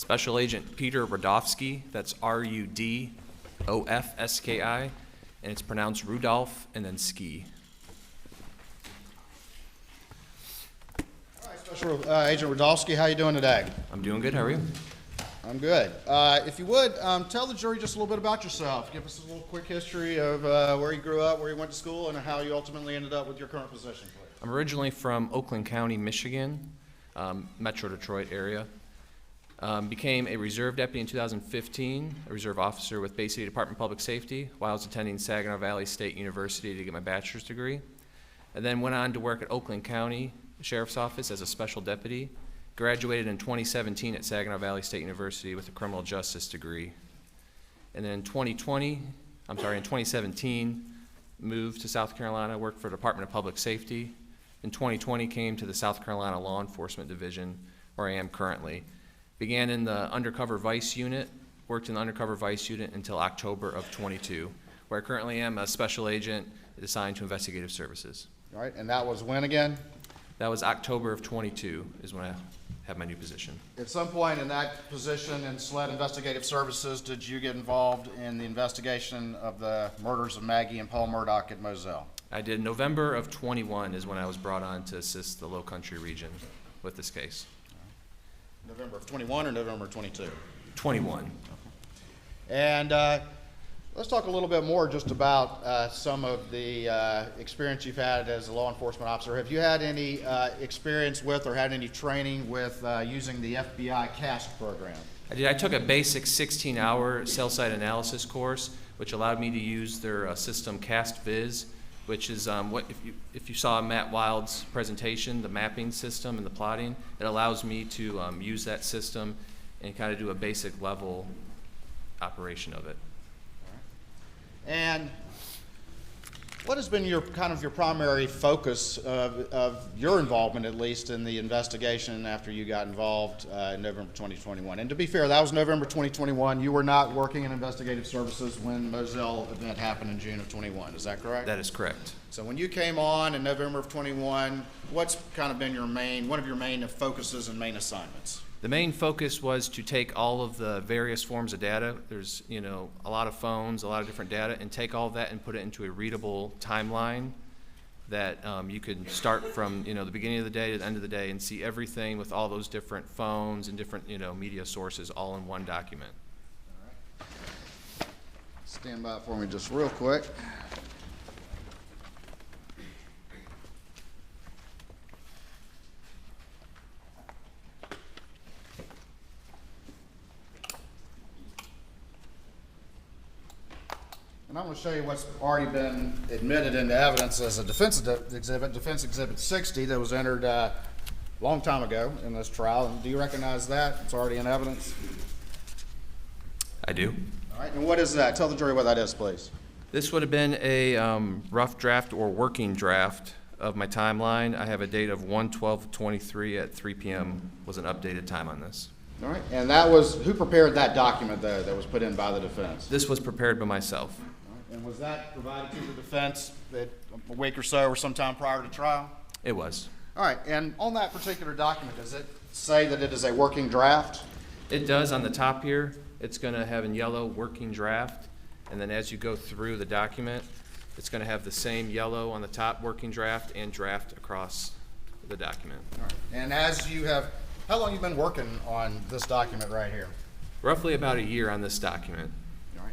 Special Agent Peter Rudofski, that's R-U-D-O-F-S-K-I, and it's pronounced Rudolph and then Ski. All right, Special Agent Rudofski, how you doing today? I'm doing good, how are you? I'm good. If you would, tell the jury just a little bit about yourself. Give us a little quick history of where you grew up, where you went to school, and how you ultimately ended up with your current position, please. I'm originally from Oakland County, Michigan, Metro Detroit area. Became a reserve deputy in 2015, a reserve officer with Bay City Department of Public Safety while I was attending Saginaw Valley State University to get my bachelor's degree. And then went on to work at Oakland County Sheriff's Office as a special deputy. Graduated in 2017 at Saginaw Valley State University with a criminal justice degree. And then in 2017, moved to South Carolina, worked for the Department of Public Safety. In 2020, came to the South Carolina Law Enforcement Division, where I am currently. Began in the undercover vice unit, worked in the undercover vice unit until October of 22, where I currently am a special agent assigned to investigative services. All right, and that was when again? That was October of 22 is when I have my new position. At some point in that position in SLED Investigative Services, did you get involved in the investigation of the murders of Maggie and Paul Murdaugh at Moselle? I did. November of 21 is when I was brought on to assist the Low Country region with this case. November of 21 or November of 22? 21. And let's talk a little bit more just about some of the experience you've had as a law enforcement officer. Have you had any experience with or had any training with using the FBI CAST program? I did. I took a basic 16-hour cell site analysis course, which allowed me to use their system CAST Viz, which is what if you saw Matt Wild's presentation, the mapping system and the plotting, it allows me to use that system and kind of do a basic level operation of it. And what has been your primary focus of your involvement, at least, in the investigation after you got involved in November 2021? And to be fair, that was November 2021. You were not working in investigative services when Moselle event happened in June of 21. Is that correct? That is correct. So when you came on in November of 21, what's kind of been one of your main focuses and main assignments? The main focus was to take all of the various forms of data. There's, a lot of phones, a lot of different data, and take all of that and put it into a readable timeline that you could start from, the beginning of the day to the end of the day and see everything with all those different phones and different, media sources all in one document. All right. Stand by for me just real quick. And I'm going to show you what's already been admitted into evidence as a defense exhibit 60 that was entered a long time ago in this trial. And do you recognize that? It's already in evidence? I do. All right, and what is that? Tell the jury what that is, please. This would have been a rough draft or working draft of my timeline. I have a date of 1/12/23 at 3 p.m. was an updated time on this. All right, and that was, who prepared that document, though, that was put in by the defense? This was prepared by myself. And was that provided to the defense a week or so or sometime prior to trial? It was. All right, and on that particular document, does it say that it is a working draft? It does on the top here. It's going to have in yellow working draft, and then as you go through the document, it's going to have the same yellow on the top working draft and draft across the document. All right, and as you have, how long have you been working on this document right here? Roughly about a year on this document.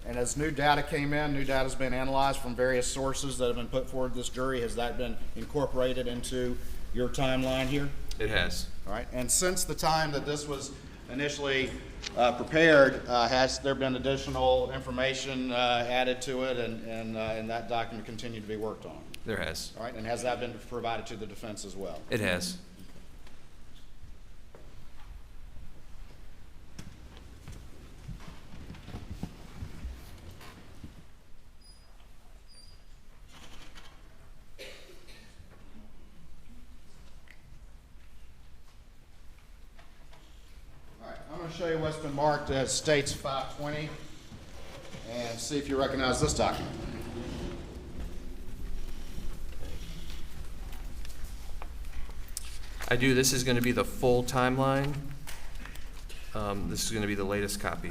And as new data came in, new data has been analyzed from various sources that have been put forward to this jury. Has that been incorporated into your timeline here? It has. All right. And since the time that this was initially prepared, has there been additional information added to it and that document continued to be worked on? There has. All right. And has that been provided to the defense as well? It has. I'm going to show you what's been marked as States 520 and see if you recognize this document. I do. This is going to be the full timeline This is going to be the latest copy.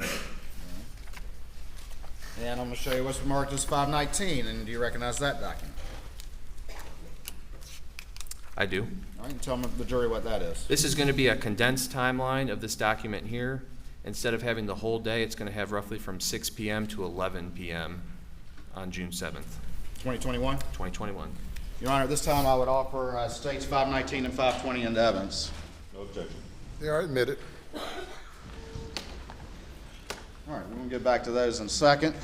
And I'm going to show you what's been marked as 519, and do you recognize that document? I do. All right, and tell the jury what that is. This is going to be a condensed timeline of this document here. Instead of having the whole day, it's going to have roughly from 6 p.m. to 11 p.m. on June 7th, 2021? 2021. Your Honor, at this time I would offer states 519 and 520 into evidence. No objection. Yeah, I admit it. All right, we're going to get back to those in a second.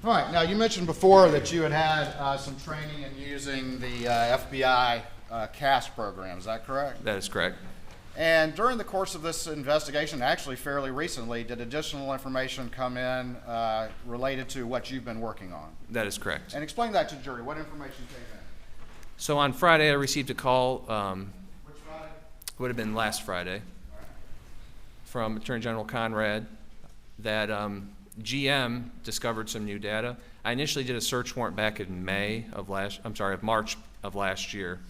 All right, now you mentioned before that you had some training in using the FBI CAS program, is that correct? That is correct. And during the course of this investigation, actually fairly recently, did additional information come in related to what you've been working on? That is correct. And explain that to the jury. What information came in? So on Friday, I received a call, Which Friday? would have been last Friday, from Attorney General Conrad that GM discovered some new data. I initially did a search warrant back in March of last year.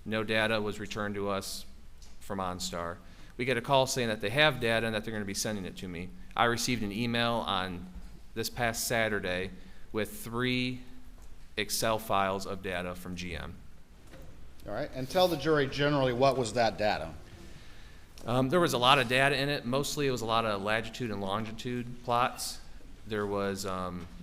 No data was returned to us from OnStar. We get a call saying that they have data and that they're going to be sending it to me. I received an email on this past Saturday with 3 Excel files of data from GM. All right, and tell the jury generally what was that data? There was a lot of data in it. Mostly it was a lot of latitude and longitude plots. There was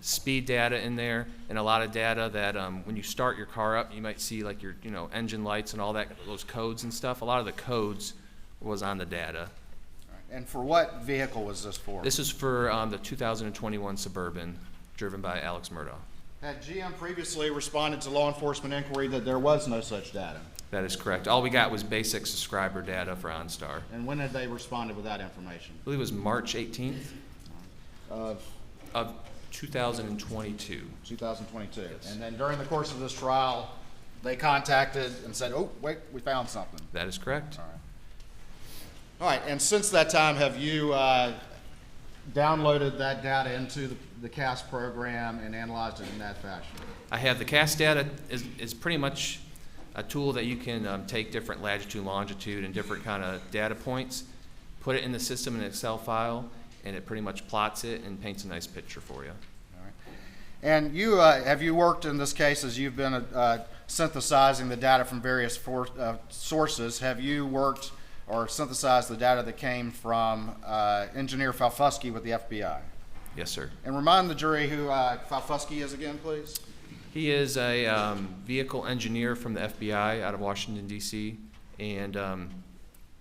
speed data in there, and a lot of data that when you start your car up, you might see like your engine lights and all that, those codes and stuff. A lot of the codes was on the data. All right, and for what vehicle was this for? This is for the 2021 Suburban, driven by Alex Murdaugh. Had GM previously responded to law enforcement inquiry that there was no such data? That is correct. All we got was basic subscriber data for OnStar. And when had they responded with that information? I believe it was March 18th of 2022. 2022. Yes. And then during the course of this trial, they contacted and said, oh, wait, we found something. That is correct. All right. All right, and since that time, have you downloaded that data into the CAS program and analyzed it in that fashion? I have the CAS data is pretty much a tool that you can take different latitude, longitude, and different kind of data points, put it in the system in an Excel file, and it pretty much plots it and paints a nice picture for you. All right. And you have you worked in this case as you've been synthesizing the data from various sources? Have you worked or synthesized the data that came from Engineer Falfusky with the FBI? Yes, sir. And remind the jury who Falfusky is again, please. He is a vehicle engineer from the FBI out of Washington, D.C., and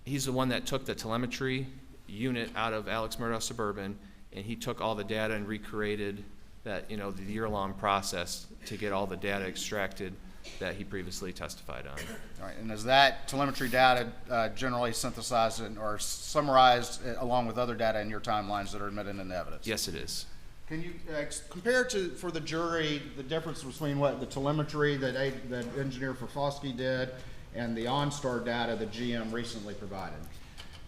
he's the one that took the telemetry unit out of Alex Murdaugh Suburban, and he took all the data and recreated that, the year-long process to get all the data extracted that he previously testified on. All right, and is that telemetry data generally synthesized or summarized along with other data in your timelines that are admitted into evidence? Yes, it is. Can you compare for the jury the difference between what the telemetry that Engineer Falfusky did and the OnStar data that GM recently provided?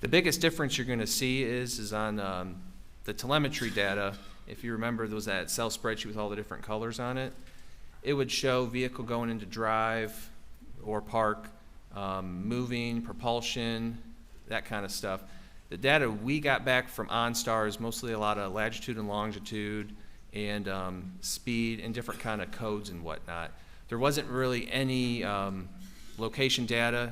The biggest difference you're going to see is on the telemetry data. If you remember, there was that Excel spreadsheet with all the different colors on it. It would show vehicle going into drive or park, moving, propulsion, that kind of stuff. The data we got back from OnStar is mostly a lot of latitude and longitude and speed and different kind of codes and whatnot. There wasn't really any location data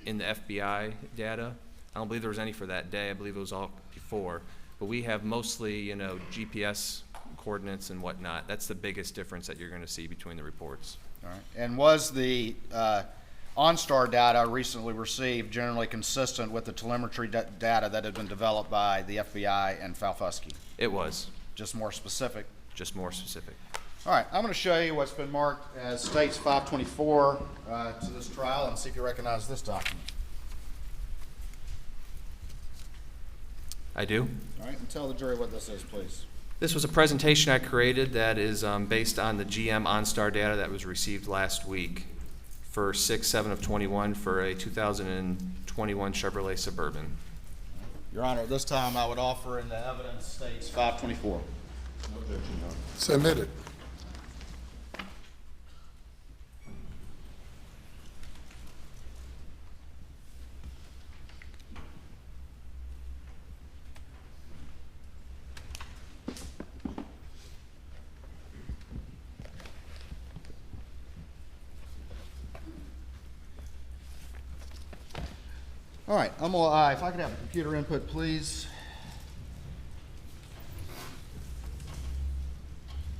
in the FBI data. I don't believe there was any for that day. I believe it was all before. But we have mostly, GPS coordinates and whatnot. That's the biggest difference that you're going to see between the reports. All right. And was the OnStar data recently received generally consistent with the telemetry data that had been developed by the FBI and Falfusky? It was. Just more specific? Just more specific. All right. I'm going to show you what's been marked as States 524 to this trial and see if you recognize this document. I do. All right. And tell the jury what this is, please. This was a presentation I created that is based on the GM OnStar data that was received last week for 6/7 of 21 for a 2021 Chevrolet Suburban. Your Honor, at this time, I would offer in the evidence states 524. Submitted. All right, I'm gonna, if I could have a computer input, please.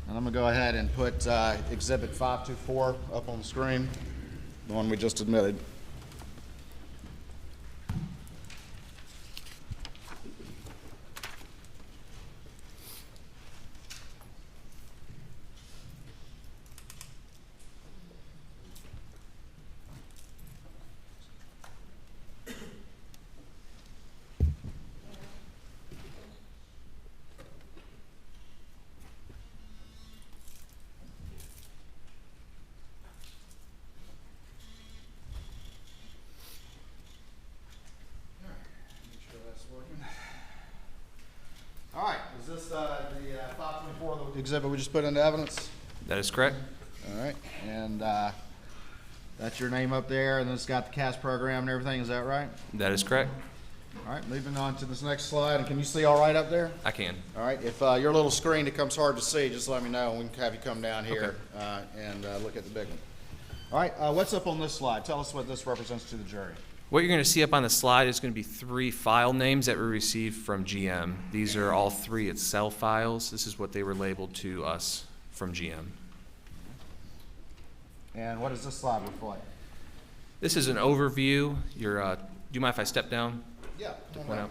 And I'm gonna go ahead and put Exhibit 524 up on the screen, the one we just admitted. All right, is this the 524 the exhibit we just put into evidence? That is correct. All right, and that's your name up there, and it's got the CAS program and everything, is that right? That is correct. All right, moving on to this next slide, and can you see all right up there? I can. All right, if your little screen becomes hard to see, just let me know, and we can have you come down here and look at the big one. All right, what's up on this slide? Tell us what this represents to the jury. What you're going to see up on the slide is going to be 3 file names that we received from GM. These are all 3 Excel files. This is what they were labeled to us from GM. And what does this slide reflect? This is an overview. Do you mind if I step down? Yeah. Point out.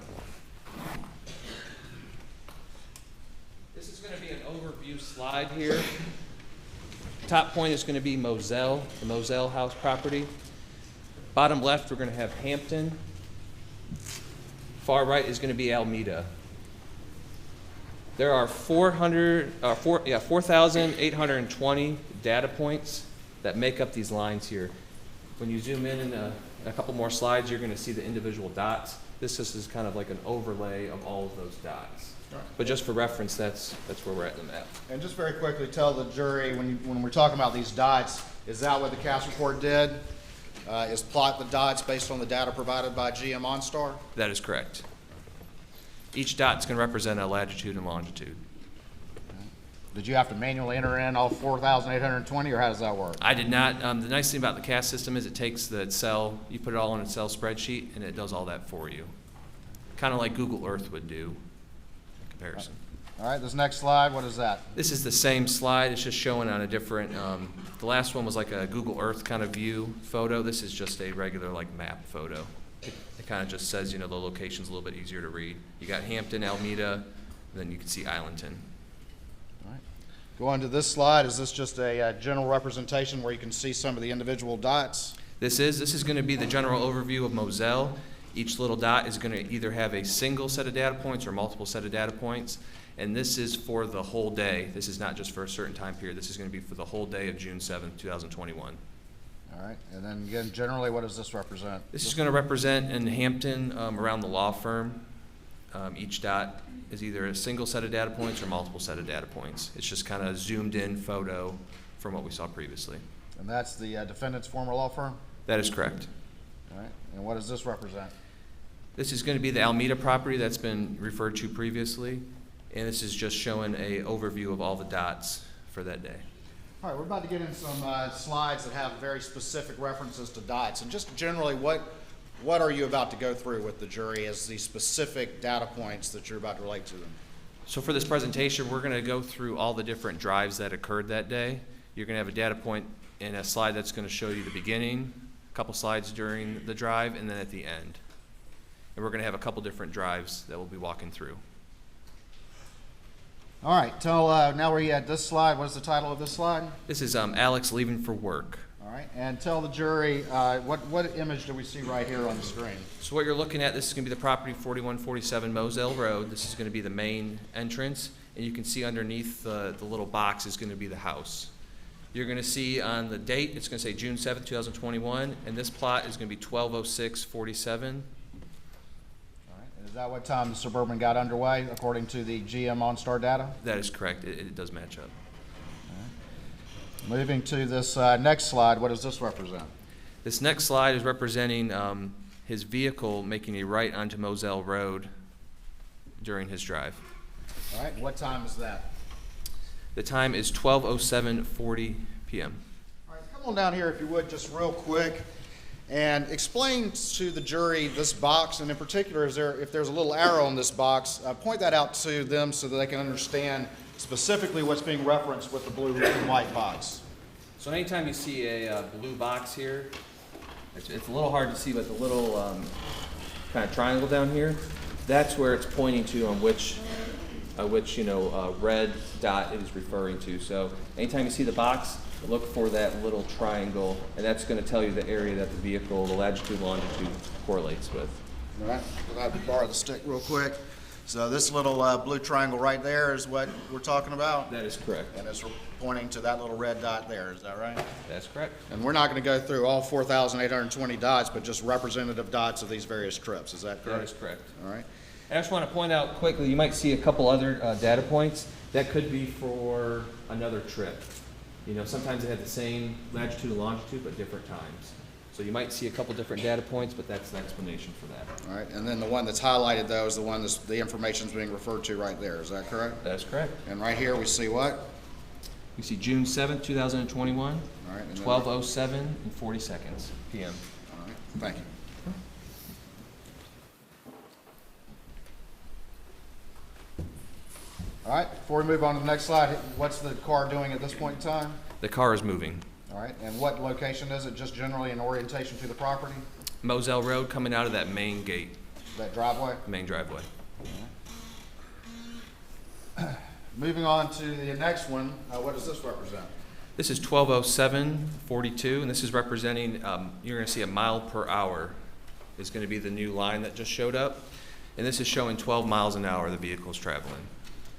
This is going to be an overview slide here. Top point is going to be Moselle, the Moselle house property. Bottom left, we're going to have Hampton. Far right is going to be Alameda. There are 4,820 data points that make up these lines here. When you zoom in a couple more slides, you're going to see the individual dots. This is kind of like an overlay of all of those dots. Right. But just for reference, that's where we're at in the map. And just very quickly, tell the jury, when we're talking about these dots, is that what the CAS report did? Is plot the dots based on the data provided by GM OnStar? That is correct. Each dot is going to represent a latitude and longitude. Did you have to manually enter in all 4,820, or how does that work? I did not. The nice thing about the CAS system is it takes the Excel, you put it all in an Excel spreadsheet, and it does all that for you. Kind of like Google Earth would do in comparison. All right, this next slide, what is that? This is the same slide. It's just showing on a different, the last one was like a Google Earth kind of view photo. This is just a regular like map photo. It kind of just says, the location's a little bit easier to read. You got Hampton, Alameda, and then you can see Islandton. All right. Go on to this slide. Is this just a general representation where you can see some of the individual dots? This is going to be the general overview of Moselle. Each little dot is going to either have a single set of data points or multiple set of data points. And this is for the whole day. This is not just for a certain time period. This is going to be for the whole day of June 7th, 2021. All right, and then again, generally, what does this represent? This is going to represent in Hampton around the law firm. Each dot is either a single set of data points or multiple set of data points. It's just kind of zoomed in photo from what we saw previously. And that's the defendant's former law firm? That is correct. All right, and what does this represent? This is going to be the Alameda property that's been referred to previously. And this is just showing an overview of all the dots for that day. All right, we're about to get in some slides that have very specific references to dots. And just generally, what are you about to go through with the jury as the specific data points that you're about to relate to them? So for this presentation, we're going to go through all the different drives that occurred that day. You're going to have a data point in a slide that's going to show you the beginning, a couple slides during the drive, and then at the end. And we're going to have a couple different drives that we'll be walking through. All right, now we're at this slide. What's the title of this slide? This is Alex leaving for work. All right, and tell the jury, what image do we see right here on the screen? So what you're looking at, this is going to be the property 4147 Moselle Road. This is going to be the main entrance, and you can see underneath the little box is going to be the house. You're going to see on the date, it's going to say June 7th, 2021, and this plot is going to be 120647. All right, and is that what time the Suburban got underway, according to the GM OnStar data? That is correct. It does match up. Moving to this next slide, what does this represent? This next slide is representing his vehicle making a right onto Moselle Road during his drive. All right, what time is that? The time is 12:07:40 p.m. All right, come on down here if you would, just real quick, and explain to the jury this box, and in particular, if there's a little arrow on this box, point that out to them so that they can understand specifically what's being referenced with the blue and white box. So anytime you see a blue box here, it's a little hard to see, but the little kind of triangle down here, that's where it's pointing to on which red dot it is referring to. So anytime you see the box, look for that little triangle, and that's going to tell you the area that the vehicle, the latitude, longitude correlates with. All right, we'll have to borrow the stick real quick. So this little blue triangle right there is what we're talking about? That is correct. And it's pointing to that little red dot there, is that right? That's correct. And we're not going to go through all 4,820 dots, but just representative dots of these various trips, is that correct? That is correct. All right. I just want to point out quickly, you might see a couple other data points. That could be for another trip. Sometimes they have the same latitude and longitude, but different times. So you might see a couple different data points, but that's the explanation for that. All right, and then the one that's highlighted, though, is the one that's the information's being referred to right there, is that correct? That's correct. And right here, we see what? You see June 7th, 2021, All right. 12:07 and 40 seconds p.m. All right, thank you. All right, before we move on to the next slide, what's the car doing at this point in time? The car is moving. All right, and what location is it? Just generally an orientation to the property? Moselle Road coming out of that main gate, That driveway? main driveway. Moving on to the next one, what does this represent? This is 12:07:42, and this is representing, you're going to see a mile per hour is going to be the new line that just showed up. And this is showing 12 miles an hour the vehicle is traveling.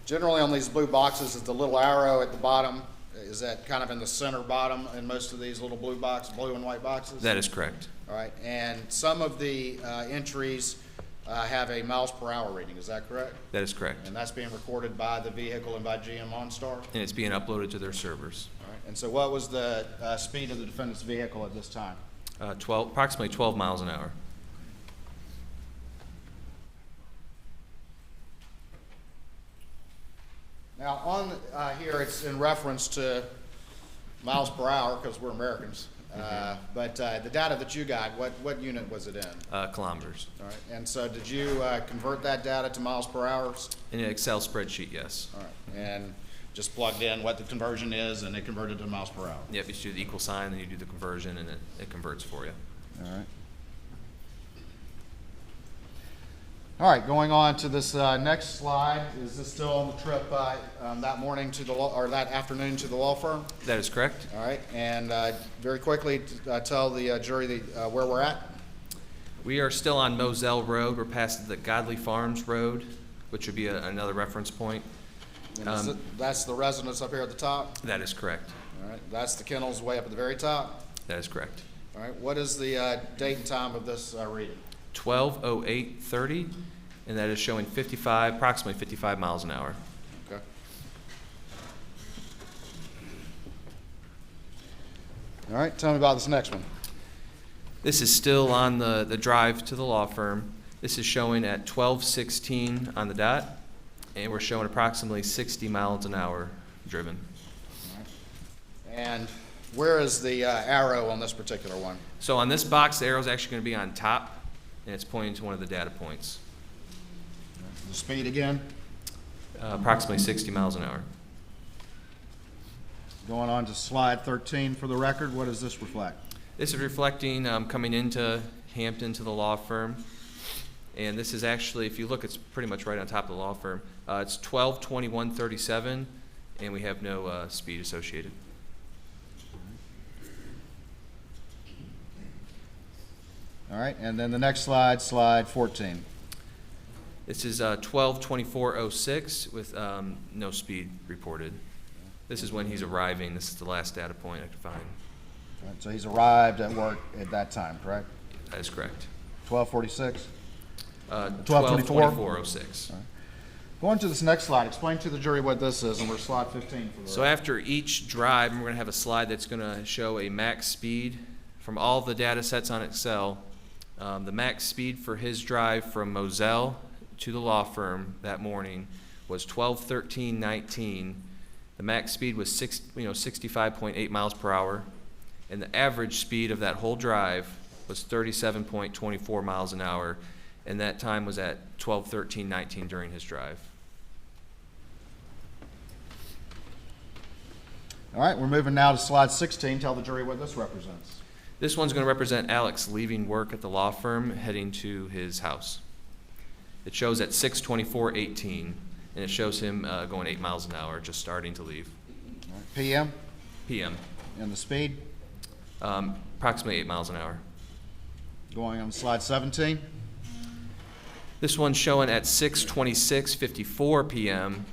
Generally on these blue boxes is the little arrow at the bottom. Is that kind of in the center bottom in most of these little blue and white boxes? That is correct. All right, and some of the entries have a miles per hour reading, is that correct? That is correct. And that's being recorded by the vehicle and by GM OnStar? And it's being uploaded to their servers. All right, and so what was the speed of the defendant's vehicle at this time? Approximately 12 miles an hour. Now, on here, it's in reference to miles per hour, because we're Americans. But the data that you got, what unit was it in? Kilometers. All right, and so did you convert that data to miles per hour? In an Excel spreadsheet, yes. All right, and just plugged in what the conversion is, and it converted to miles per hour? Yep, you just do the equal sign, then you do the conversion, and it converts for you. All right. All right, going on to this next slide. Is this still on the trip that morning to the or that afternoon to the law firm? That is correct. All right, and very quickly tell the jury where we're at. We are still on Moselle Road. We're past the Godley Farms Road, which would be another reference point. And that's the residence up here at the top? That is correct. All right, that's the kennels way up at the very top? That is correct. All right, what is the date and time of this reading? 12:08:30, and that is showing approximately 55 miles an hour. Okay. All right, tell me about this next one. This is still on the drive to the law firm. This is showing at 12:16 on the dot, and we're showing approximately 60 miles an hour driven. All right. And where is the arrow on this particular one? So on this box, the arrow is actually going to be on top, and it's pointing to one of the data points. The speed again? Approximately 60 miles an hour. Going on to slide 13 for the record, what does this reflect? This is reflecting coming into Hampton to the law firm. And this is actually, if you look, it's pretty much right on top of the law firm. It's 12:21:37, and we have no speed associated. All right, and then the next slide, slide 14. This is 12:24:06 with no speed reported. This is when he's arriving. This is the last data point I could find. All right, so he's arrived at work at that time, correct? That is correct. 12:46? 12:24? 12:24:06. Going to this next slide, explain to the jury what this is, and we're slide 15 for the So after each drive, we're going to have a slide that's going to show a max speed from all the data sets on Excel. The max speed for his drive from Moselle to the law firm that morning was 12:13:19. The max speed was 65.8 miles per hour, and the average speed of that whole drive was 37.24 miles an hour, and that time was at 12:13:19 during his drive. All right, we're moving now to slide 16. Tell the jury what this represents. This one's going to represent Alex leaving work at the law firm, heading to his house. It shows at 6:24:18, and it shows him going 8 miles an hour, just starting to leave. All right, PM PM, and the speed. approximately 8 miles an hour. Going on to slide 17. This one's showing at 6:26:54 p.m.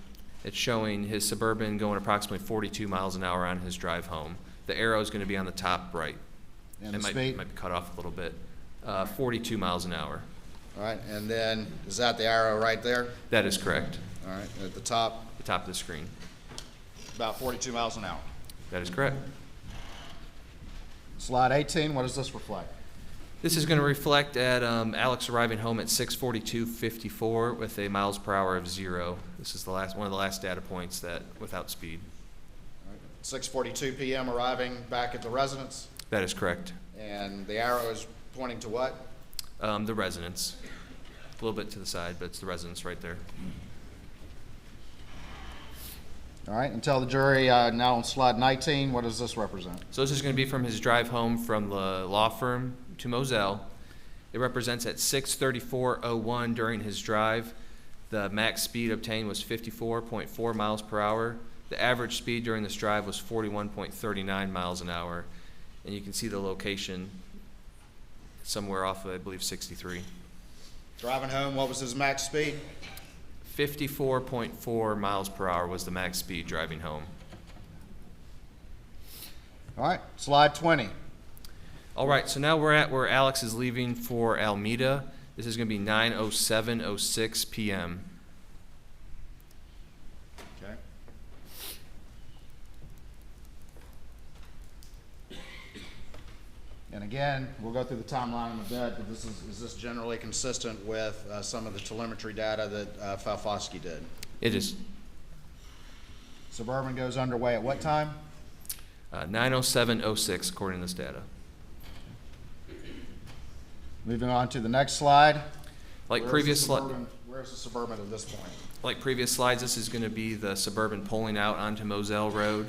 It's showing his Suburban going approximately 42 miles an hour on his drive home. The arrow is going to be on the top right. And It the might speed. be cut off a little bit. 42 miles an hour. All right, and then is that the arrow right there? That is correct. All right, at the top, The top of the screen. about 42 miles an hour. That is correct. Slide 18, what does this reflect? This is going to reflect at Alex arriving home at 6:42:54 with a miles per hour of 0. This is one of the last data points that without speed. 6:42 p.m. arriving back at the residence, That is correct. and the arrow is pointing to what? The residence. A little bit to the side, but it's the residence right there. All right, and tell the jury now on slide 19, what does this represent? So this is going to be from his drive home from the law firm to Moselle. It represents at 6:34:01 during his drive. The max speed obtained was 54.4 miles per hour. The average speed during this drive was 41.39 miles an hour. And you can see the location somewhere off of, I believe, 63. Driving home, what was his max speed? 54.4 miles per hour was the max speed driving home. All right, slide 20. All right, so now we're at where Alex is leaving for Alameda. This is going to be 9:07:06 p.m. Okay. And again, we'll go through the timeline in a bit, but is this generally consistent with some of the telemetry data that Falfosky did? It is Suburban goes underway at what time? 9:07:06 according to this data. Moving on to the next slide. Like previous Where's the Suburban at this point? Like previous slides, this is going to be the Suburban pulling out onto Moselle Road,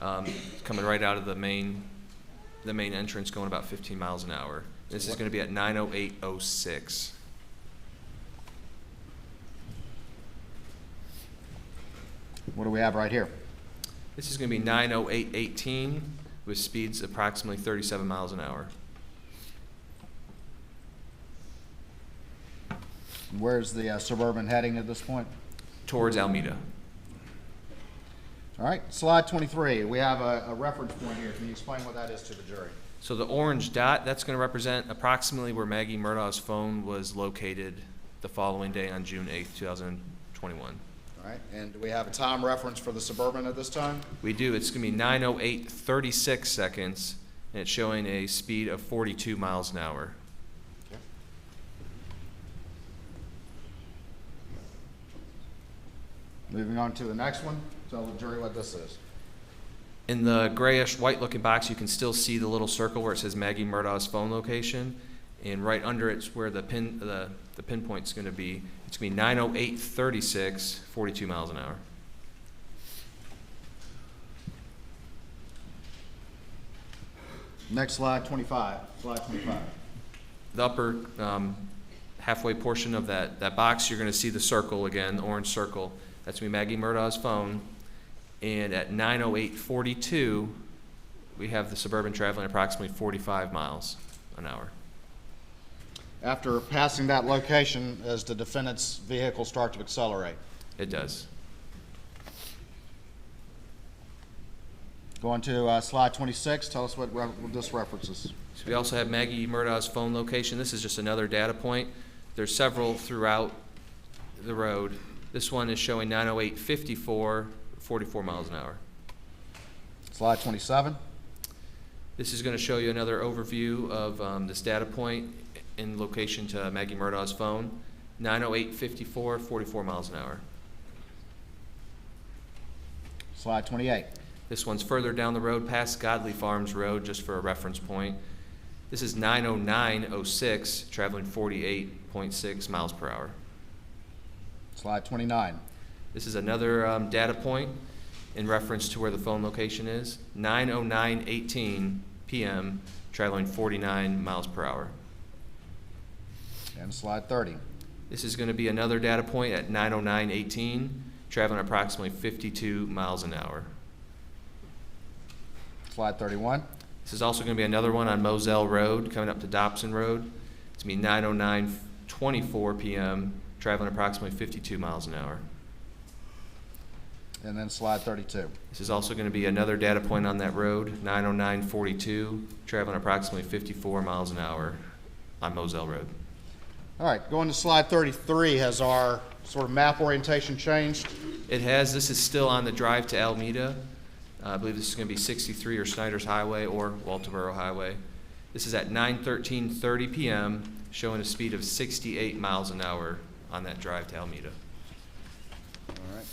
coming right out of the main entrance, going about 15 miles an hour. This is going to be at 9:08:06. What do we have right here? This is going to be 9:08:18 with speeds approximately 37 miles an hour. Where's the Suburban heading at this point? Towards Alameda. All right, slide 23. We have a reference point here. Can you explain what that is to the jury? So the orange dot, that's going to represent approximately where Maggie Murdaugh's phone was located the following day on June 8th, 2021. All right, and do we have a time reference for the Suburban at this time? We do. It's going to be 9:08:36 seconds, and it's showing a speed of 42 miles an hour. Okay. Moving on to the next one. Tell the jury what this is. In the grayish white looking box, you can still see the little circle where it says Maggie Murdaugh's phone location, and right under it's where the pinpoint's going to be. It's going to be 9:08:36, 42 miles an hour. Next slide, 25. Slide 25. The upper halfway portion of that box, you're going to see the circle again, the orange circle. That's going to be Maggie Murdaugh's phone. And at 9:08:42, we have the Suburban traveling approximately 45 miles an hour. After passing that location, does the defendant's vehicle start to accelerate? It does. Going to slide 26. Tell us what this references. So we also have Maggie Murdaugh's phone location. This is just another data point. There's several throughout the road. This one is showing 908.54, 44 miles an hour. Slide 27. This is going to show you another overview of this data point in location to Maggie Murdaugh's phone. 908.54, 44 miles an hour. Slide 28. This one's further down the road past Godley Farms Road, just for a reference point. This is 909.06, traveling 48.6 miles per hour. Slide 29. This is another data point in reference to where the phone location is. 9:09:18 p.m., traveling 49 miles per hour. And slide 30. This is going to be another data point at 9:09:18, traveling approximately 52 miles an hour. Slide 31. This is also going to be another one on Moselle Road, coming up to Dobson Road. It's going to be 9:09:24 p.m., traveling approximately 52 miles an hour. And then slide 32. This is also going to be another data point on that road, 9:09:42, traveling approximately 54 miles an hour on Moselle Road. All right, going to slide 33, has our sort of map orientation changed? It has. This is still on the drive to Alameda. I believe this is going to be 63 or Snyder's Highway or Walterboro Highway. This is at 9:13:30 p.m., showing a speed of 68 miles an hour on that drive to Alameda. All right.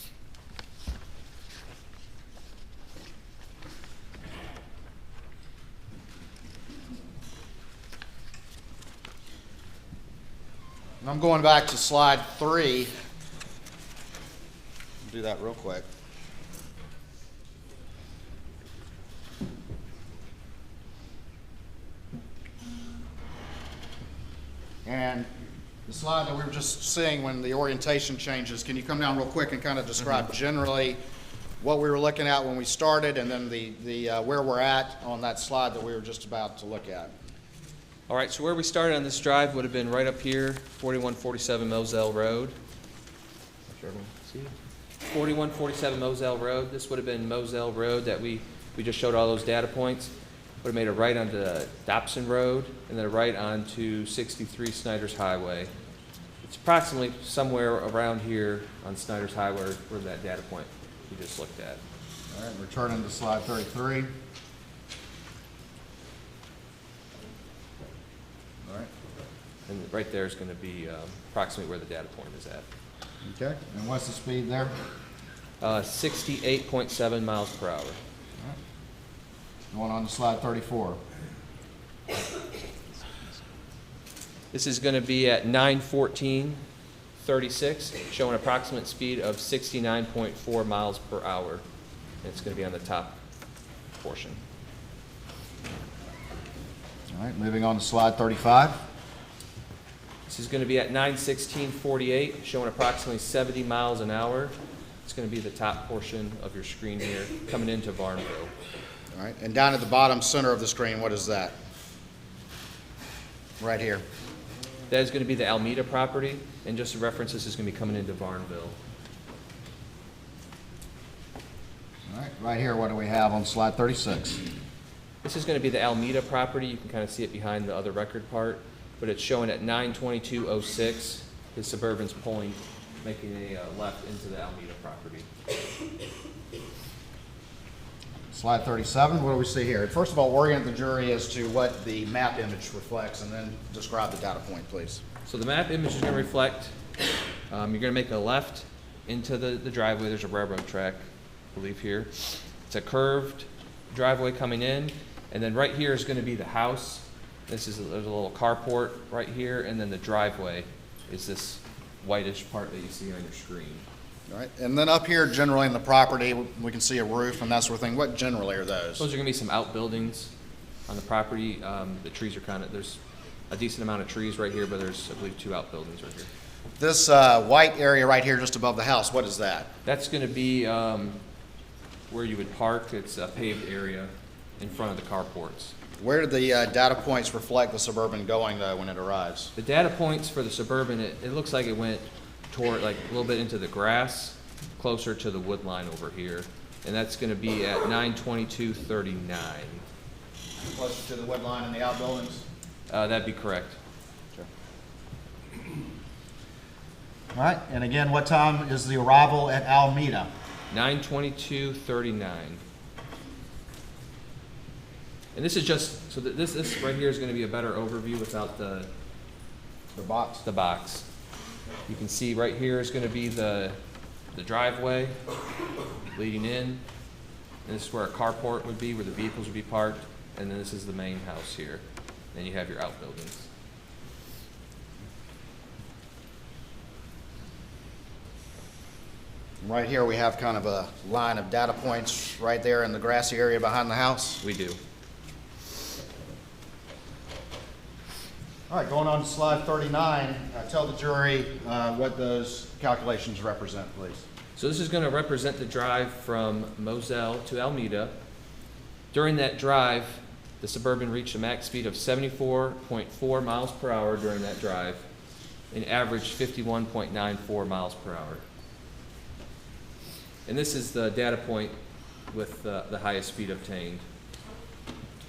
And I'm going back to slide 3. Do that real quick. And the slide that we were just seeing when the orientation changes, can you come down real quick and kind of describe generally what we were looking at when we started, and then the where we're at on that slide that we were just about to look at? All right, so where we started on this drive would have been right up here, 4147 Moselle Road. Make sure everyone can see. 4147 Moselle Road. This would have been Moselle Road that we just showed all those data points. Would have made a right onto Dobson Road, and then a right onto 63 Snyder's Highway. It's approximately somewhere around here on Snyder's Highway where that data point we just looked at. All right, returning to slide 33. All right. And right there is going to be approximately where the data point is at. Okay, and what's the speed there? 68.7 miles per hour. All right. Going on to slide 34. This is going to be at 9:14:36, showing approximate speed of 69.4 miles per hour. And it's going to be on the top portion. All right, moving on to slide 35. This is going to be at 9:16:48, showing approximately 70 miles an hour. It's going to be the top portion of your screen here, coming into Varnville. All right, and down at the bottom center of the screen, what is that? Right here. That is going to be the Alameda property, and just to reference, this is going to be coming into Varnville. All right, right here, what do we have on slide 36? This is going to be the Alameda property. You can kind of see it behind the other record part, but it's showing at 9:22:06. His Suburban's pulling, making a left into the Alameda property. Slide 37, what do we see here? First of all, orient the jury as to what the map image reflects, and then describe the data point, please. So the map image is going to reflect, you're going to make a left into the driveway. There's a railroad track, I believe here. It's a curved driveway coming in, and then right here is going to be the house. There's a little carport right here, and then the driveway is this whitish part that you see on your screen. All right, and then up here, generally in the property, we can see a roof and that sort of thing. What generally are those? Those are going to be some outbuildings on the property. The trees are kind of, there's a decent amount of trees right here, but there's, I believe, 2 outbuildings right here. This white area right here just above the house, what is that? That's going to be where you would park. It's a paved area in front of the carports. Where do the data points reflect the Suburban going, though, when it arrives? The data points for the Suburban, it looks like it went toward, like, a little bit into the grass, closer to the wood line over here. And that's going to be at 9:22:39. Closer to the wood line and the outbuildings? That'd be correct. Sure. All right, and again, what time is the arrival at Alameda? 9/22/39. And this is just, so this right here is gonna be a better overview without the box? the box. You can see right here is gonna be the driveway leading in. And this is where a carport would be, where the vehicles would be parked. And then this is the main house here. Then you have your outbuildings. Right here, we have kind of a line of data points right there in the grassy area behind the house. We do. All right, going on to slide 39, tell the jury what those calculations represent, please. So this is going to represent the drive from Moselle to Alameda. During that drive, the Suburban reached a max speed of 74.4 miles per hour during that drive and averaged 51.94 miles per hour. And this is the data point with the highest speed obtained.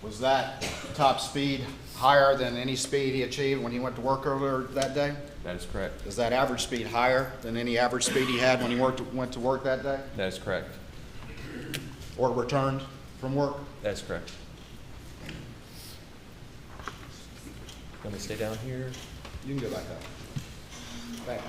Was that top speed higher than any speed he achieved when he went to work earlier that day? That is correct. Is that average speed higher than any average speed he had when he went to work that day? That is correct. Or returned from work? That is correct. Want me to stay down here? You can go back up. Back.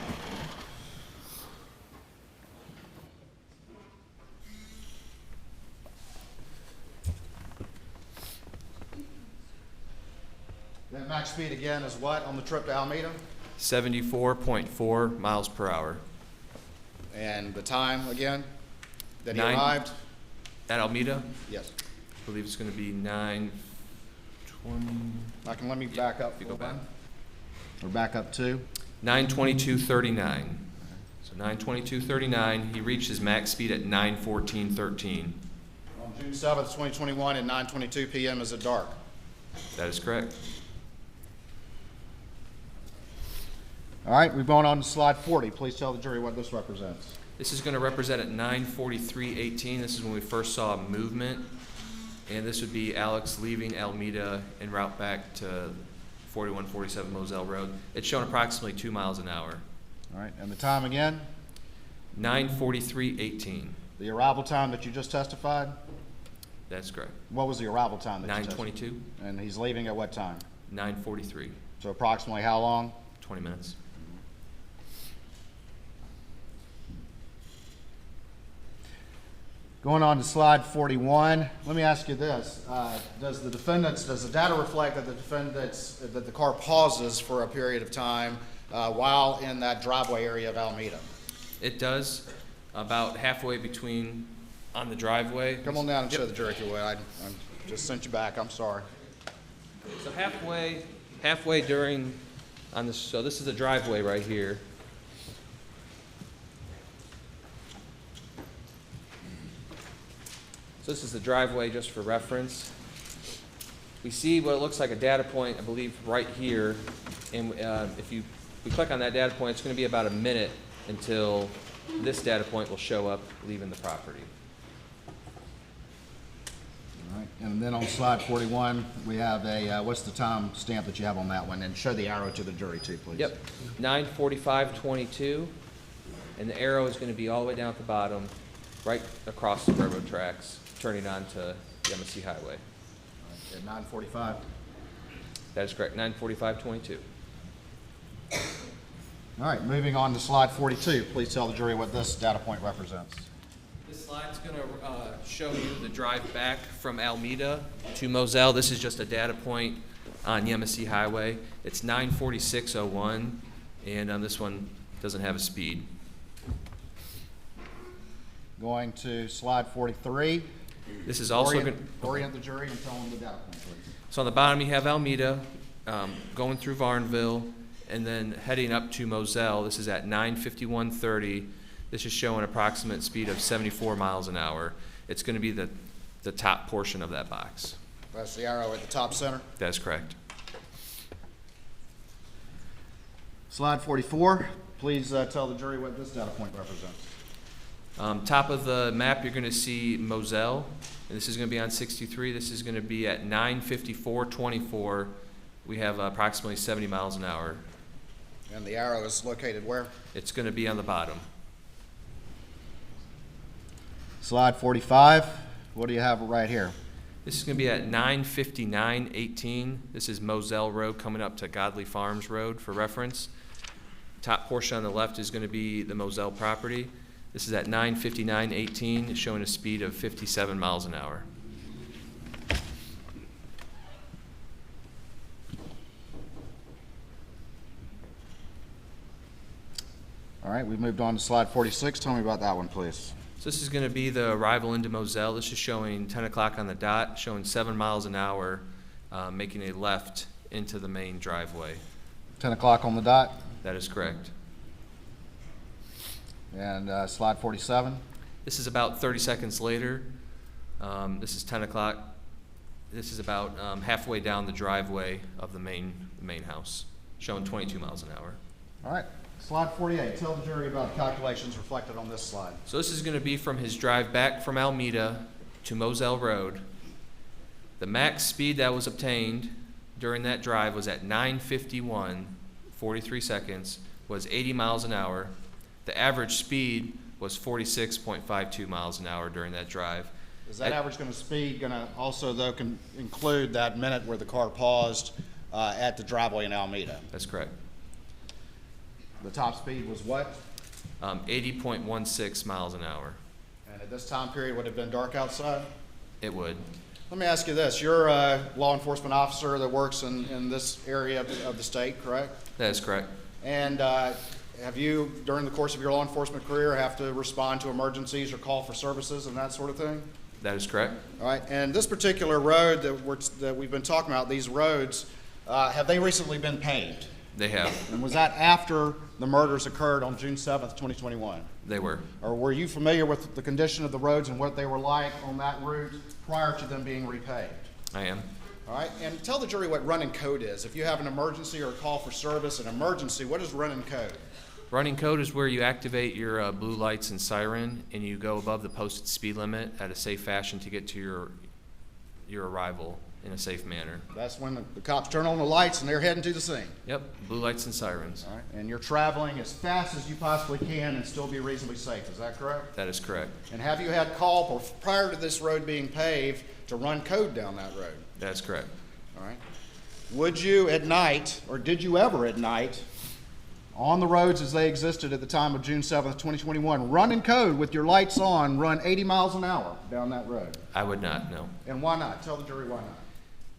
That max speed again is what on the trip to Alameda? 74.4 miles per hour. And the time again that he 9 arrived? At Alameda, Yes. I believe it's going to be 9:20. Let me back up. If you go back. We're back up to? 9:22:39. So 9:22:39, he reached his max speed at 9:14:13. On June 7th, 2021 at 9:22 p.m. is it dark? That is correct. All right, we've gone on to slide 40. Please tell the jury what this represents. This is going to represent at 9:43:18. This is when we first saw movement. And this would be Alex leaving Alameda en route back to 4147 Moselle Road. It's showing approximately 2 miles an hour. All right, and the time again? 9:43:18. The arrival time that you just testified? That's correct. What was the arrival time that you testified? 9:22, And he's leaving at what time? 9:43, So approximately how long? 20 minutes. Going on to slide 41, let me ask you this. Does the data reflect that that the car pauses for a period of time while in that driveway area of Alameda? It does, about halfway between on the driveway. Come on down and show the jury if you would. I just sent you back, I'm sorry. So halfway during, on this, so this is the driveway right here. So this is the driveway just for reference. We see what looks like a data point, I believe, right here. And if we click on that data point, it's going to be about a minute until this data point will show up leaving the property. All right, and then on slide 41, we have a, what's the time stamp that you have on that one? And show the arrow to the jury too, please. Yep, 9:45:22, and the arrow is going to be all the way down at the bottom, right across the railroad tracks, turning onto Yemassee Highway. At 9:45. That is correct, 9:45:22. All right, moving on to slide 42. Please tell the jury what this data point represents. This slide's going to show you the drive back from Alameda to Moselle. This is just a data point on Yemassee Highway. It's 9:46:01, and this one doesn't have a speed. Going to slide 43. This is also going Orient the jury and tell them the data point, please. So on the bottom you have Alameda, going through Varnville, and then heading up to Moselle. This is at 9:51:30. This is showing approximate speed of 74 miles an hour. It's going to be the top portion of that box. That's the arrow at the top center. That is correct. Slide 44. Please tell the jury what this data point represents. Top of the map, you're going to see Moselle, and this is going to be on 63. This is going to be at 9:54:24. We have approximately 70 miles an hour. And the arrow is located where? It's going to be on the bottom. Slide 45, what do you have right here? This is going to be at 95918. This is Moselle Road coming up to Godly Farms Road for reference. Top portion on the left is going to be the Moselle property. This is at 95918, showing a speed of 57 miles an hour. All right, we've moved on to slide 46. Tell me about that one, please. So this is going to be the arrival into Moselle. This is showing 10 o'clock on the dot, showing 7 miles an hour, making a left into the main driveway. 10 o'clock on the dot. That is correct. And slide 47. This is about 30 seconds later. This is 10 o'clock. This is about halfway down the driveway of the main house, showing 22 miles an hour. All right, slide 48. Tell the jury about the calculations reflected on this slide. So this is going to be from his drive back from Alameda to Moselle Road. The max speed that was obtained during that drive was at 9:51, 43 seconds, was 80 miles an hour. The average speed was 46.52 miles an hour during that drive. Is that average speed going to also, though, include that minute where the car paused at the driveway in Alameda? That's correct. The top speed was what? 80.16 miles an hour. And at this time period, would it have been dark outside? It would. Let me ask you this. You're a law enforcement officer that works in this area of the state, correct? That is correct. And have you, during the course of your law enforcement career, have to respond to emergencies or call for services and that sort of thing? That is correct. All right. And this particular road that we've been talking about, these roads, have they recently been paved? They have. And was that after the murders occurred on June 7th, 2021? They were. Or were you familiar with the condition of the roads and what they were like on that route prior to them being repaved? I am. All right, and tell the jury what running code is. If you have an emergency or a call for service, an emergency, what is running code? Running code is where you activate your blue lights and siren, and you go above the posted speed limit at a safe fashion to get to your arrival in a safe manner. That's when the cops turn on the lights and they're heading to the scene. Yep, blue lights and sirens. All right, and you're traveling as fast as you possibly can and still be reasonably safe. Is that correct? That is correct. And have you had call prior to this road being paved to run code down that road? That is correct. All right. Would you at night, or did you ever at night, on the roads as they existed at the time of June 7th, 2021, run in code with your lights on, run 80 miles an hour down that road? I would not, no. And why not? Tell the jury why not.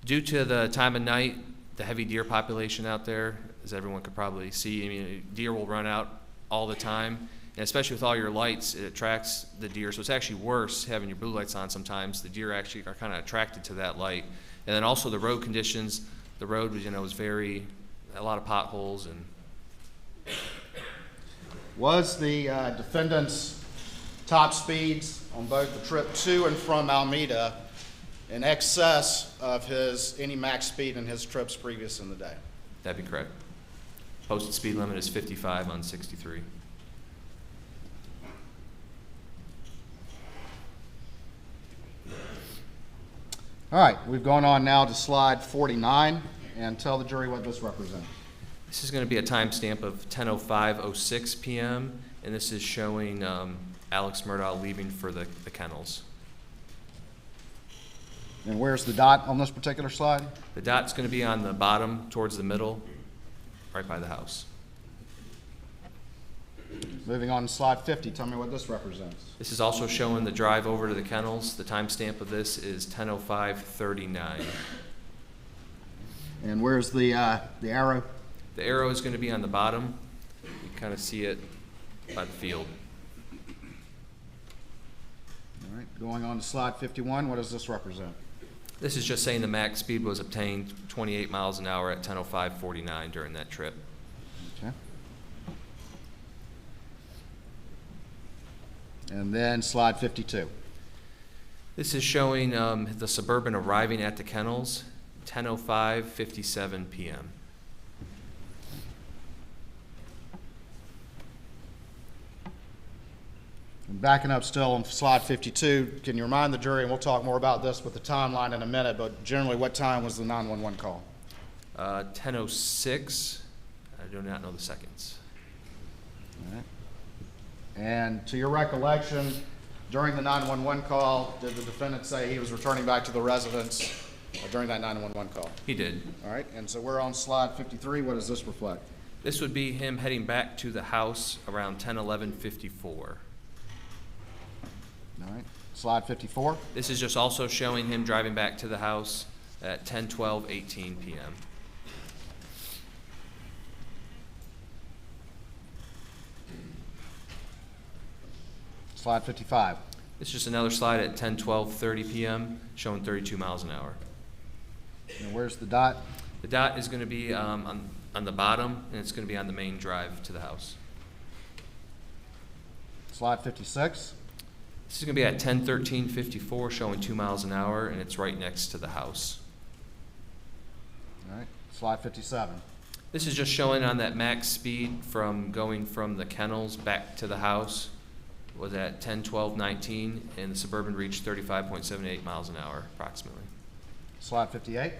Due to the time of night, the heavy deer population out there, as everyone could probably see, I mean, deer will run out all the time, and especially with all your lights, it attracts the deer. So it's actually worse having your blue lights on sometimes. The deer actually are kind of attracted to that light. And then also the road conditions, the road was, was a lot of potholes. And was the defendant's top speeds on both the trip to and from Alameda in excess of any max speed in his trips previous in the day? that'd be correct. Posted speed limit is 55 on 63. All right, we've gone on now to slide 49, and tell the jury what this represents. This is going to be a timestamp of 10:05:06 p.m., and this is showing Alex Murdaugh leaving for the kennels. And where's the dot on this particular slide? The dot's going to be on the bottom towards the middle, right by the house. Moving on to slide 50, tell me what this represents. This is also showing the drive over to the kennels. The timestamp of this is 10:05:39. And where's the arrow? The arrow is going to be on the bottom. You can kind of see it by the field. All right, going on to slide 51, what does this represent? This is just saying the max speed was obtained 28 miles an hour at 10:05:49 during that trip. Okay. And then slide 52. This is showing the Suburban arriving at the kennels, 10:05:57 p.m. And backing up still on slide 52, can you remind the jury, and we'll talk more about this with the timeline in a minute, but generally what time was the 911 call? 10:06, I do not know the seconds. All right. And to your recollection, during the 911 call, did the defendant say he was returning back to the residence during that 911 call? He did. All right, and so we're on slide 53. What does this reflect? This would be him heading back to the house around 10:11:54. All right, slide 54. This is just also showing him driving back to the house at 10:12:18 p.m. Slide 55. This is just another slide at 10:12:30 p.m. showing 32 miles an hour. And where's the dot? The dot is going to be on the bottom, and it's going to be on the main drive to the house. Slide 56. This is going to be at 10:13:54 showing 2 miles an hour, and it's right next to the house. All right, slide 57. This is just showing on that max speed from going from the kennels back to the house was at 10:12:19, and the Suburban reached 35.78 miles an hour approximately. Slide 58.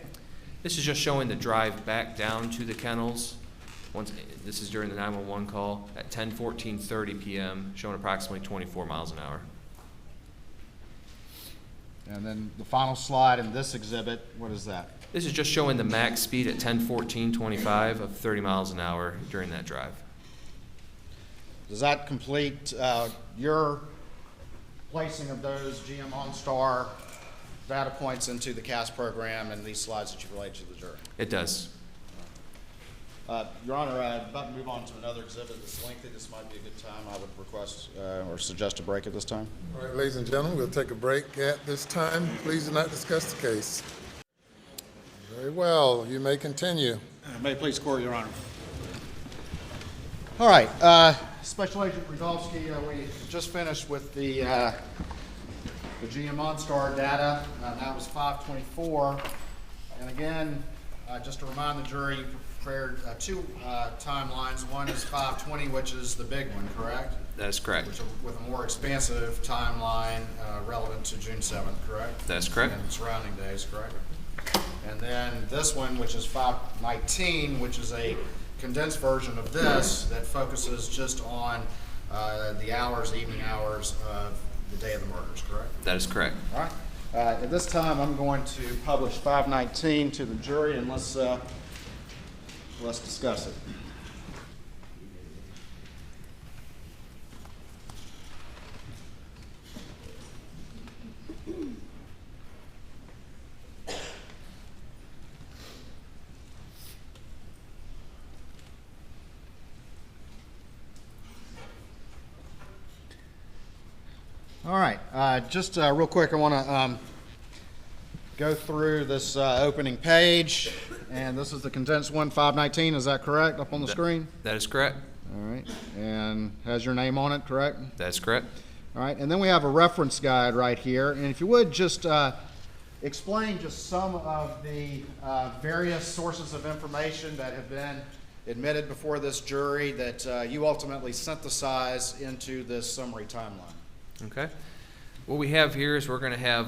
This is just showing the drive back down to the kennels. This is during the 911 call at 10:14:30 p.m., showing approximately 24 miles an hour. And then the final slide in this exhibit, what is that? This is just showing the max speed at 10:14:25 of 30 miles an hour during that drive. Does that complete your placing of those GM OnStar data points into the CAS program and these slides that you relayed to the jury? It does. Your Honor, I'm about to move on to another exhibit that's lengthy. This might be a good time. I would request or suggest a break at this time. All right, ladies and gentlemen, we'll take a break at this time. Please do not discuss the case. Very well, you may continue. May it please the court, Your Honor. All right, Special Agent Rudofski, we just finished with the GM OnStar data. That was 524. And again, just to remind the jury, you prepared two timelines. One is 520, which is the big one, correct? That is correct. With a more expansive timeline relevant to June 7th, correct? That's correct. And surrounding days, correct? And then this one, which is 519, which is a condensed version of this that focuses just on the hours, evening hours of the day of the murders, correct? That is correct. All right. At this time, I'm going to publish 519 to the jury, and let's discuss it. All right, just real quick, I want to go through this opening page, and this is the condensed one, 519, is that correct, up on the screen? That is correct. All right, and has your name on it, correct? That is correct. All right, and then we have a reference guide right here, and if you would just explain just some of the various sources of information that have been admitted before this jury that you ultimately synthesize into this summary timeline. Okay. What we have here is we're going to have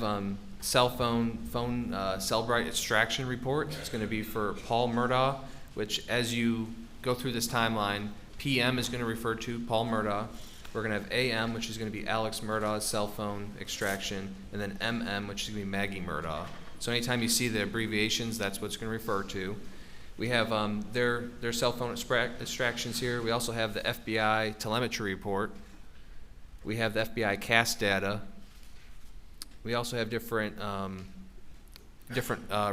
cell bright extraction report. It's going to be for Paul Murdaugh, which as you go through this timeline, PM is going to refer to Paul Murdaugh. We're going to have AM, which is going to be Alex Murdaugh's cell phone extraction, and then MM, which is going to be Maggie Murdaugh. So anytime you see the abbreviations, that's what it's going to refer to. We have their cell phone extractions here. We also have the FBI telemetry report. We have the FBI CAS data. We also have different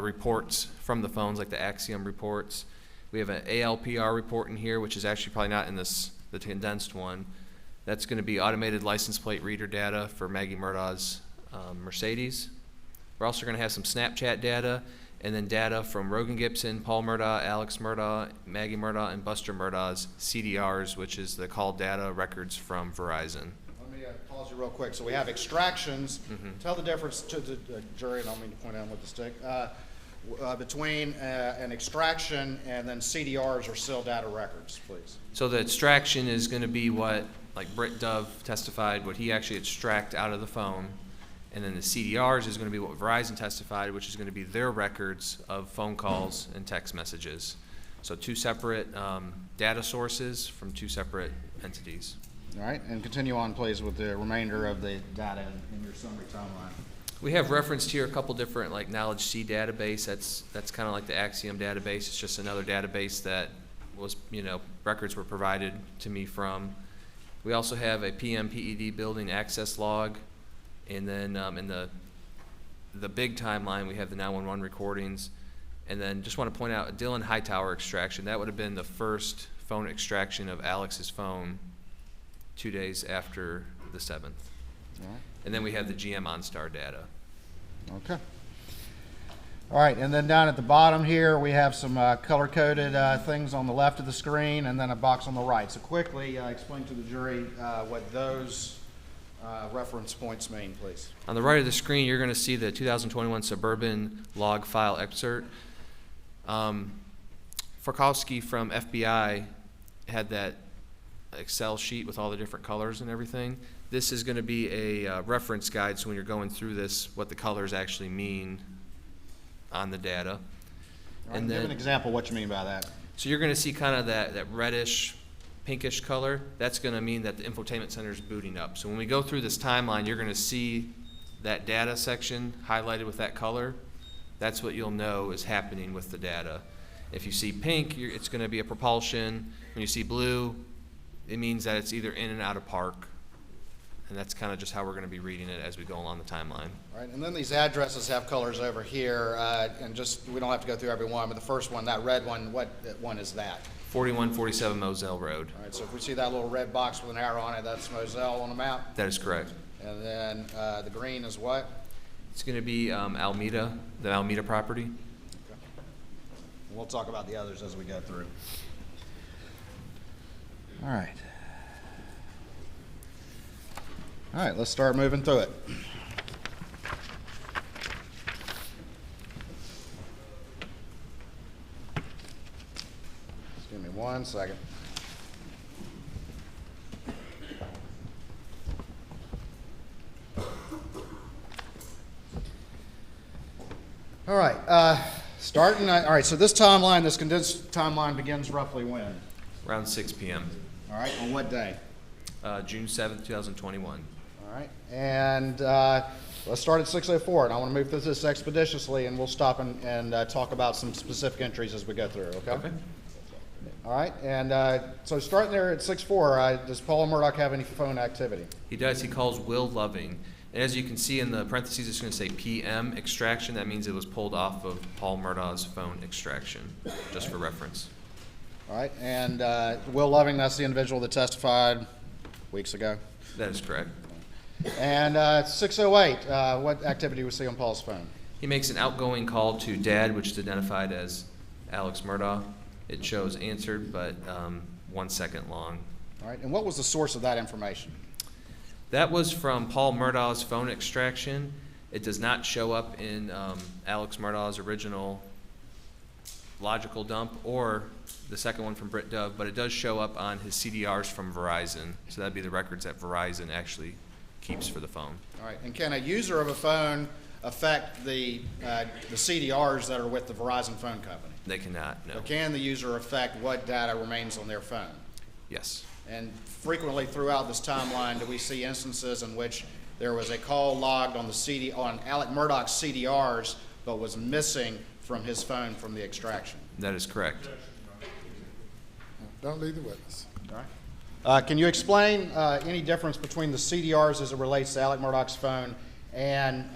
reports from the phones, like the Axiom reports. We have an ALPR report in here, which is actually probably not in the condensed one. That's going to be automated license plate reader data for Maggie Murdaugh's Mercedes. We're also going to have some Snapchat data, and then data from Rogan Gibson, Paul Murdaugh, Alex Murdaugh, Maggie Murdaugh, and Buster Murdaugh's CDRs, which is the call data records from Verizon. Pause you real quick. So we have extractions. Tell the difference to the jury, and I don't mean to point out with the stick, between an extraction and then CDRs or SIL data records, please. So the extraction is going to be what, like Britt Dove testified, what he actually extract out of the phone. And then the CDRs is going to be what Verizon testified, which is going to be their records of phone calls and text messages. So two separate data sources from two separate entities. All right, and continue on, please, with the remainder of the data in your summary timeline. We have referenced here a couple different like Knowledge C database. That's kind of like the Axiom database. It's just another database that was, records were provided to me from. We also have a PMPED building access log, and then in the big timeline we have the 911 recordings, and then just want to point out a Dylan Hightower extraction. That would have been the first phone extraction of Alex's phone 2 days after the 7th. All right. And then we have the GM OnStar data. Okay. All right, and then down at the bottom here, we have some color-coded things on the left of the screen and then a box on the right. So quickly explain to the jury what those reference points mean, please. On the right of the screen, you're going to see the 2021 Suburban log file excerpt. Frykowski from FBI had that Excel sheet with all the different colors and everything. This is going to be a reference guide, so when you're going through this, what the colors actually mean on the data. All right, And give then, an example of what you mean by that. so you're going to see kind of that reddish, pinkish color. That's going to mean that the infotainment center is booting up. So when we go through this timeline, you're going to see that data section highlighted with that color. That's what you'll know is happening with the data. If you see pink, it's going to be a propulsion. When you see blue, it means that it's either in and out of park. And that's kind of just how we're going to be reading it as we go along the timeline. All right, and then these addresses have colors over here, and just, we don't have to go through every one, but the first one, that red one, what one is that? 4147 Moselle Road. All right, so if we see that little red box with an arrow on it, that's Moselle on the map. That is correct. And then the green is what? It's going to be Almeda, the Almeda property. Okay. And we'll talk about the others as we go through. All right. All right, let's start moving through it. Just give me 1 second. All right, all right, so this timeline, this condensed timeline begins roughly when? Around 6 p.m. All right, on what day? June 7th, 2021. All right, and let's start at 6:04, and I want to move through this expeditiously, and we'll stop and talk about some specific entries as we go through, okay? Okay. All right, and so starting there at 6:04, does Paul Murdaugh have any phone activity? He does. He calls Will Loving. And as you can see in the parentheses, it's going to say PM extraction. That means it was pulled off of Paul Murdaugh's phone extraction, just for reference. All right, and Will Loving, that's the individual that testified weeks ago. That is correct. And 6:08, what activity we see on Paul's phone? He makes an outgoing call to Dad, which is identified as Alex Murdaugh. It shows answered, but 1 second long. All right, and what was the source of that information? That was from Paul Murdaugh's phone extraction. It does not show up in Alex Murdaugh's original logical dump or the second one from Britt Dove, but it does show up on his CDRs from Verizon. So that'd be the records that Verizon actually keeps for the phone. All right, and can a user of a phone affect the CDRs that are with the Verizon phone company? They cannot, no. Or can the user affect what data remains on their phone? Yes. And frequently throughout this timeline, do we see instances in which there was a call logged on on Alex Murdaugh's CDRs, but was missing from his phone from the extraction? That is correct. Don't leave the witness. All right. Can you explain any difference between the CDRs as it relates to Alex Murdaugh's phone and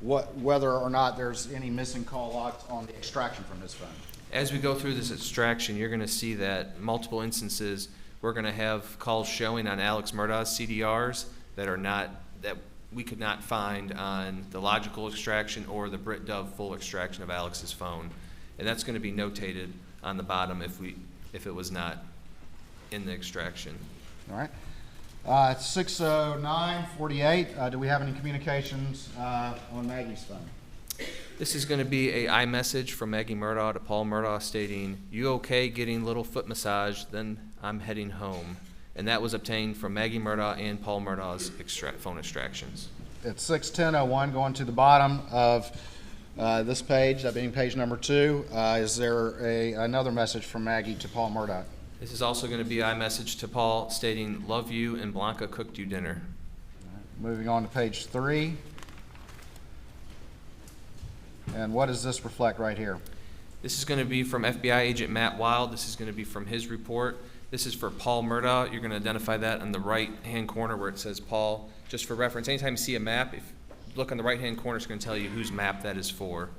whether or not there's any missing call logs on the extraction from his phone? As we go through this extraction, you're going to see that multiple instances we're going to have calls showing on Alex Murdaugh's CDRs that we could not find on the logical extraction or the Britt Dove full extraction of Alex's phone. And that's going to be notated on the bottom if it was not in the extraction. All right. 6:09:48. Do we have any communications on Maggie's phone? This is going to be a iMessage from Maggie Murdaugh to Paul Murdaugh stating, "You okay getting little foot massage? Then I'm heading home." And that was obtained from Maggie Murdaugh and Paul Murdaugh's phone extractions. At 6:10:01, going to the bottom of This page, that being page number 2, is there another message from Maggie to Paul Murdaugh? This is also going to be iMessage to Paul stating, "Love you," and Blanca cooked you dinner. Moving on to page 3. And what does this reflect right here? This is going to be from FBI agent Matt Wild. This is going to be from his report. This is for Paul Murdaugh. You're going to identify that in the right-hand corner where it says Paul. Just for reference, anytime you see a map, if you look on the right-hand corner, it's going to tell you whose map that is for.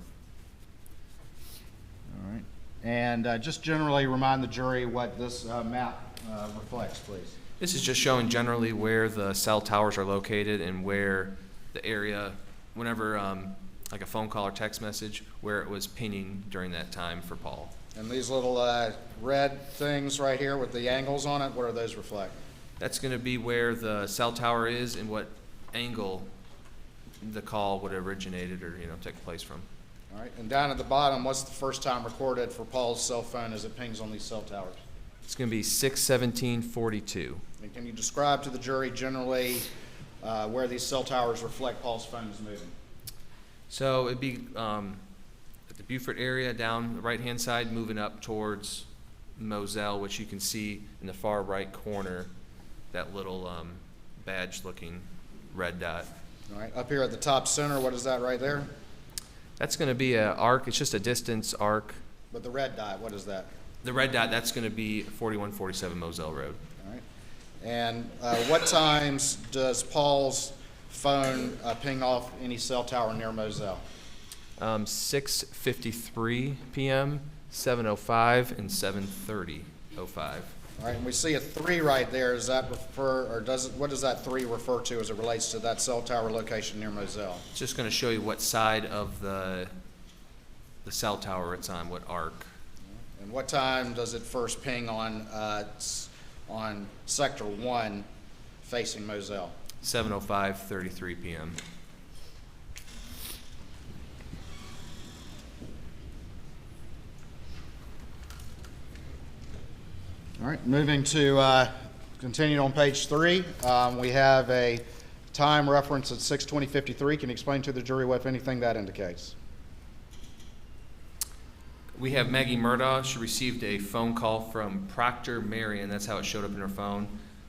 All right. And just generally remind the jury what this map reflects, please. This is just showing generally where the cell towers are located and where the area, whenever like a phone call or text message, where it was pinging during that time for Paul. And these little red things right here with the angles on it, what do those reflect? That's going to be where the cell tower is and what angle the call would have originated or take place from. All right. And down at the bottom, what's the first time recorded for Paul's cell phone as it pings on these cell towers? It's going to be 6/17/42. And can you describe to the jury generally where these cell towers reflect Paul's phone is moving? So it'd be at the Beaufort area down the right-hand side, moving up towards Moselle, which you can see in the far right corner, that little badge-looking red dot. All right. Up here at the top center, what is that right there? That's going to be an arc. It's just a distance arc. But the red dot, what is that? The red dot, that's going to be 4147 Moselle Road. All right. And what times does Paul's phone ping off any cell tower near Moselle? 6:53 p.m., 7:05, and 7:30:05. All right, and we see a 3 right there. Does that refer, or what does that 3 refer to as it relates to that cell tower location near Moselle? It's just going to show you what side of the cell tower it's on, what arc. And what time does it first ping on Sector 1 facing Moselle? 7:05:33 p.m. All right, moving to continue on page 3. We have a time reference at 6:20:53. Can you explain to the jury what, if anything, that indicates? We have Maggie Murdaugh. She received a phone call from Proctor Marion. That's how it showed up in her phone.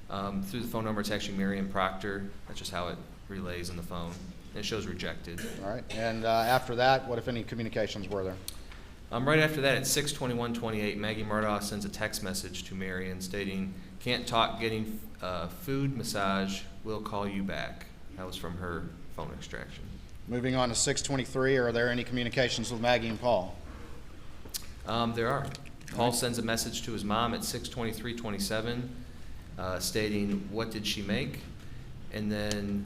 Through the phone number, it's actually Marion Proctor. That's just how it relays in the phone. And it shows rejected. All right, and after that, what, if any, communications were there? Right after that, at 6:21:28, Maggie Murdaugh sends a text message to Marion stating, "Can't talk, getting food massage, we'll call you back." That was from her phone extraction. Moving on to 6:23, are there any communications with Maggie and Paul? There are. Paul sends a message to his mom at 6:23:27 stating, "What did she make?" And then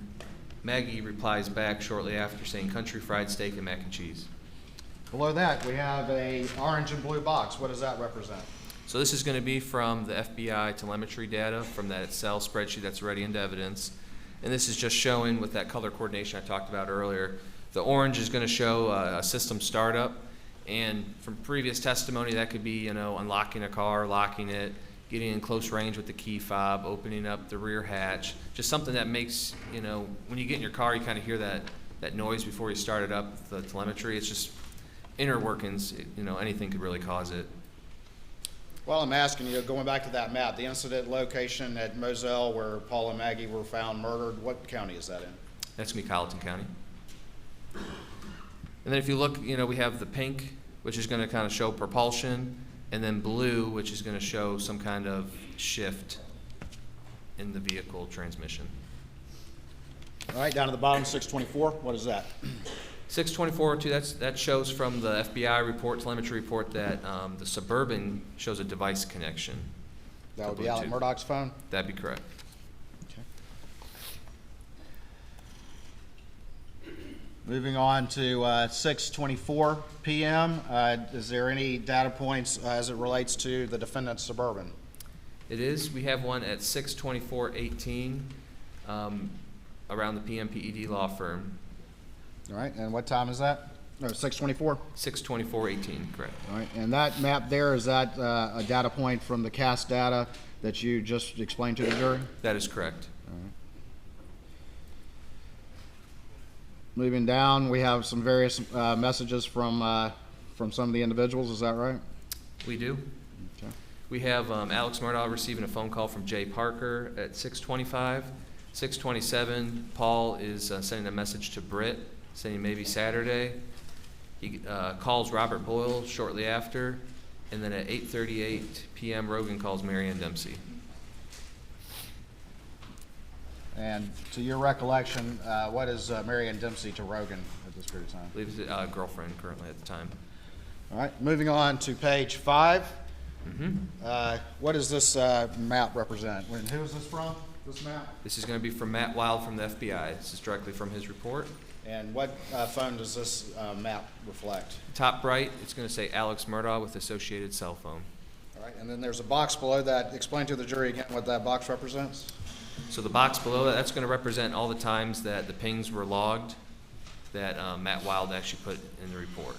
Maggie replies back shortly after saying, "Country fried steak and mac and cheese." Below that, we have a orange and blue box. What does that represent? So this is going to be from the FBI telemetry data from that Excel spreadsheet that's ready into evidence. And this is just showing with that color coordination I talked about earlier. The orange is going to show a system startup. And from previous testimony, that could be, unlocking a car, locking it, getting in close range with the key fob, opening up the rear hatch. Just something that makes, when you get in your car, you kind of hear that noise before you start it up, the telemetry. It's just inner workings, anything could really cause it. Well, I'm asking you, going back to that map, the incident location at Moselle where Paul and Maggie were found murdered, what county is that in? That's going to be Colleton County. And then if you look, we have the pink, which is going to kind of show propulsion, and then blue, which is going to show some kind of shift in the vehicle transmission. All right, down to the bottom, 624, what is that? 624.2, that shows from the FBI report, telemetry report, that the Suburban shows a device connection. That would be Alex Murdaugh's phone? That'd be correct. Okay. Moving on to 6:24 p.m. Is there any data points as it relates to the defendant's Suburban? It is. We have one at 6:24:18 around the PMPED law firm. All right, and what time is that? No, 6:24? 6:24:18, correct. All right, and that map there, is that a data point from the CAS data that you just explained to the jury? That is correct. All right. Moving down, we have some various messages from some of the individuals. Is that right? We do. Okay. We have Alex Murdaugh receiving a phone call from Jay Parker at 6:25. 6:27, Paul is sending a message to Britt saying maybe Saturday. He calls Robert Boyle shortly after, and then at 8:38 p.m., Rogan calls Mary Ann Dempsey. And to your recollection, what is Mary Ann Dempsey to Rogan at this period of time? I believe his girlfriend currently at the time. All right, moving on to page 5. What does this map represent? Who is this from, this map? This is going to be from Matt Wild from the FBI. This is directly from his report. And what phone does this map reflect? Top right, it's going to say Alex Murdaugh with associated cell phone. All right, and then there's a box below that. Explain to the jury again what that box represents. So the box below that, that's going to represent all the times that the pings were logged that Matt Wild actually put in the report.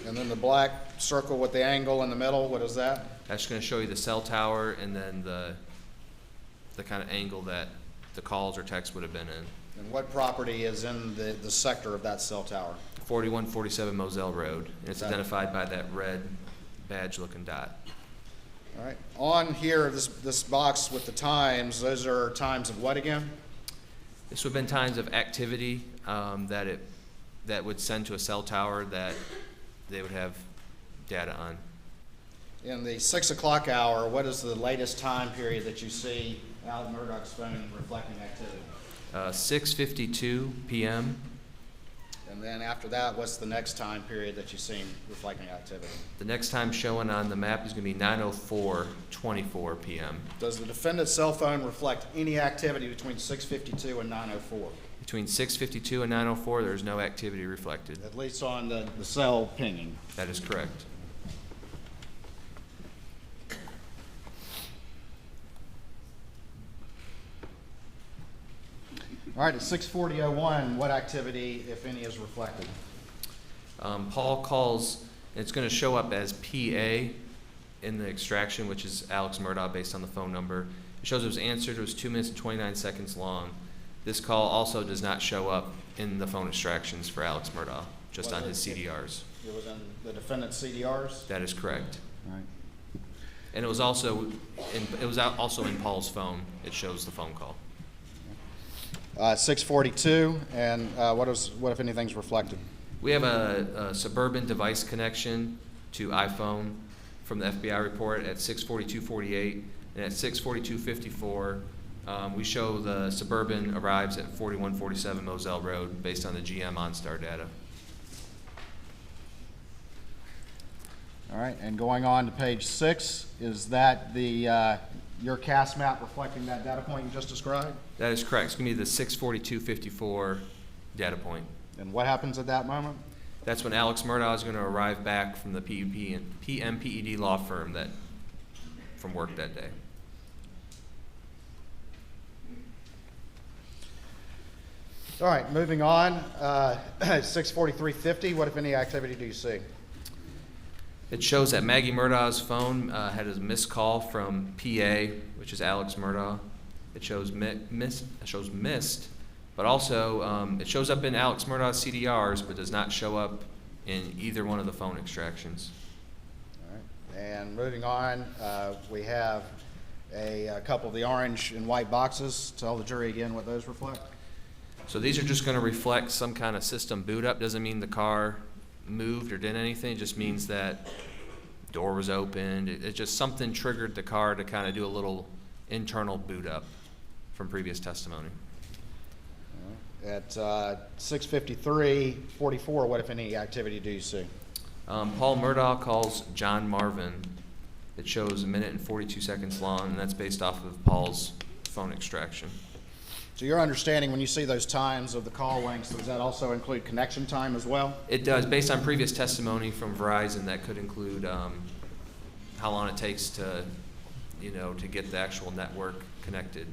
And then the black circle with the angle in the middle, what is that? That's going to show you the cell tower and then the kind of angle that the calls or texts would have been in. And what property is in the sector of that cell tower? 4147 Moselle Road, and it's identified by that red badge-looking dot. All right. On here, this box with the times, those are times of what again? This would have been times of activity that would send to a cell tower that they would have data on. In the 6 o'clock hour, what is the latest time period that you see Alex Murdaugh's phone reflecting activity? 6:52 p.m. And then after that, what's the next time period that you see reflecting activity? The next time showing on the map is going to be 9:04:24 p.m. Does the defendant's cell phone reflect any activity between 6:52 and 9:04? Between 6:52 and 9:04, there's no activity reflected. At least on the cell pinging. That is correct. All right, at 6:40:01, what activity, if any, is reflected? Paul calls, and it's going to show up as PA in the extraction, which is Alex Murdaugh based on the phone number. It shows it was answered. It was 2 minutes and 29 seconds long. This call also does not show up in the phone extractions for Alex Murdaugh, just on his CDRs. It was in the defendant's CDRs? That is correct. All right. And it was also in Paul's phone. It shows the phone call. 6:42, and what if anything's reflected? We have a suburban device connection to iPhone from the FBI report at 6:42:48, and at 6:42:54, we show the suburban arrives at 4147 Moselle Road based on the GM OnStar data. All right, and going on to page 6, is that your CAS map reflecting that data point you just described? That is correct. It's going to be the 6:42:54 data point. And what happens at that moment? That's when Alex Murdaugh is going to arrive back from the PMPED law firm from work that day. All right, moving on. 6:43:50, what if any activity do you see? It shows that Maggie Murdaugh's phone had a missed call from PA, which is Alex Murdaugh. It shows missed, but also it shows up in Alex Murdaugh's CDRs, but does not show up in either one of the phone extractions. All right, and moving on, we have a couple of the orange and white boxes. Tell the jury again what those reflect. So these are just going to reflect some kind of system boot up. Doesn't mean the car moved or did anything. It just means that door was opened. It just something triggered the car to kind of do a little internal boot up from previous testimony. At 6:53:44, what if any activity do you see? Paul Murdaugh calls John Marvin. It shows 1 minute and 42 seconds long, and that's based off of Paul's phone extraction. So your understanding, when you see those times of the call lengths, does that also include connection time as well? It does. Based on previous testimony from Verizon, that could include how long it takes to get the actual network connected.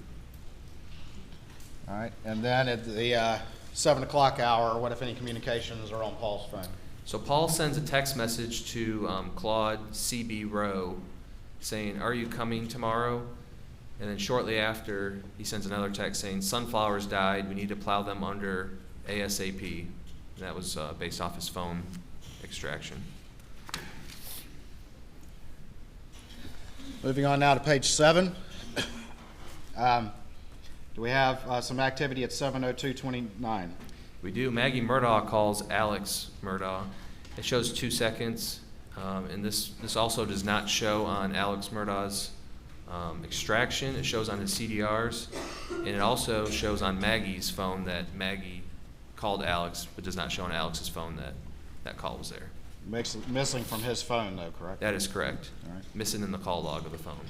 All right, and then at the 7 o'clock hour, what if any communications are on Paul's phone? So Paul sends a text message to Claude CB Rowe saying, "Are you coming tomorrow?" And then shortly after, he sends another text saying, "Sunflowers died. We need to plow them under ASAP. And that was based off his phone extraction. Moving on now to page 7. Do we have some activity at 7:02:29? We do. Maggie Murdaugh calls Alex Murdaugh. It shows 2 seconds, and this also does not show on Alex Murdaugh's extraction. It shows on his CDRs, and it also shows on Maggie's phone that Maggie called Alex, but does not show on Alex's phone that that call was there. Missing from his phone, though, correct? That is correct. All right. Missing in the call log of the phone.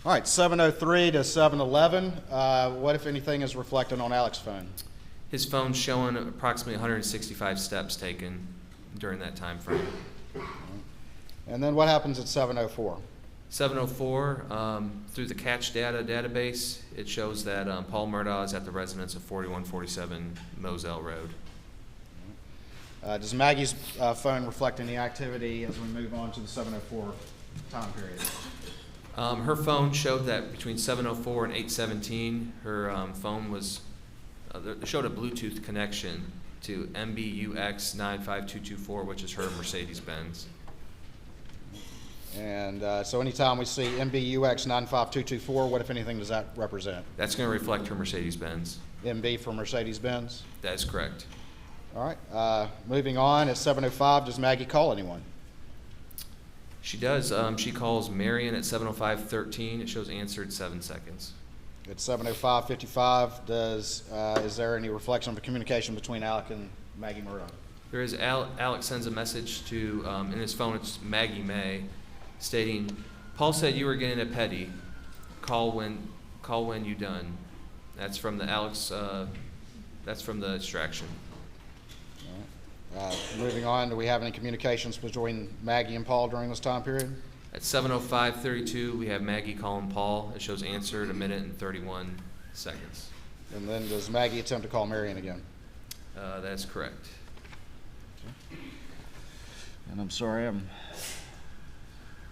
All right, 7:03 to 7:11. What, if anything, is reflected on Alex's phone? His phone's showing approximately 165 steps taken during that time frame. And then what happens at 7:04? 704, through the catch data database, it shows that Paul Murdaugh is at the residence of 4147 Moselle Road. Does Maggie's phone reflect any activity as we move on to the 7:04 time period? Her phone showed that between 704 and 817, her phone was, showed a Bluetooth connection to MBUX 95224, which is her Mercedes-Benz. And so anytime we see MBUX 95224, what, if anything, does that represent? That's going to reflect her Mercedes-Benz. MB for Mercedes-Benz? That is correct. All right. Moving on, at 7:05, does Maggie call anyone? She does. She calls Marion at 7:05:13. It shows answered 7 seconds. At 7:05:55, is there any reflection of a communication between Alec and Maggie Murdaugh? There is. Alex sends a message to, in his phone, it's Maggie May, stating, "Paul said you were getting a petty. Call when you done." That's from the Alex. That's from the extraction. Moving on, do we have any communications between Maggie and Paul during this time period? At 7:05:32, we have Maggie calling Paul. It shows answered 1 minute and 31 seconds. And then does Maggie attempt to call Marion again? That is correct. And I'm sorry,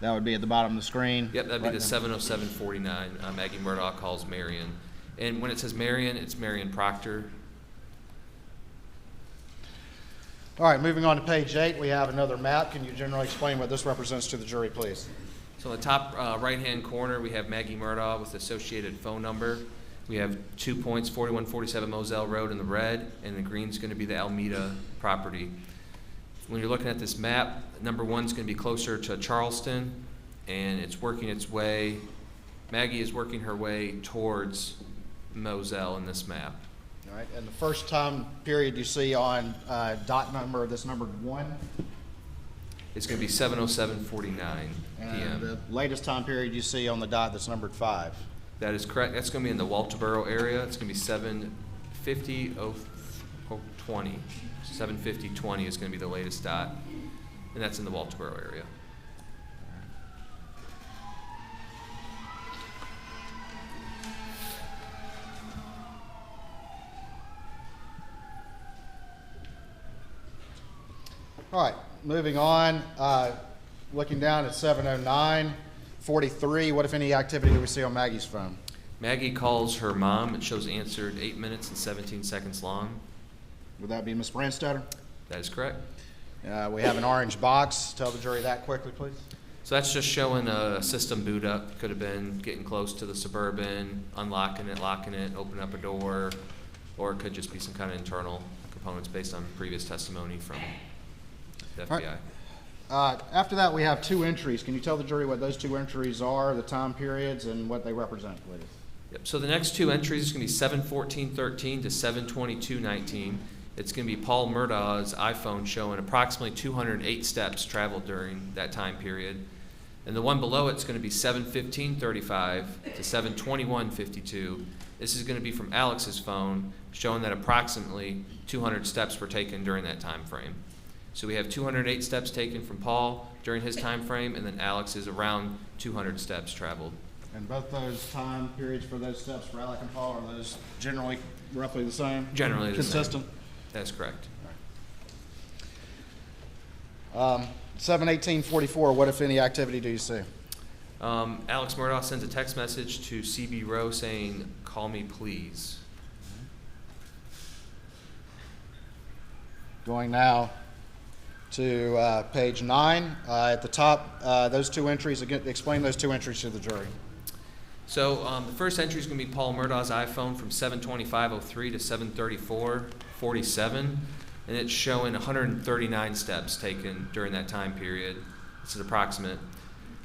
that would be at the bottom of the screen. Yep, that'd be Right the now. 7:07:49. Maggie Murdaugh calls Marion. And when it says Marion, it's Marion Proctor. All right, moving on to page 8, we have another map. Can you generally explain what this represents to the jury, please? So in the top right-hand corner, we have Maggie Murdaugh with the associated phone number. We have 2 points, 4147 Moselle Road in the red, and the green's going to be the Almeda property. When you're looking at this map, number 1's going to be closer to Charleston, and it's working its way. Maggie is working her way towards Moselle in this map. All right, and the first time period you see on dot number that's numbered 1? It's going to be 7:07:49 And p.m. the latest time period you see on the dot that's numbered 5? That is correct. That's going to be in the Walterboro area. It's going to be 7:50:20. 7:50:20 is going to be the latest dot, and that's in the Walterboro area. All right, moving on, looking down at 7:09:43, what, if any, activity do we see on Maggie's phone? Maggie calls her mom. It shows answered 8 minutes and 17 seconds long. Would that be Ms. Brandstetter? That is correct. We have an orange box. Tell the jury that quickly, please. So that's just showing a system boot up. Could have been getting close to the Suburban, unlocking it, locking it, opening up a door, or it could just be some kind of internal components based on previous testimony from the FBI. All right. After that, we have 2 entries. Can you tell the jury what those 2 entries are, the time periods, and what they represent, please? Yep. So the next 2 entries is going to be 7:14:13 to 7:22:19. It's going to be Paul Murdaugh's iPhone showing approximately 208 steps traveled during that time period. And the one below it's going to be 7:15:35 to 7:21:52. This is going to be from Alex's phone, showing that approximately 200 steps were taken during that time frame. So we have 208 steps taken from Paul during his time frame, and then Alex is around 200 steps traveled. And both those time periods for those steps for Alec and Paul, are those generally roughly the same? Generally the same. Consistent? That's correct. 7:18:44, what, if any, activity do you see? Alex Murdaugh sends a text message to CB Rowe saying, "Call me, please." Going now to page 9. At the top, those two entries, again, explain those two entries to the jury. So the first entry is going to be Paul Murdaugh's iPhone from 7:25:03 to 7:34:47, and it's showing 139 steps taken during that time period. This is approximate.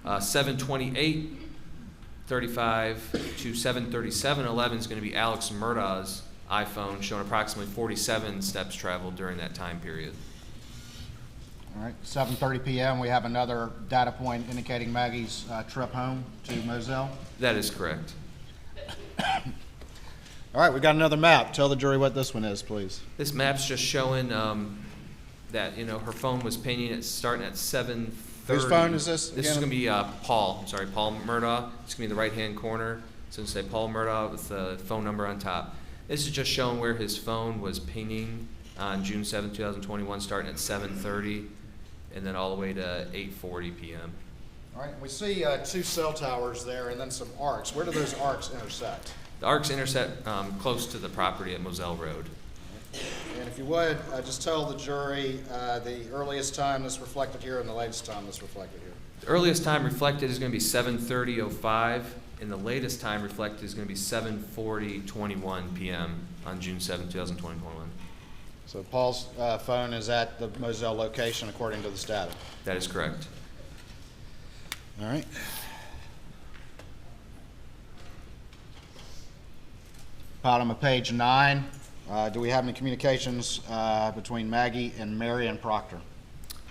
7:28:35 to 7:37:11 is going to be Alex Murdaugh's iPhone, showing approximately 47 steps traveled during that time period. All right, 7:30 p.m., we have another data point indicating Maggie's trip home to Moselle. That is correct. All right, we've got another map. Tell the jury what this one is, please. This map's just showing that her phone was pinging at starting at 7:30. Whose phone is this This is again? going to be Paul. I'm sorry, Paul Murdaugh. It's going to be in the right-hand corner. So it's going to say Paul Murdaugh with the phone number on top. This is just showing where his phone was pinging on June 7, 2021, starting at 7:30, and then all the way to 8:40 p.m. All right, we see two cell towers there and then some arcs. Where do those arcs intersect? The arcs intersect close to the property at Moselle Road. And if you would, just tell the jury the earliest time that's reflected here and the latest time that's reflected here. The earliest time reflected is going to be 7:30:05, and the latest time reflected is going to be 7:40:21 p.m. on June 7, 2021. So Paul's phone is at the Moselle location according to this data. That is correct. All right. Bottom of page 9. Do we have any communications between Maggie and Marion Proctor?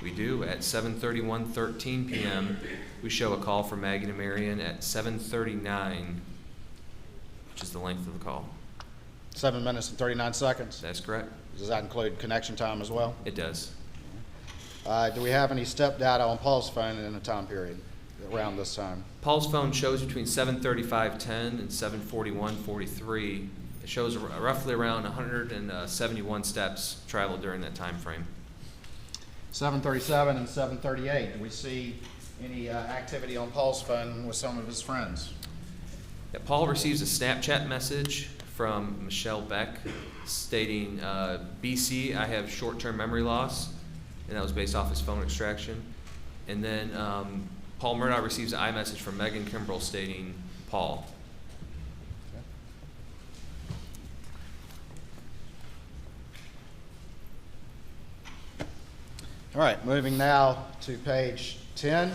We do. At 7:31:13 p.m., we show a call from Maggie to Marion at 7:39, which is the length of the call. 7 minutes and 39 seconds. That's correct. Does that include connection time as well? It does. Do we have any step data on Paul's phone in a time period around this time? Paul's phone shows between 7:35:10 and 7:41:43. It shows roughly around 171 steps traveled during that time frame. 7:37 and 7:38. Do we see any activity on Paul's phone with some of his friends? Yeah, Paul receives a Snapchat message from Michelle Beck stating, BC, I have short-term memory loss, and that was based off his phone extraction. And then Paul Murdaugh receives an iMessage from Megan Kimbrell stating, Paul. All right, moving now to page 10.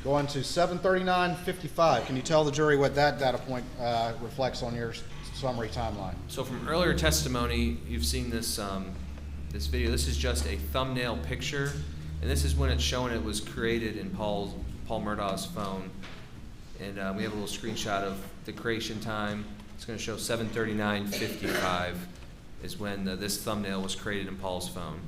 Going to 7:39:55. Can you tell the jury what that data point reflects on your summary timeline? So from earlier testimony, you've seen this this video. This is just a thumbnail picture, and this is when it's showing it was created in Paul Murdaugh's phone. And we have a little screenshot of the creation time. It's going to show 7:39:55 is when this thumbnail was created in Paul's phone.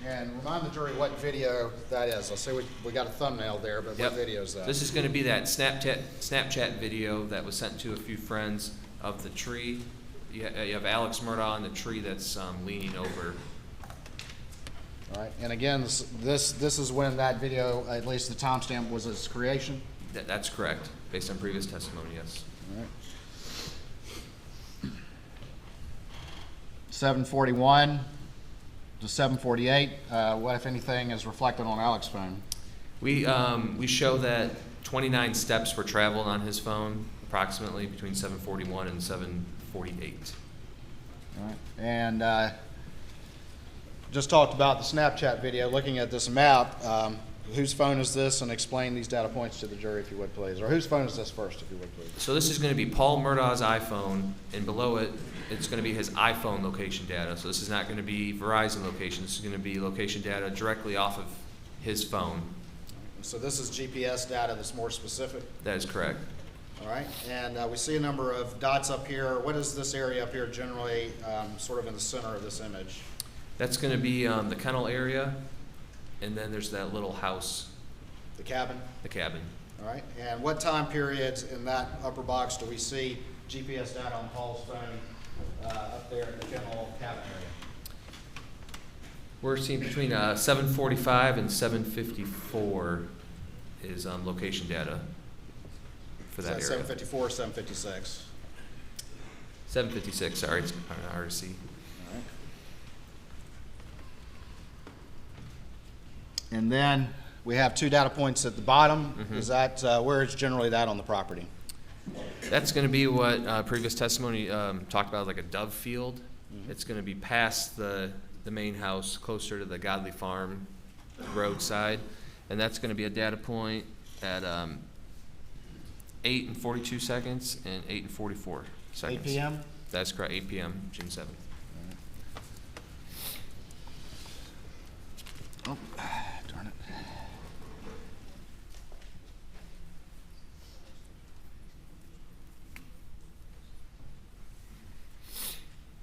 And remind the jury what video that is. I see we got a thumbnail there, but Yep. what video is that? This is going to be that Snapchat video that was sent to a few friends of the tree. You have Alex Murdaugh on the tree that's leaning over. All right, and again, this is when that video, at least the timestamp, was its creation? That's correct, based on previous testimony, yes. All right. 7:41 to 7:48. What, if anything, is reflected on Alex's phone? We show that 29 steps were traveled on his phone, approximately between 7:41 and 7:48. All right. And just talked about the Snapchat video. Looking at this map, whose phone is this? And explain these data points to the jury, if you would, please. Or whose phone is this first, if you would, please? So this is going to be Paul Murdaugh's iPhone, and below it, it's going to be his iPhone location data. So this is not going to be Verizon location. This is going to be location data directly off of his phone. So this is GPS data that's more specific? That is correct. All right, and we see a number of dots up here. What is this area up here generally sort of in the center of this image? That's going to be the kennel area, and then there's that little house, The cabin? the cabin. All right, and what time periods in that upper box do we see GPS data on Paul's phone up there in the kennel cabin area? We're seeing between 7:45 and 7:54 is location data for that Is area. 7:54 or 7:56? 7:56, sorry, it's hard to see. All right. And then we have 2 data points at the bottom. Is that, where is generally that on the property? That's going to be what previous testimony talked about, like a dove field. It's going to be past the main house, closer to the Godly Farm roadside, and that's going to be a data point at 8 and 42 seconds and 8 and 44 seconds. 8 p.m.? That's correct, 8 p.m., June 7th. Oh, darn it.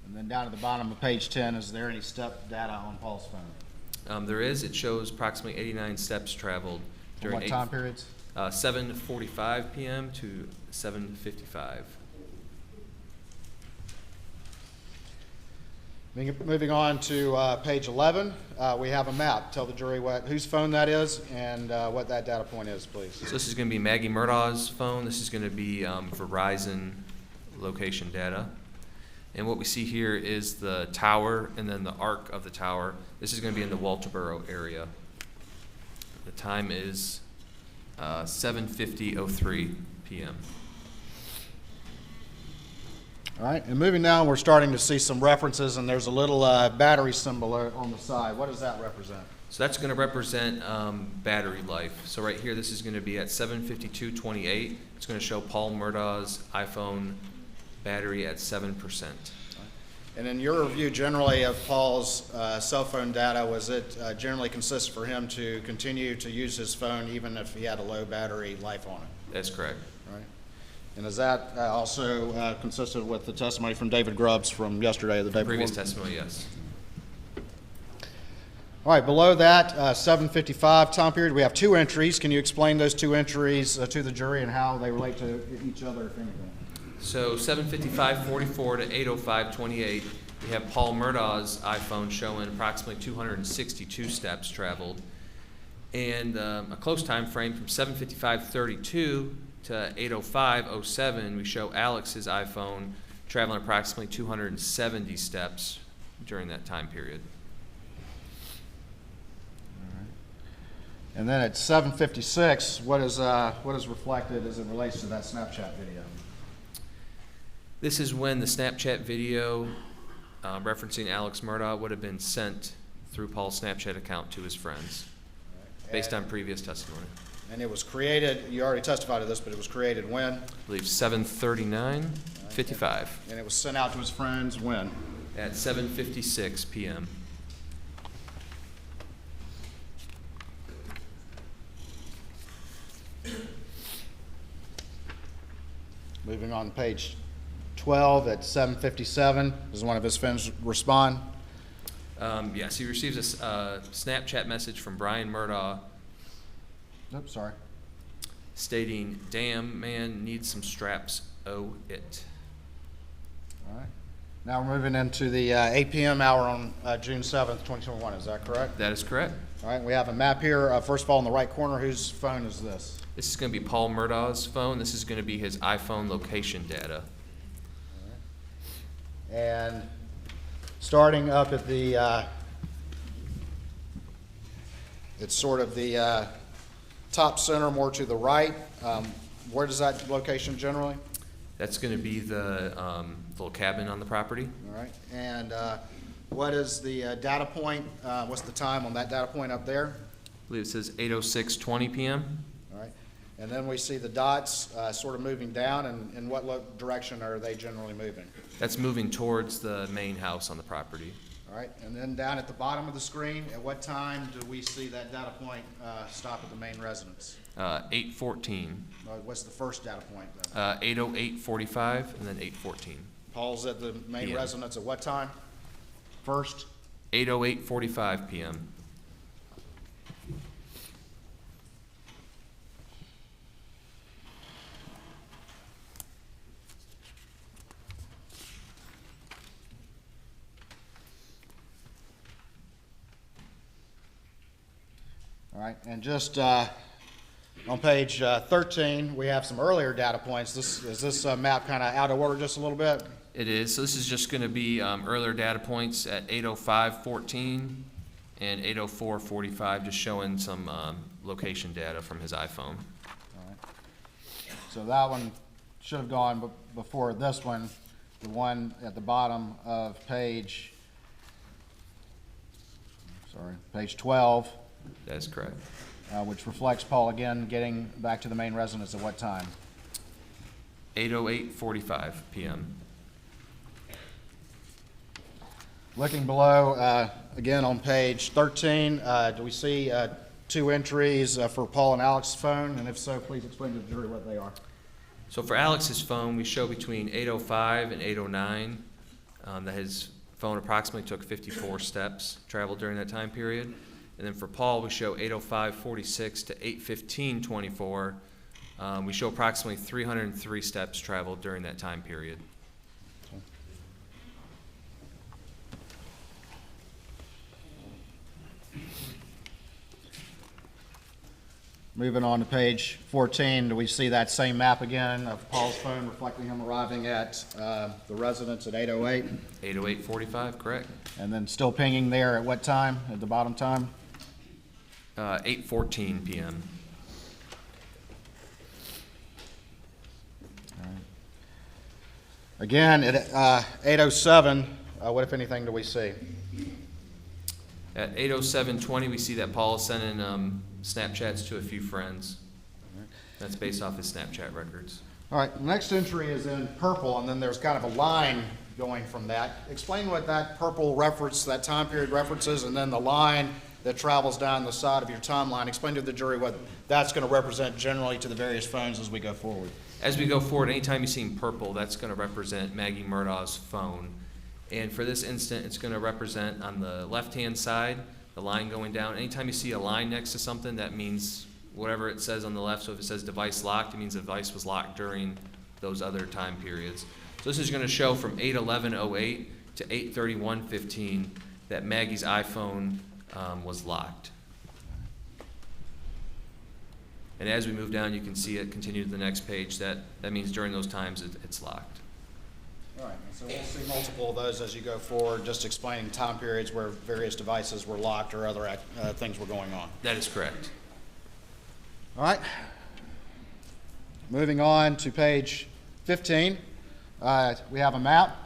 And then down at the bottom of page 10, is there any step data on Paul's phone? There is. It shows approximately 89 steps traveled From during what time periods? 7:45 p.m. to 7:55. Moving on to page 11, we have a map. Tell the jury whose phone that is and what that data point is, please. So this is going to be Maggie Murdaugh's phone. This is going to be Verizon location data. And what we see here is the tower and then the arc of the tower. This is going to be in the Walterboro area. The time is 7:50:03 p.m. All right, and moving down, we're starting to see some references, and there's a little battery symbol on the side. What does that represent? So that's going to represent battery life. So right here, this is going to be at 7:52:28. It's going to show Paul Murdaugh's iPhone battery at 7%. And in your review generally of Paul's cell phone data, was it generally consistent for him to continue to use his phone even if he had a low battery life on it? That's correct. All right. And is that also consistent with the testimony from David Grubbs from yesterday or the day before? Previous testimony, yes. All right, below that, 7:55 time period, we have 2 entries. Can you explain those 2 entries to the jury and how they relate to each other, if anything? So 7:55:44 to 8:05:28, we have Paul Murdaugh's iPhone showing approximately 262 steps traveled. And a close time frame from 7:55:32 to 8:05:07, we show Alex's iPhone traveling approximately 270 steps during that time period. And then at 7:56, what is reflected as it relates to that Snapchat video? This is when the Snapchat video referencing Alex Murdaugh would have been sent through Paul's Snapchat account to his friends, based on previous testimony. And it was created, you already testified to this, but it was created when? I believe 7:39:55 And it was sent out to his friends when? at 7:56 p.m. Moving on to page 12 at 7:57, does one of his friends respond? Yes, he receives a Snapchat message from Brian Murdaugh Oops, sorry. stating, "Damn, man, needs some straps, oh it." All right. Now we're moving into the 8 p.m. hour on June 7th, 2021, is that correct? That is correct. All right, we have a map here. First of all, in the right corner, whose phone is this? This is going to be Paul Murdaugh's phone. This is going to be his iPhone location data. And starting up at the, it's sort of the top center, more to the right. Where does that location generally? That's going to be the little cabin on the property. All right, and what is the data point? What's the time on that data point up there? I believe it says 8:06:20 p.m. All right, and then we see the dots sort of moving down, and in what direction are they generally moving? That's moving towards the main house on the property. All right, and then down at the bottom of the screen, at what time do we see that data point stop at the main residence? 8:14. What's the first data point then? 8:08:45 and then 8:14. Paul's at the main PM. residence at what time? First? 8:08:45 p.m. All right, and just on page 13, we have some earlier data points. Is this map kind of out of order just a little bit? It is. So this is just going to be earlier data points at 8:05:14 and 8:04:45, just showing some location data from his iPhone. All right. So that one should have gone before this one, the one at the bottom of page 12, That is correct. which reflects Paul again getting back to the main residence at what time? 8:08:45 p.m. Looking below, again on page 13, do we see 2 entries for Paul and Alex's phone? And if so, please explain to the jury what they are. So for Alex's phone, we show between 8:05 and 8:09 that his phone approximately took 54 steps traveled during that time period. And then for Paul, we show 8:05:46 to 8:15:24. We show approximately 303 steps traveled during that time period. Moving on to page 14, do we see that same map again of Paul's phone reflecting him arriving at the residence at 8:08? 8:08:45, correct. And then still pinging there at what time, at the bottom time? 8:14 p.m. Again, at 8:07, what if anything do we see? At 8:07:20, we see that Paul is sending Snapchats to a few friends. That's based off his Snapchat records. All right, the next entry is in purple, and then there's kind of a line going from that. Explain what that purple reference, that time period references, and then the line that travels down the side of your timeline. Explain to the jury what that's going to represent generally to the various phones as we go forward. As we go forward, anytime you see purple, that's going to represent Maggie Murdaugh's phone. And for this instant, it's going to represent on the left-hand side, the line going down. Anytime you see a line next to something, that means whatever it says on the left. So if it says device locked, it means the device was locked during those other time periods. So this is going to show from 8:11:08 to 8:31:15 that Maggie's iPhone was locked. And as we move down, you can see it continue to the next page. That means during those times it's locked. All right, so we'll see multiple of those as you go forward, just explaining time periods where various devices were locked or other things were going on. That is correct. All right. Moving on to page 15, we have a map.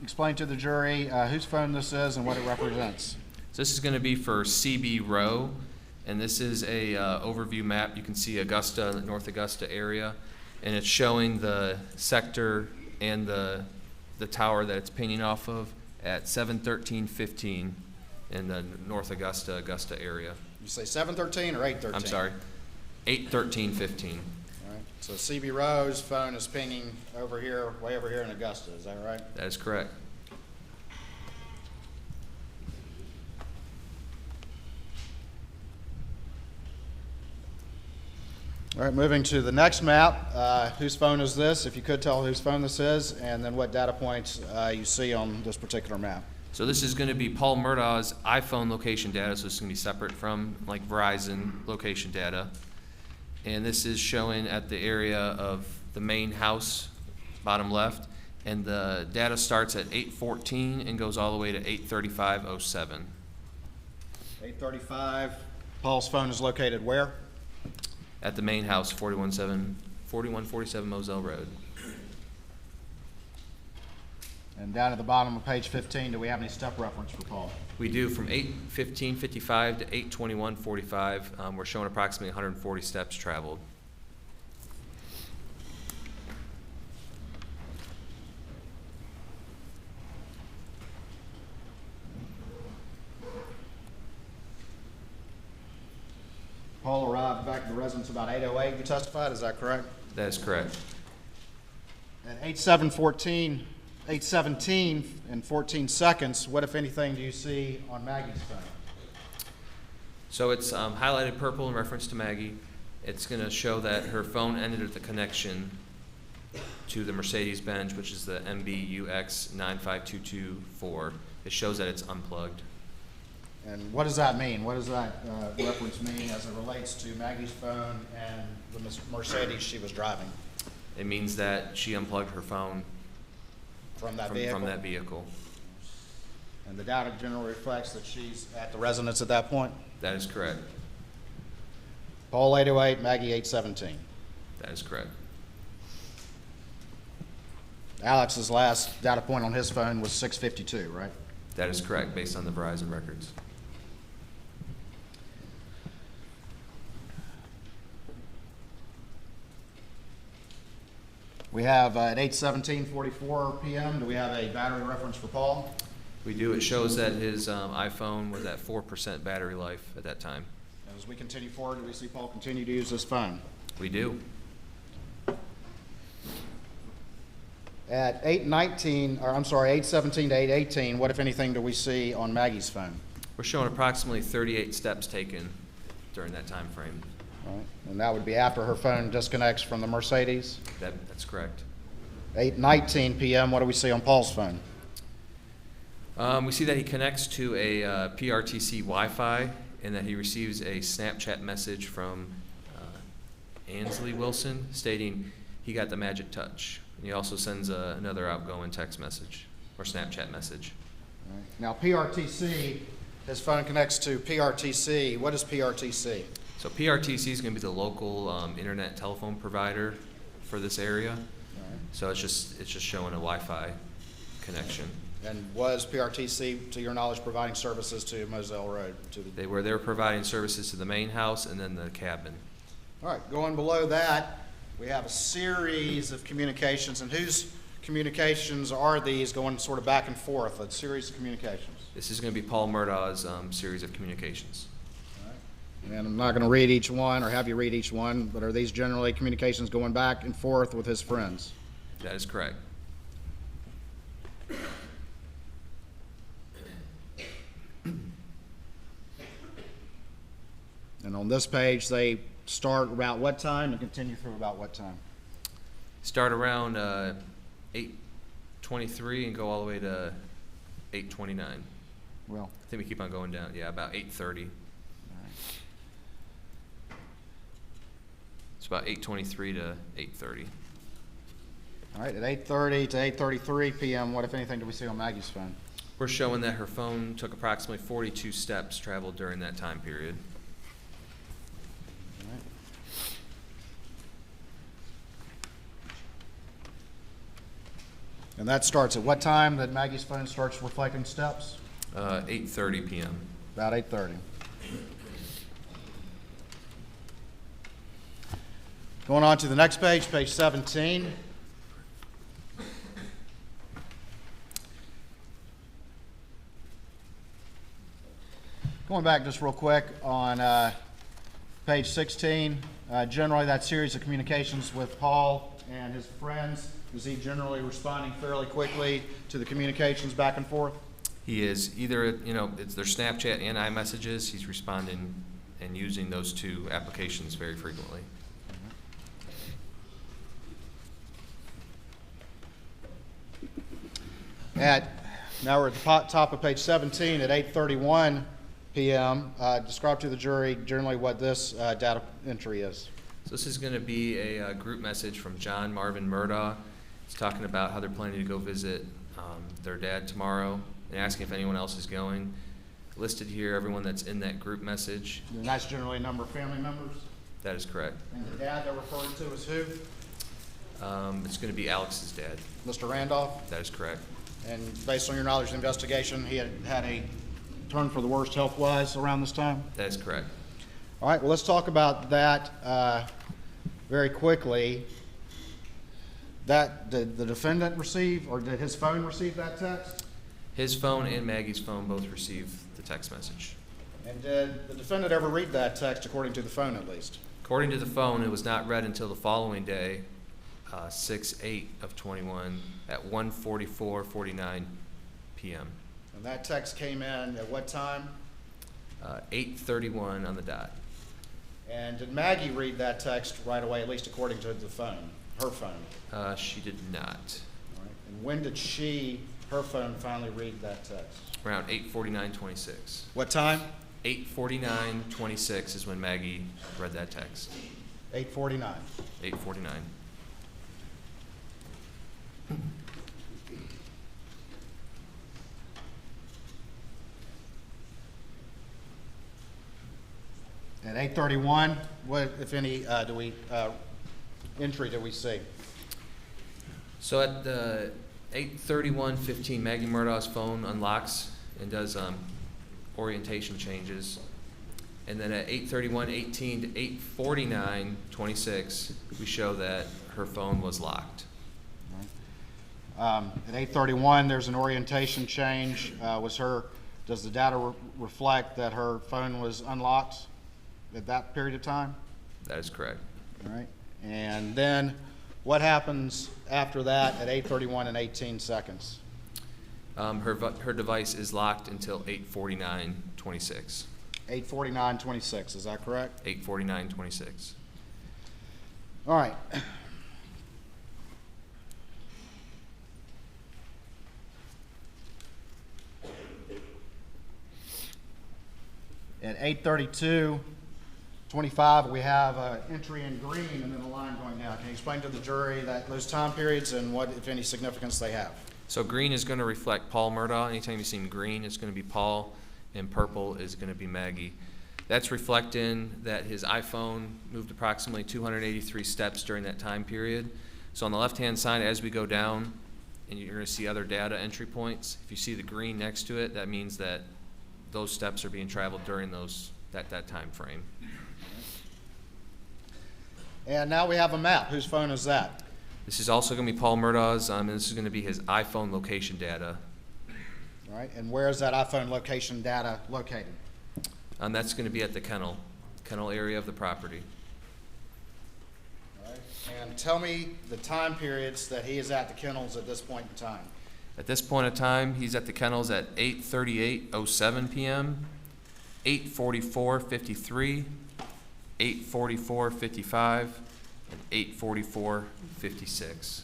Explain to the jury whose phone this is and what it represents. So this is going to be for CB Row, and this is a overview map. You can see Augusta, the North Augusta area, and it's showing the sector and the tower that it's pinging off of at 7:13:15 in the North Augusta area. You say 7:13 or 8:13? I'm sorry, 8:13:15. All right. So CB Rowe's phone is pinging over here, way over here in Augusta. Is that right? That is correct. All right, moving to the next map. Whose phone is this? If you could tell whose phone this is, and then what data points you see on this particular map. So this is going to be Paul Murdaugh's iPhone location data, so this is going to be separate from like Verizon location data. And this is showing at the area of the main house, bottom left, and the data starts at 8:14 and goes all the way to 8:35:07. 8:35. Paul's phone is located where? At the main house, 4147 Moselle Road. And down at the bottom of page 15, do we have any step reference for Paul? We do from 8:15:55 to 8:21:45. We're showing approximately 140 steps traveled. Paul arrived back at the residence about 8:08, you testified, is that correct? That is correct. At 8:17 and 14 seconds, what, if anything, do you see on Maggie's phone? So it's highlighted purple in reference to Maggie. It's going to show that her phone ended at the connection to the Mercedes-Benz, which is the MBUX 95224. It shows that it's unplugged. And what does that mean? What does that reference mean as it relates to Maggie's phone and the Mercedes she was driving? It means that she unplugged her phone From that from vehicle? that vehicle. And the data generally reflects that she's at the residence at that point? That is correct. Paul 808, Maggie 817. That is correct. Alex's last data point on his phone was 652, right? That is correct, based on the Verizon records. We have at 8:17:44 p.m., do we have a battery reference for Paul? We do. It shows that his iPhone was at 4% battery life at that time. As we continue forward, do we see Paul continue to use his phone? We do. At 8:17 to 8:18, what, if anything, do we see on Maggie's phone? We're showing approximately 38 steps taken during that time frame. All right. And that would be after her phone disconnects from the Mercedes? That's correct. 8:19 p.m., what do we see on Paul's phone? We see that he connects to a PRTC Wi-Fi and that he receives a Snapchat message from Ansley Wilson stating he got the magic touch. And he also sends another outgoing text message or Snapchat message. All right. Now, PRTC, his phone connects to PRTC. What is PRTC? So PRTC is going to be the local internet telephone provider for this area. All right. So it's just showing a Wi-Fi connection. And was PRTC, to your knowledge, providing services to Moselle Road? They were providing services to the main house and then the cabin. All right, going below that, we have a series of communications, and whose communications are these going sort of back and forth, a series of communications? This is going to be Paul Murdaugh's series of communications. All right. And I'm not going to read each one or have you read each one, but are these generally communications going back and forth with his friends? That is correct. And on this page, they start about what time and continue through about what time? Start around 8:23 and go all the way to 8:29. Well, I think we keep on going down. Yeah, about 8:30. It's about 8:23 to 8:30. all right, at 8:30 to 8:33 p.m., what, if anything, do we see on Maggie's phone? We're showing that her phone took approximately 42 steps traveled during that time period. All right. And that starts at what time that Maggie's phone starts reflecting steps? 8:30 p.m. About 8:30. Going on to the next page, page 17. Going back just real quick on page 16, generally that series of communications with Paul and his friends, is he generally responding fairly quickly to the communications back and forth? He is either, it's their Snapchat and iMessages. He's responding and using those two applications very frequently. Now we're at the top of page 17 at 8:31 p.m. Describe to the jury generally what this data entry is. So this is going to be a group message from John Marvin Murdaugh. It's talking about how they're planning to go visit their dad tomorrow and asking if anyone else is going. Listed here, everyone that's in that group message. And that's generally a number of family members. That is correct. And the dad they're referring to is who? It's going to be Alex's dad. Mr. Randolph. That is correct. And based on your knowledge of the investigation, he had a turn for the worst health-wise around this time? That is correct. All right, well, let's talk about that very quickly. Did the defendant receive, or did his phone receive that text? His phone and Maggie's phone both received the text message. And did the defendant ever read that text, according to the phone at least? According to the phone, it was not read until the following day, 6/8/21 at 1:44:49 p.m. And that text came in at what time? 8:31 on the dot. And did Maggie read that text right away, at least according to the phone, her phone? She did not. All right. And when did her phone finally read that text? Around 8:49:26. What time? 8:49:26 is when Maggie read that text. 8:49. 8:49. At 8:31, what, if any, entry do we see? So at the 8:31:15, Maggie Murdaugh's phone unlocks and does orientation changes. And then at 8:31:18 to 8:49:26, we show that her phone was locked. At 8:31, there's an orientation change. Does the data reflect that her phone was unlocked at that period of time? That is correct. All right. And then what happens after that at 8:31 and 18 seconds? Her device is locked until 8:49:26. 8:49:26, is that correct? 8:49:26. All right. At 8:32:25, we have an entry in green and then a line going down. Can you explain to the jury those time periods and what, if any, significance they have? So green is going to reflect Paul Murdaugh. Anytime you see green, it's going to be Paul, and purple is going to be Maggie. That's reflecting that his iPhone moved approximately 283 steps during that time period. So on the left-hand side, as we go down, and you're going to see other data entry points, if you see the green next to it, that means that those steps are being traveled during that time frame. And now we have a map. Whose phone is that? This is also going to be Paul Murdaugh's, and this is going to be his iPhone location data. All right. And where is that iPhone location data located? That's going to be at the kennel area of the property. All right. And tell me the time periods that he is at the kennels at this point in time. At this point in time, he's at the kennels at 8:38:07 p.m., 8:44:53, 8:44:55, and 8:44:56.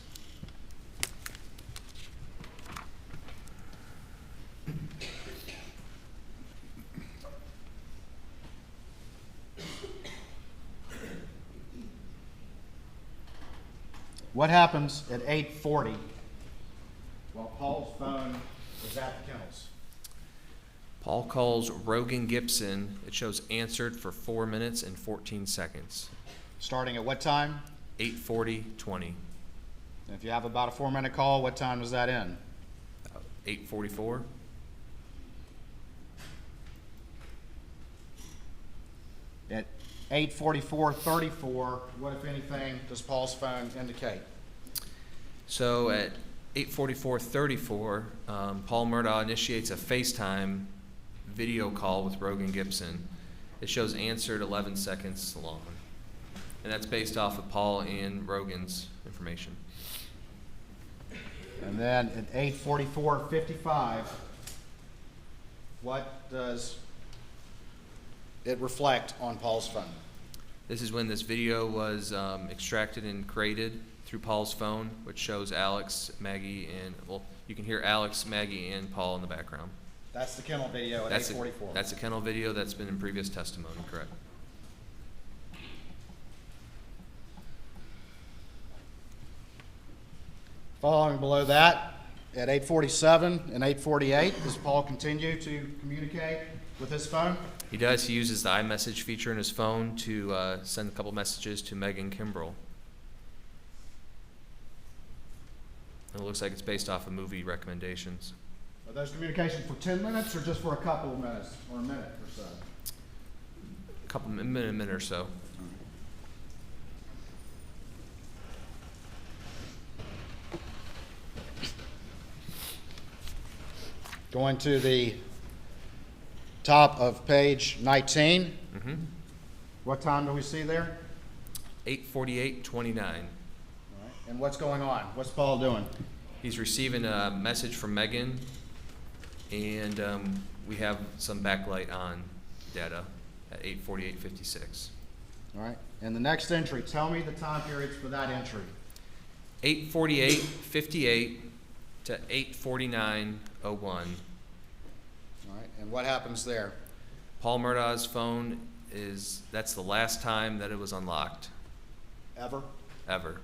What happens at 8:40 while Paul's phone is at the kennels? Paul calls Rogan Gibson. It shows answered for 4 minutes and 14 seconds. Starting at what time? 8:40:20. And if you have about a 4-minute call, what time does that end? 8:44. At 8:44:34, what, if anything, does Paul's phone indicate? So at 8:44:34, Paul Murdaugh initiates a FaceTime video call with Rogan Gibson. It shows answered 11 seconds long. And that's based off of Paul and Rogan's information. And then at 8:44:55, what does it reflect on Paul's phone? This is when this video was extracted and created through Paul's phone, which shows Alex, Maggie, and, well, you can hear Alex, Maggie, and Paul in the background. That's the kennel video at 8:44. That's a kennel video that's been in previous testimony, correct? Following below that, at 8:47 and 8:48, does Paul continue to communicate with his phone? He does. He uses the iMessage feature in his phone to send a couple messages to Megan Kimbrell. It looks like it's based off of movie recommendations. Are those communications for 10 minutes or just for a couple of minutes or a minute or so? A minute or so. Going to the top of page 19. Mm-hmm. What time do we see there? 8:48:29. All right. And what's going on? What's Paul doing? He's receiving a message from Megan, and we have some backlight on data at 8:48:56. All right. And the next entry, tell me the time periods for that entry. 8:48:58 to 8:49:01. All right. And what happens there? Paul Murdaugh's phone that's the last time that it was unlocked, Ever? ever.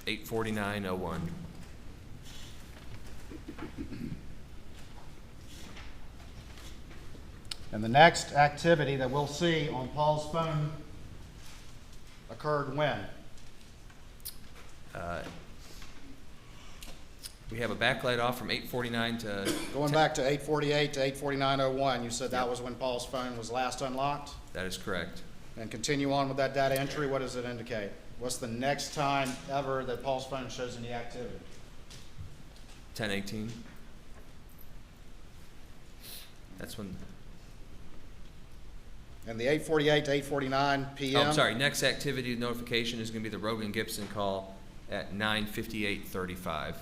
$8:49:01. And the next activity that we'll see on Paul's phone occurred when? We have a backlight off from 8:49 to Going back to 8:48 to 8:49:01, you said that was when Paul's phone was last unlocked? That is correct. And continue on with that data entry, what does it indicate? What's the next time ever that Paul's phone shows any activity? 10:18. That's when. And the 8:48 to 8:49 Oh, PM? I'm sorry. Next activity notification is going to be the Rogan Gibson call at 9:58:35.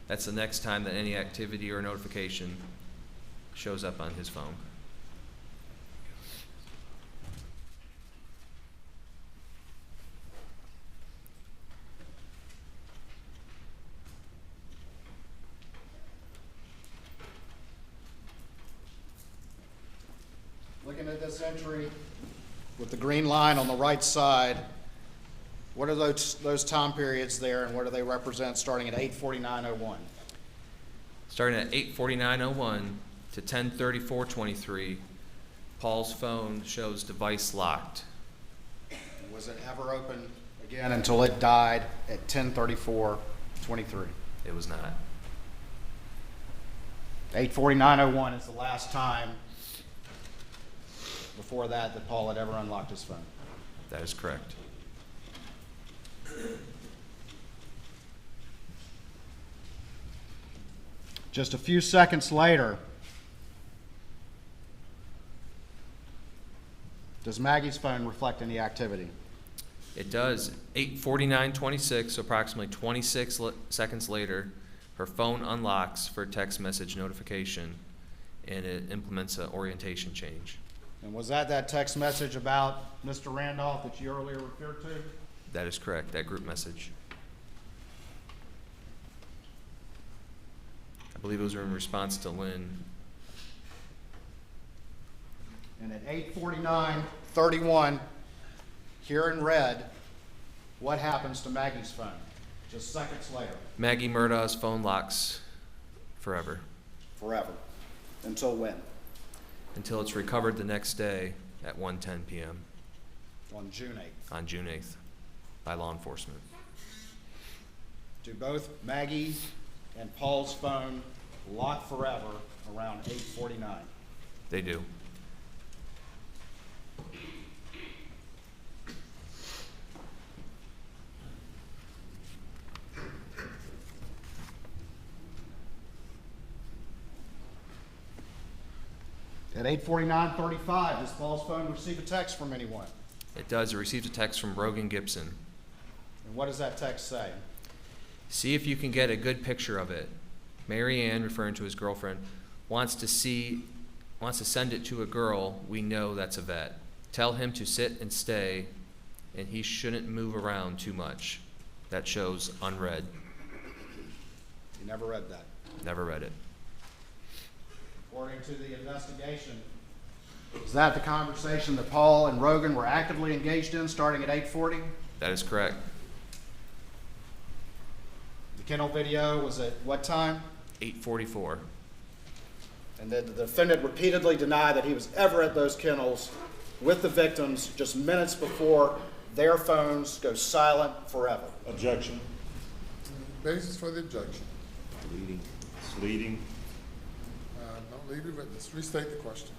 That's the next time that any activity or notification shows up on his phone. Looking at this entry with the green line on the right side, what are those time periods there and what do they represent starting at 8:49:01? Starting at 8:49:01 to 10:34:23, Paul's phone shows device locked. Was it ever open again until it died at 10:34:23? It was not. 8:49:01 is the last time before that Paul had ever unlocked his phone. That is correct. Just a few seconds later, does Maggie's phone reflect any activity? It does. 8:49:26, so approximately 26 seconds later, her phone unlocks for text message notification, and it implements an orientation change. And was that text message about Mr. Randolph that you earlier referred to? That is correct, that group message. I believe it was in response to Lynn. And at 8:49:31, here in red, what happens to Maggie's phone? Just seconds later. Maggie Murdaugh's phone locks forever Forever. Until when? until it's recovered the next day at 1:10 p.m. On June 8th. on June 8th by law enforcement. Do both Maggie and Paul's phone lock forever around 8:49? They do. At 8:49:35, does Paul's phone receive a text from anyone? It does. It received a text from Rogan Gibson. And what does that text say? See if you can get a good picture of it. Mary Ann, referring to his girlfriend, wants to send it to a girl we know that's a vet. Tell him to sit and stay, and he shouldn't move around too much. That shows unread. You never read that. Never read it. According to the investigation, is that the conversation that Paul and Rogan were actively engaged in starting at 8:40? That is correct. The kennel video was at what time? 8:44. And did the defendant repeatedly deny that he was ever at those kennels with the victims just minutes before their phones go silent forever? Objection. Basis for the objection. Leading. It's leading. Don't leave your witness. Restate the question.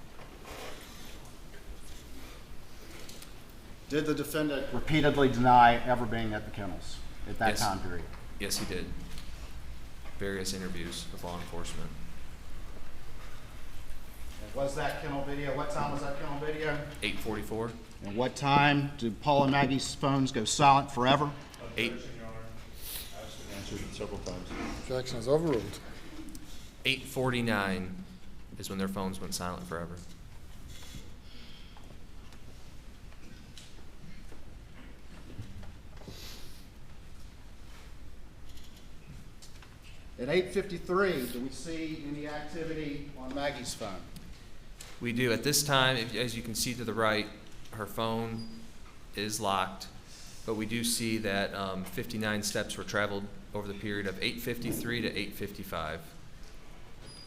Did the defendant repeatedly deny ever being at the kennels at that Yes. time period? Yes, he did. Various interviews with law enforcement. And was that kennel video, what time was that kennel video? 8:44. And what time did Paul and Maggie's phones go silent forever? Eight. Answered it several times. Objection is overruled. 8:49 is when their phones went silent forever. At 8:53, do we see any activity on Maggie's phone? We do. At this time, as you can see to the right, her phone is locked, but we do see that 59 steps were traveled over the period of 8:53 to 8:55.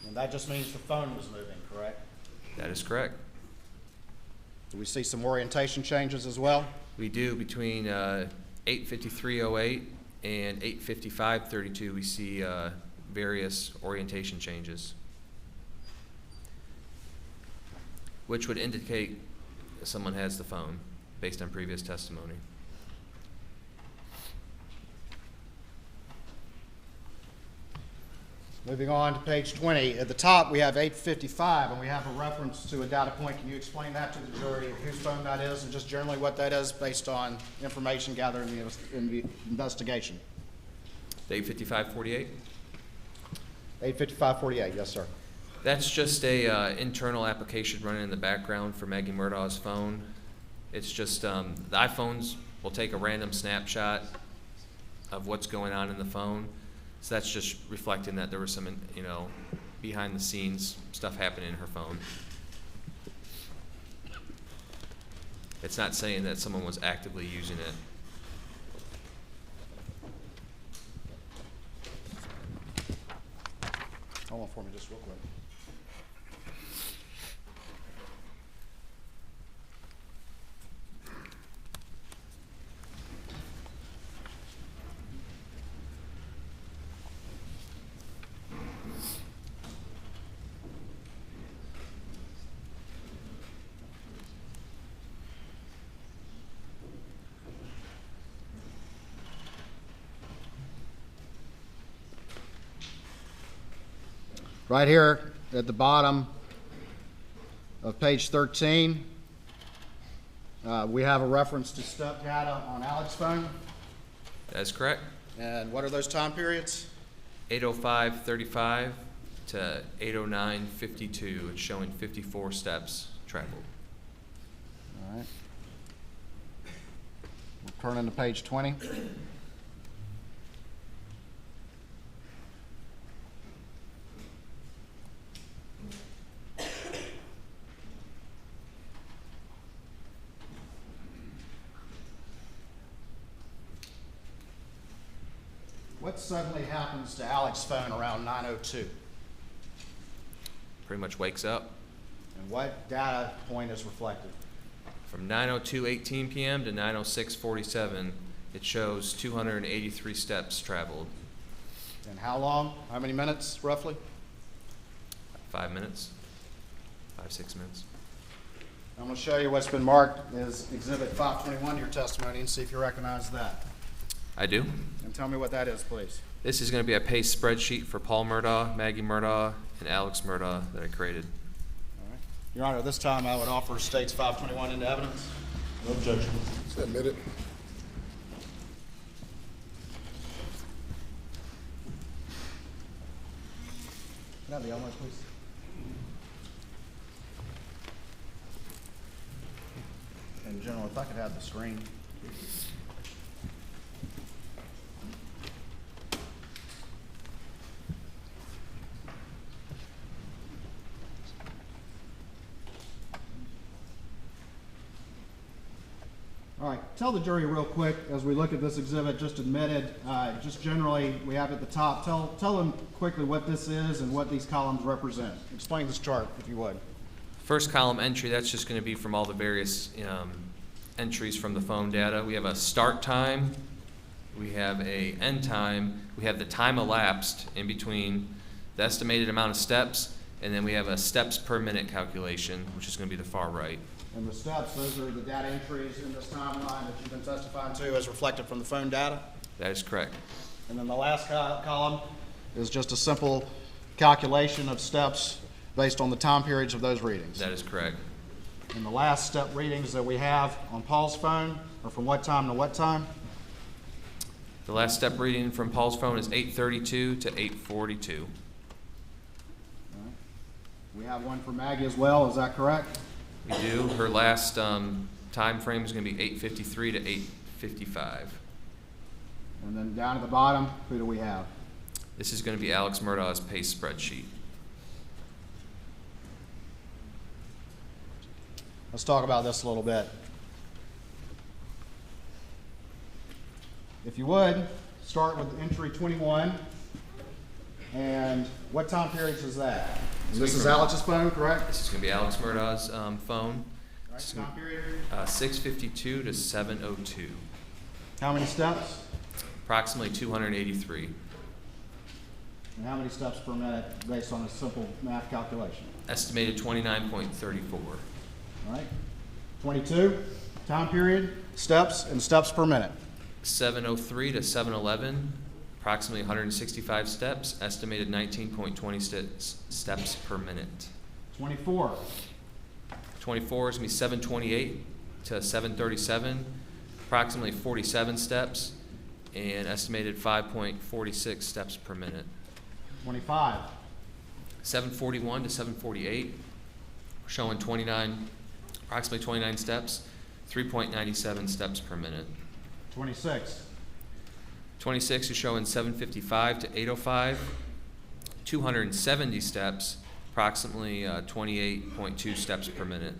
And that just means the phone was moving, correct? That is correct. Do we see some orientation changes as well? We do between 8:53:08 and 8:55:32. We see various orientation changes, which would indicate someone has the phone based on previous testimony. Moving on to page 20. At the top, we have 8:55, and we have a reference to a data point. Can you explain that to the jury, whose phone that is, and just generally what that is based on information gathered in the investigation? 8:55:48. 8:55:48, yes, sir. That's just a internal application running in the background for Maggie Murdaugh's phone. It's just the iPhones will take a random snapshot of what's going on in the phone. So that's just reflecting that there was some, behind the scenes stuff happening in her phone. It's not saying that someone was actively using it. Hold on for me just real quick. Right here at the bottom of page 13, we have a reference to step data on Alex's phone. That's correct. And what are those time periods? 8:05:35 to 8:09:52. It's showing 54 steps traveled. All right. We'll turn into page 20. What suddenly happens to Alex's phone around 9:02? Pretty much wakes up. And what data point is reflected? From 9:02:18 p.m. to 9:06:47, it shows 283 steps traveled. And how long? How many minutes, roughly? 5 minutes, 5-6 minutes. I'm going to show you what's been marked as Exhibit 521 to your testimony and see if you recognize that. I do. And tell me what that is, please. This is going to be a paste spreadsheet for Paul Murdaugh, Maggie Murdaugh, and Alex Murdaugh that I created. All right. Your Honor, this time I would offer States 521 into evidence. No objection. Submit it. Can I have the envelope, please? And General, if I could have the screen. All right, tell the jury real quick, as we look at this exhibit just admitted, just generally, we have at the top, tell them quickly what this is and what these columns represent. Explain this chart, if you would. First column entry, that's just going to be from all the various entries from the phone data. We have a start time, we have a end time, we have the time elapsed in between the estimated amount of steps, and then we have a steps per minute calculation, which is going to be the far right. And the steps, those are the data entries in this timeline that you've been testifying to as reflected from the phone data. That is correct. And then the last column is just a simple calculation of steps based on the time periods of those readings. That is correct. And the last step readings that we have on Paul's phone are from what time to what time? The last step reading from Paul's phone is 8:32 to 8:42. We have one for Maggie as well, is that correct? We do. Her last time frame is going to be 8:53 to 8:55. And then down at the bottom, who do we have? This is going to be Alex Murdaugh's paste spreadsheet. Let's talk about this a little bit. If you would, start with entry 21. And what time periods is that? This is Alex's phone, correct? This is going to be Alex Murdaugh's phone. Right, time period? 6:52 to 7:02. How many steps? Approximately 283. And how many steps per minute based on a simple math calculation? Estimated 29.34. All right. 22, time period, steps, and steps per minute. 7:03 to 7:11. Approximately 165 steps. Estimated 19.20 steps per minute. 24, 24 is going to be 7:28 to 7:37. Approximately 47 steps. And estimated 5.46 steps per minute. 25, 7:41 to 7:48, showing approximately 29 steps, 3.97 steps per minute. 26, 26 is showing 7:55 to 8:05, 270 steps, approximately 28.2 steps per minute.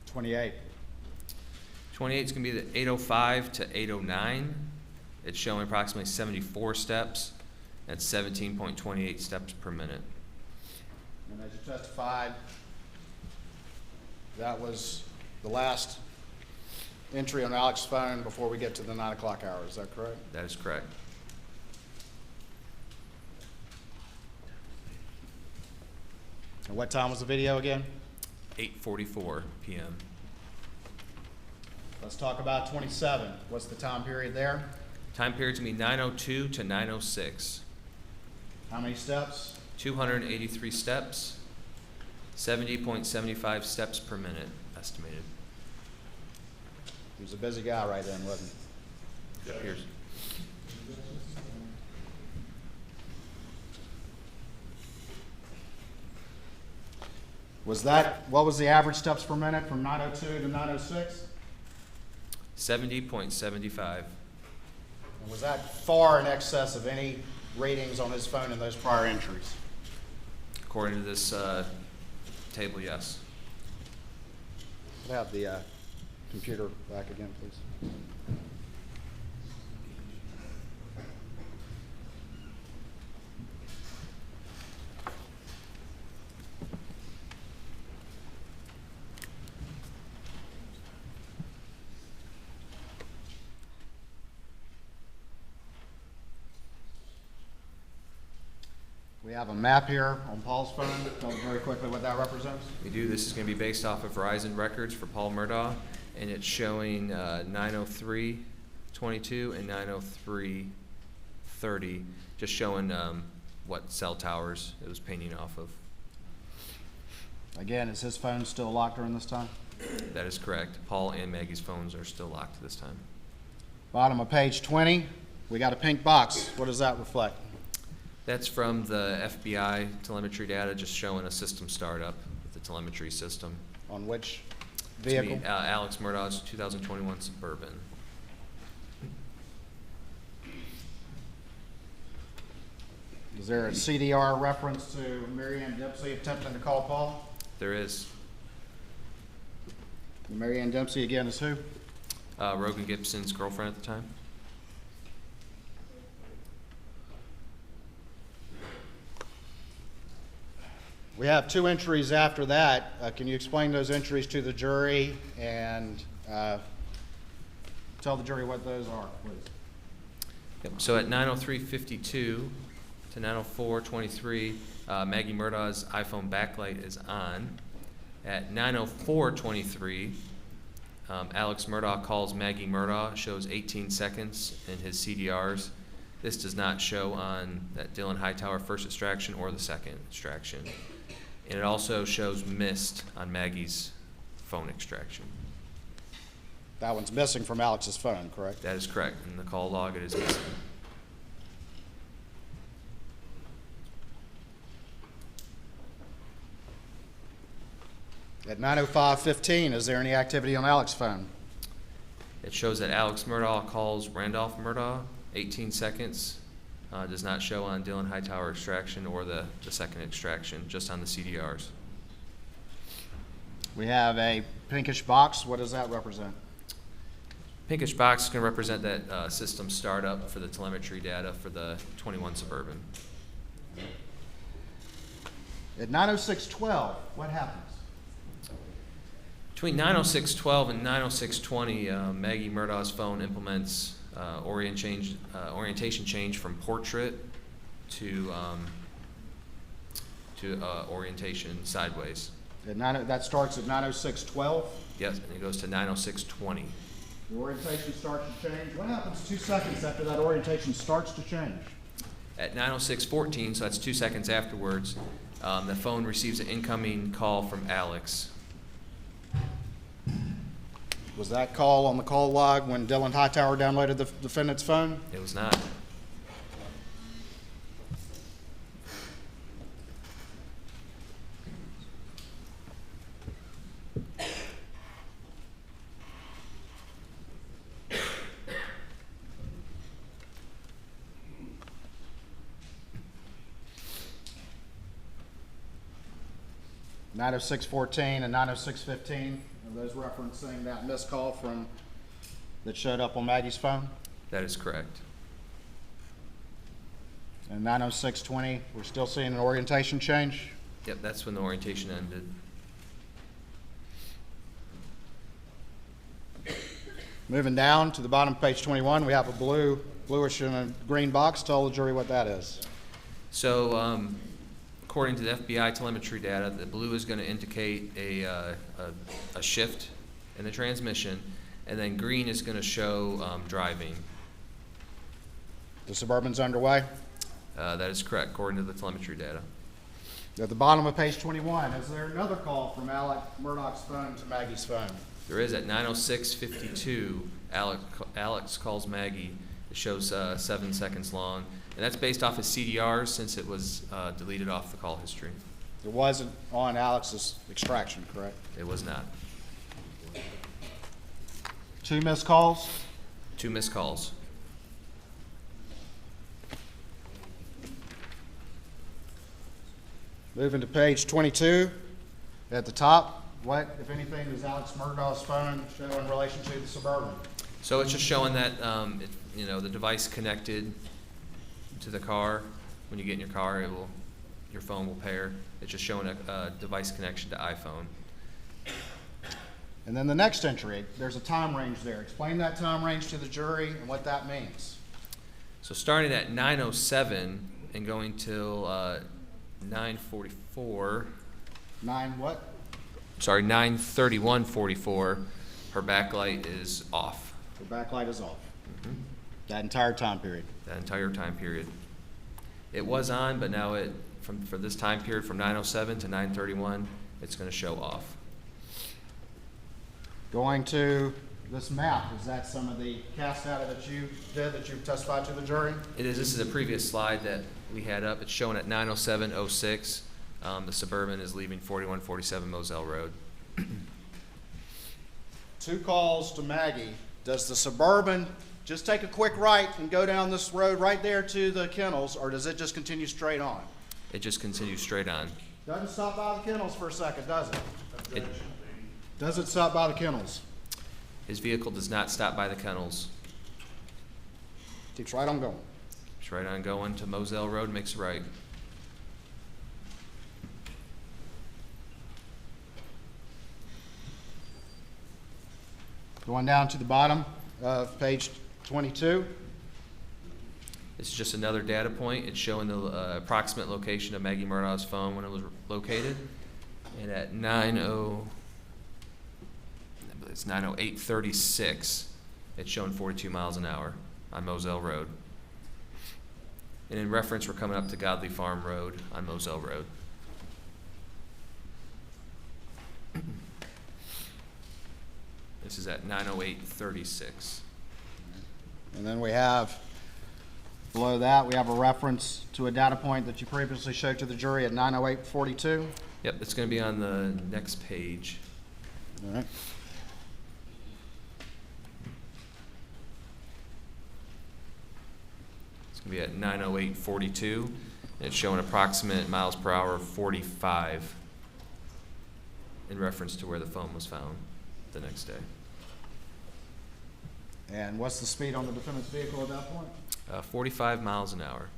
28, 28 is going to be the 8:05 to 8:09. It's showing approximately 74 steps at 17.28 steps per minute. and as you testified, that was the last entry on Alex's phone before we get to the 9 o'clock hour, is that correct? That is correct. And what time was the video again? 8:44 p.m. Let's talk about 27. What's the time period there? Time period's gonna be 9:02 to 9:06. How many steps? 283 steps, 70.75 steps per minute estimated. He was a busy guy right then, wasn't he? It appears. What was the average steps per minute from 9:02 to 9:06? 70.75. And was that far in excess of any ratings on his phone in those prior entries? According to this table, yes. Could I have the computer back again, please? We have a map here on Paul's phone. Tell me very quickly what that represents. We do. This is going to be based off of Verizon records for Paul Murdaugh, and it's showing 903.22 and 903.30, just showing what cell towers it was pinging off of. Again, is his phone still locked during this time? That is correct. Paul and Maggie's phones are still locked at this time. Bottom of page 20, we got a pink box. What does that reflect? That's from the FBI telemetry data, just showing a system startup with the telemetry system. On which It's gonna be, vehicle? Alex Murdaugh's 2021 Suburban. Is there a CDR reference to Mary Ann Dempsey attempting to call Paul? There is Mary Ann Dempsey again is who? Rogan Gibson's girlfriend at the time. We have two entries after that. Can you explain those entries to the jury and tell the jury what those are, please? Yep. So at 9:03:52 to 9:04:23, Maggie Murdaugh's iPhone backlight is on. At 9:04:23, Alex Murdaugh calls Maggie Murdaugh, shows 18 seconds in his CDRs. This does not show on that Dylan Hightower first extraction or the second extraction. And it also shows missed on Maggie's phone extraction. That one's missing from Alex's phone, correct? That is correct. In the call log, it is missing. At 9:05:15, is there any activity on Alex's phone? It shows that Alex Murdaugh calls Randolph Murdaugh, 18 seconds. Does not show on Dylan Hightower extraction or the second extraction, just on the CDRs. We have a pinkish box. What does that represent? Pinkish box is going to represent that system startup for the telemetry data for the 21 Suburban. At 9:06:12, what happens? Between 906.12 and 906.20, Maggie Murdaugh's phone implements orientation change from portrait to orientation sideways. That starts at 9:06:12. Yes, and it goes to 906.20. The orientation starts to change. What happens 2 seconds after that orientation starts to change? At 906.14, so that's 2 seconds afterwards, the phone receives an incoming call from Alex. Was that call on the call log when Dylan Hightower downloaded the defendant's phone? It was not. Nine 906:14 and 906:15, are those referencing that missed call that showed up on Maggie's phone? That is correct. And 906:20, we're still seeing an orientation change? Yep, that's when the orientation ended. Moving down to the bottom of page 21, we have a bluish and a green box. Tell the jury what that is. So, according to the FBI telemetry data, the blue is going to indicate a shift in the transmission, and then green is going to show driving. The Suburban's underway. That is correct, according to the telemetry data. At the bottom of page 21, is there another call from Alex Murdaugh's phone to Maggie's phone? There is at 906:52, Alex calls Maggie. It shows 7 seconds long, and that's based off his CDRs since it was deleted off the call history. It wasn't on Alex's extraction, correct? It was not. 2 missed calls. 2 missed calls. Moving to page 22, at the top, what, if anything, does Alex Murdaugh's phone show in relation to the Suburban? So it's just showing that the device connected to the car. When you get in your car, your phone will pair. It's just showing a device connection to iPhone. And then the next entry, there's a time range there. Explain that time range to the jury and what that means. So starting at 9:07 and going till 9:44. 9 what? Sorry, 9:31:44. Her backlight is off. The backlight is off. That entire time period. That entire time period. It was on, but now for this time period from 9:07 to 9:31, it's going to show off. Going to this map, is that some of the cast data that you did that you've testified to the jury? It is. This is a previous slide that we had up. It's showing at 9:07:06. The Suburban is leaving 4147 Moselle Road. 2 calls to Maggie. Does the Suburban just take a quick right and go down this road right there to the kennels, or does it just continue straight on? It just continues straight on. Doesn't stop by the kennels for a second, does it? It, Does it stop by the kennels? his vehicle does not stop by the kennels. Keeps right on going. It's right on going to Moselle Road, makes a right. Going down to the bottom of page 22. This is just another data point. It's showing the approximate location of Maggie Murdaugh's phone when it was located. And at 9:08:36, it's showing 42 miles an hour on Moselle Road. And in reference, we're coming up to Godley Farm Road on Moselle Road. This is at 9:08:36. And then we have, below that, we have a reference to a data point that you previously showed to the jury at 9:08:42. Yep, it's going to be on the next page. All right. It's going to be at 9:08:42, and it's showing approximate miles per hour of 45 in reference to where the phone was found the next day. And what's the speed on the defendant's vehicle at that point? 45 miles an hour.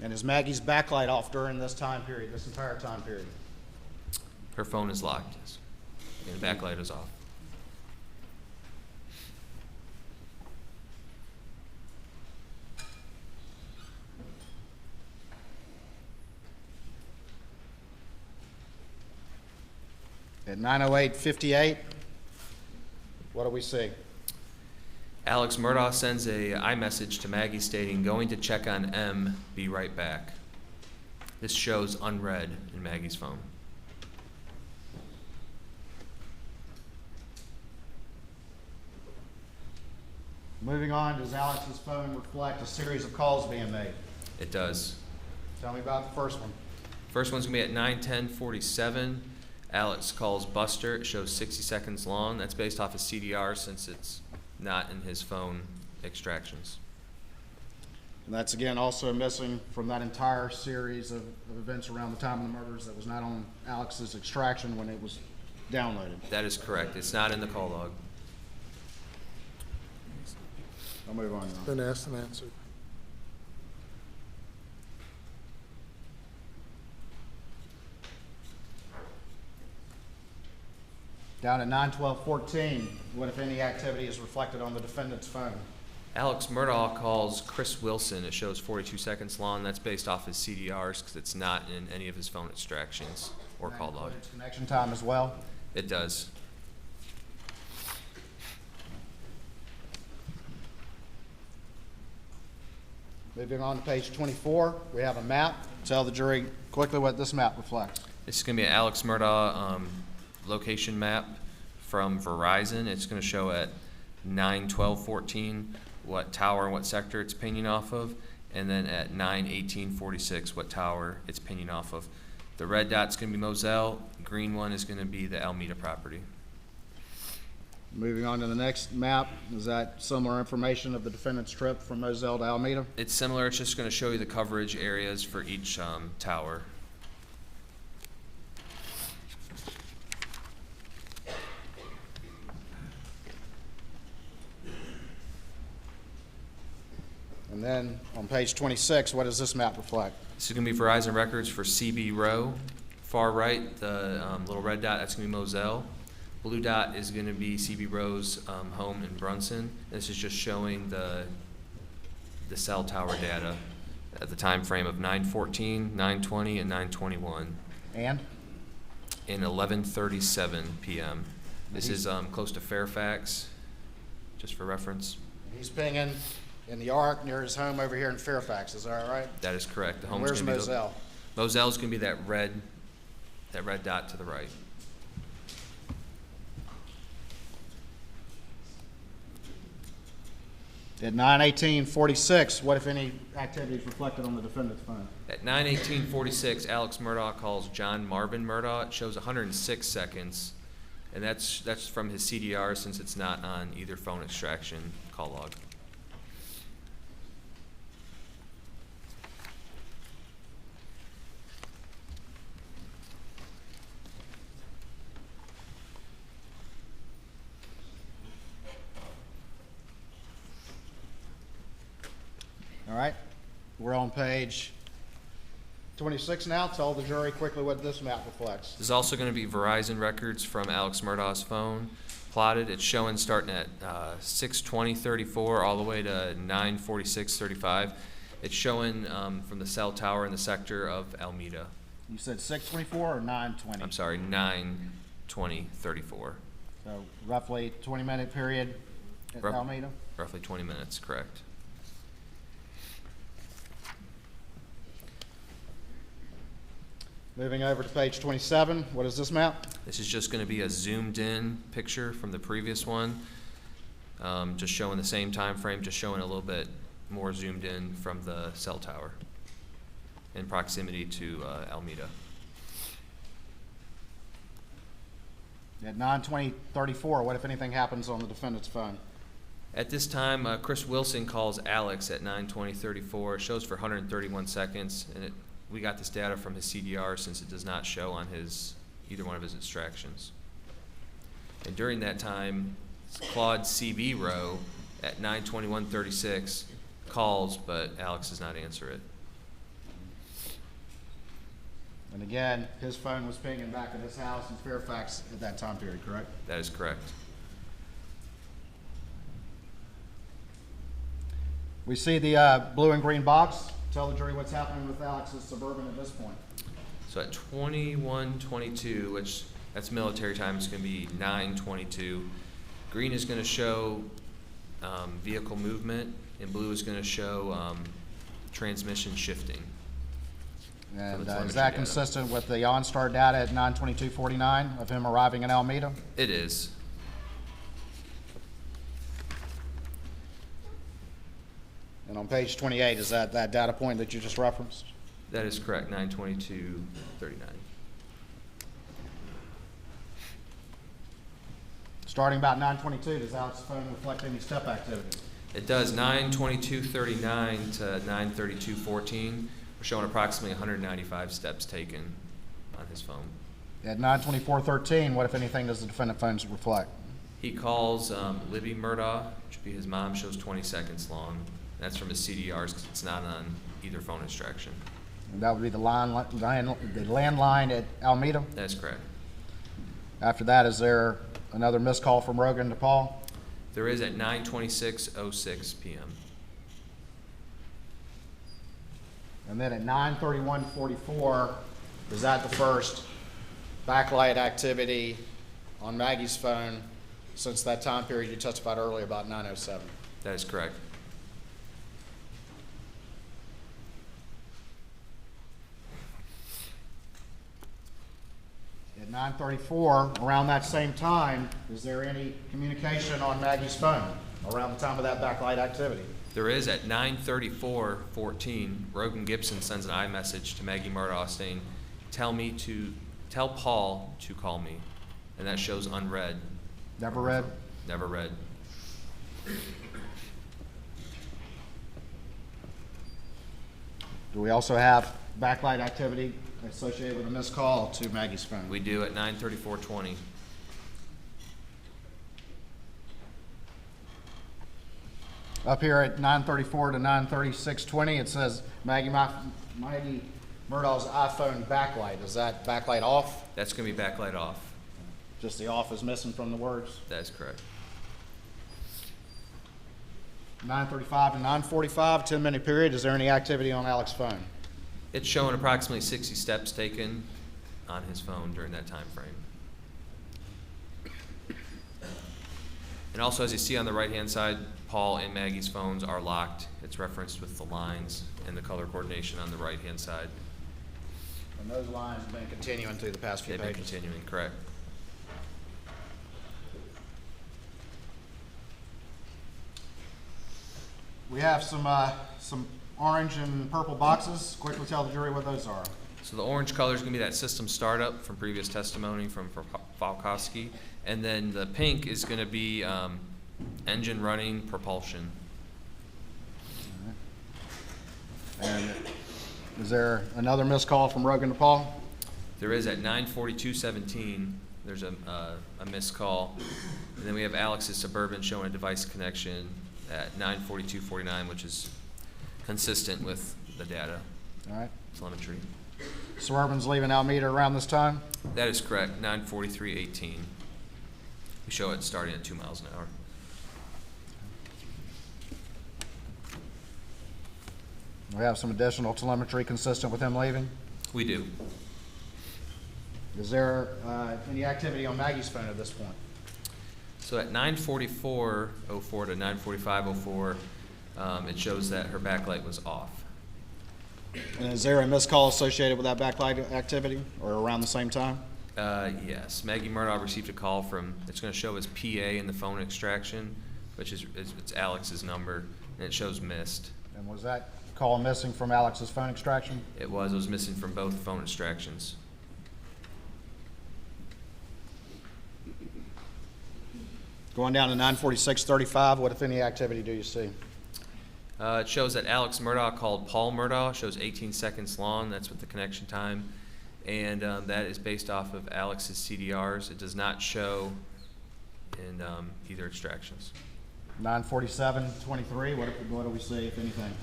And is Maggie's backlight off during this time period, this entire time period? Her phone is locked, yes. And the backlight is off. At 9:08:58, what do we see? Alex Murdaugh sends a iMessage to Maggie stating, "Going to check on M, be right back." This shows unread in Maggie's phone. Moving on, does Alex's phone reflect a series of calls being made? It does. Tell me about the first one. First one's gonna be at 9:10:47. Alex calls Buster. It shows 60 seconds long. That's based off his CDR since it's not in his phone extractions. And that's again also missing from that entire series of events around the time of the murders that was not on Alex's extraction when it was downloaded. That is correct. It's not in the call log. I'll move on now. Been asked and answered. Down at 9:12:14, what if any activity is reflected on the defendant's phone? Alex Murdaugh calls Chris Wilson. It shows 42 seconds long. That's based off his CDRs because it's not in any of his phone extractions or That call log. includes connection time as well. It does. Moving on to page 24, we have a map. Tell the jury quickly what this map reflects. This is going to be an Alex Murdaugh location map from Verizon. It's going to show at 9:12:14 what tower and what sector it's pinging off of, and then at 9:18:46 what tower it's pinging off of. The red dot's going to be Moselle. Green one is going to be the Alameda property. Moving on to the next map, is that similar information of the defendant's trip from Moselle to Alameda? It's similar. It's just going to show you the coverage areas for each tower. And then on page 26, what does this map reflect? This is going to be Verizon records for CB Row. Far right, the little red dot, that's going to be Moselle. Blue dot is going to be CB Row's home in Brunson. This is just showing the cell tower data at the time frame of 9:14, 9:20, and 9:21 And? in 11:37 p.m. This is close to Fairfax, just for reference. He's pinging in the arc near his home over here in Fairfax, is that right? That is correct. The home's Where's gonna be Moselle? Moselle's going to be that red dot to the right. At 9:18:46, what if any activity is reflected on the defendant's phone? At 9:18:46, Alex Murdaugh calls John Marvin Murdaugh. It shows 106 seconds, and that's from his CDR since it's not on either phone extraction call log. All right, we're on page 26 now. Tell the jury quickly what this map reflects. There's also going to be Verizon records from Alex Murdaugh's phone plotted. It's showing starting at 6:20:34 all the way to 9:46:35. It's showing from the cell tower in the sector of Alameda. You said 6:24 or 9:20? I'm sorry, 9:20:34. So roughly 20-minute period at Rough- Alameda? Roughly 20 minutes, correct. Moving over to page 27, what is this map? This is just going to be a zoomed-in picture from the previous one, just showing the same time frame, just showing a little bit more zoomed in from the cell tower in proximity to Alameda. At 9:20:34, what if anything happens on the defendant's phone? At this time, Chris Wilson calls Alex at 9:20:34. It shows for 131 seconds, and we got this data from his CDR since it does not show on either one of his extractions. And during that time, Claude CB Row at 9:21:36 calls, but Alex does not answer it. And again, his phone was pinging back at his house in Fairfax at that time period, correct? That is correct. We see the blue and green box. Tell the jury what's happening with Alex's Suburban at this point. So at 21:22, which that's military time, it's going to be 9:22. Green is going to show vehicle movement, and blue is going to show transmission shifting. And the is telemetry that data. consistent with the OnStar data at 9:22:49 of him arriving in Alameda? It is. And on page 28, is that data point that you just referenced? That is correct, 9:22:39. Starting about 9:22, does Alex's phone reflect any step activity? It does 9:22:39 to 9:32:14. We're showing approximately 195 steps taken on his phone. At 9:24:13, what, if anything, does the defendant phones reflect? He calls Libby Murdaugh, which would be his mom, shows 20 seconds long. That's from his CDRs because it's not on either phone extraction. And that would be the landline at Alameda. That is correct. After that, is there another missed call from Rogan to Paul? There is at 9:26:06 p.m. And then at 9:31:44, is that the first backlight activity on Maggie's phone since that time period you testified earlier about 9:07? That is correct. At 9:34, around that same time, is there any communication on Maggie's phone around the time of that backlight activity? There is at 9:34:14. Rogan Gibson sends an iMessage to Maggie Murdaugh saying, tell Paul to call me. And that shows unread. Never read? Never read. Do we also have backlight activity associated with a missed call to Maggie's phone? We do at 9:34:20. Up here at 9:34 to 9:36:20, it says Maggie Murdaugh's iPhone backlight. Is that backlight off? That's going to be backlight off. Just the off is missing from the words. That is correct. 9:35 to 9:45, 10-minute period. Is there any activity on Alex's phone? It's showing approximately 60 steps taken on his phone during that time frame. And also, as you see on the right-hand side, Paul and Maggie's phones are locked. It's referenced with the lines and the color coordination on the right-hand side. And those lines have been continuing through the past few They've been pages. continuing, correct. We have some orange and purple boxes. Quickly tell the jury what those are. So the orange color is going to be that system startup from previous testimony from Falkowski. And then the pink is going to be engine running propulsion. And is there another missed call from Rogan to Paul? There is at 9:42:17. There's a missed call. And then we have Alex's Suburban showing a device connection at 9:42:49, which is consistent with the data All right. telemetry. Suburban's leaving Alameda around this time. That is correct, 9:43:18. We show it starting at 2 miles an hour. We have some additional telemetry consistent with him leaving. We do. Is there any activity on Maggie's phone at this point? So at 9:44:04 to 9:45:04, it shows that her backlight was off. And is there a missed call associated with that backlight activity or around the same time? Yes, Maggie Murdaugh received a call from, it's going to show as PA in the phone extraction, which is it's Alex's number, and it shows missed. And was that call missing from Alex's phone extraction? It was missing from both phone extractions. Going down to 9:46:35, what if any activity do you see? It shows that Alex Murdaugh called Paul Murdaugh, shows 18 seconds long, that's with the connection time, and that is based off of Alex's CDRs. It does not show in either extractions. 9:47:23, what do we see, if anything?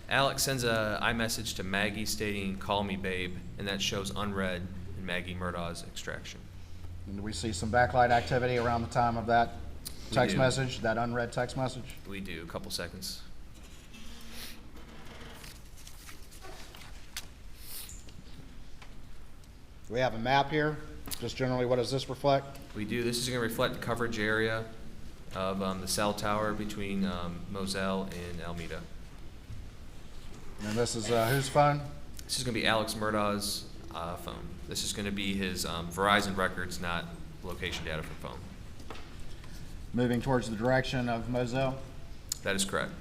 Alex sends a iMessage to Maggie stating, "Call me, babe," and that shows unread in Maggie Murdaugh's extraction. And do we see some backlight activity around the time of that We text do. message, that unread text message? We do, a couple seconds. Do we have a map here? Just generally, what does this reflect? We do. This is going to reflect the coverage area of the cell tower between Moselle and Alameda. And this is whose phone? This is going to be Alex Murdaugh's phone. This is going to be his Verizon records, not location data from phone. Moving towards the direction of Moselle? That is correct.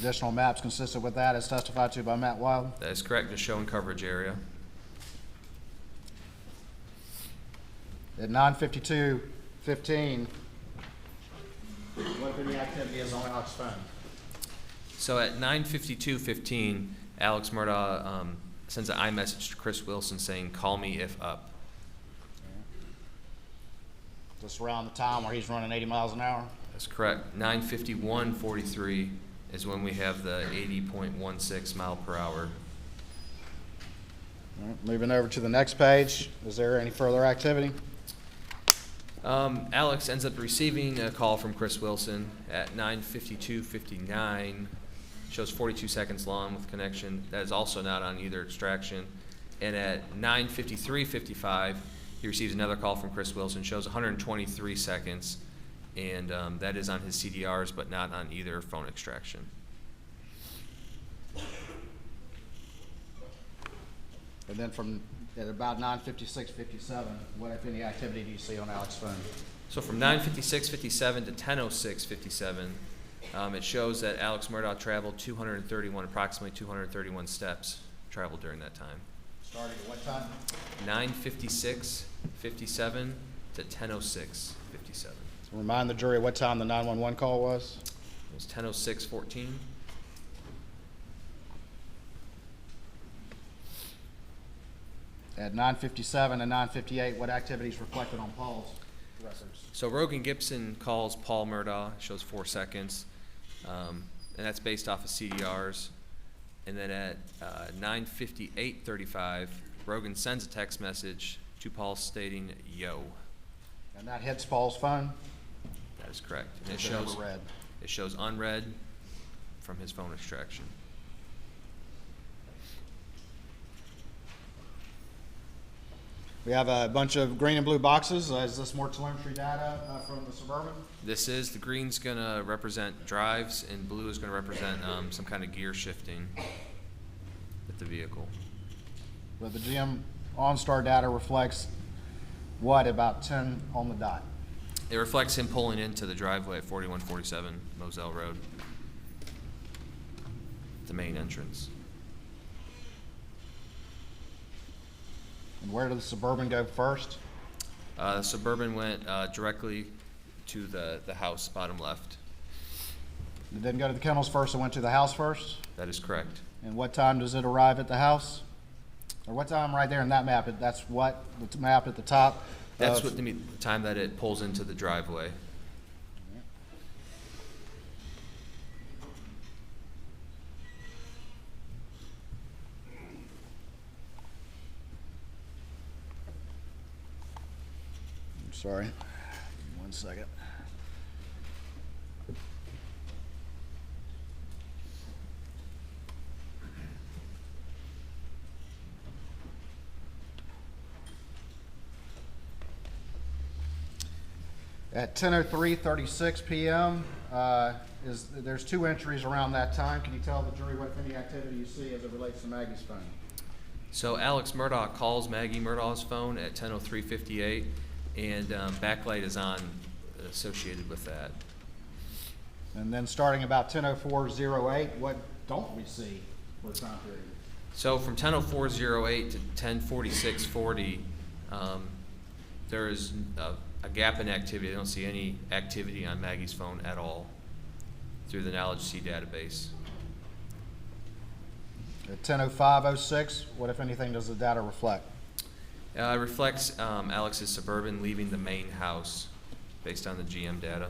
Additional maps consistent with that as testified to by Matt Wild? That is correct, just showing coverage area. At 9:52:15, what if any activity is on Alex's phone? So at 9:52:15, Alex Murdaugh sends an iMessage to Chris Wilson saying, "Call me if up." Just around the time where he's running 80 miles an hour? That's correct. 9:51:43 is when we have the 80.16 mile per hour. All right, moving over to the next page, is there any further activity? Alex ends up receiving a call from Chris Wilson at 9:52:59. Shows 42 seconds long with connection. That is also not on either extraction. And at 9:53:55, he receives another call from Chris Wilson. Shows 123 seconds, and that is on his CDRs, but not on either phone extraction. And then from at about 9:56:57, what if any activity do you see on Alex's phone? So from 9:56:57 to 10:06:57, it shows that Alex Murdaugh traveled approximately 231 steps traveled during that time. Starting at what time? 9:56:57 to 10:06:57. So remind the jury what time the 911 call was. It was 10:06:14. At 9:57 and 9:58, what activities reflected on Paul's records? So Rogan Gibson calls Paul Murdaugh, shows 4 seconds, and that's based off of CDRs. And then at 9:58:35, Rogan sends a text message to Paul stating, "Yo." And that hits Paul's phone? That is correct. And Is it overread? it shows unread from his phone extraction. We have a bunch of green and blue boxes. Is this more telemetry data from the Suburban? This is, the green's gonna represent drives and blue is gonna represent some kind of gear shifting with the vehicle. But the GM OnStar data reflects what, about 10 on the dot? It reflects him pulling into the driveway at 4147 Moselle Road, the main entrance. And where did the Suburban go first? The Suburban went directly to the house, bottom left. It didn't go to the kennels first, it went to the house first? That is correct. And what time does it arrive at the house? Or what time right there in that map? That's what, the map at the top? That's of- what the time that it pulls into the driveway. I'm sorry. Give me 1 second. At 10:03:36 p.m., there's 2 entries around that time. Can you tell the jury what, if any, activity you see as it relates to Maggie's phone? So Alex Murdaugh calls Maggie Murdaugh's phone at 10:03:58, and backlight is on associated with that. And then starting about 10:04:08, what don't we see for the time period? So from 10:04:08 to 10:46:40, there is a gap in activity. I don't see any activity on Maggie's phone at all through the Knowledge C database. At 10:05:06, what, if anything, does the data reflect? It reflects Alex's Suburban leaving the main house based on the GM data.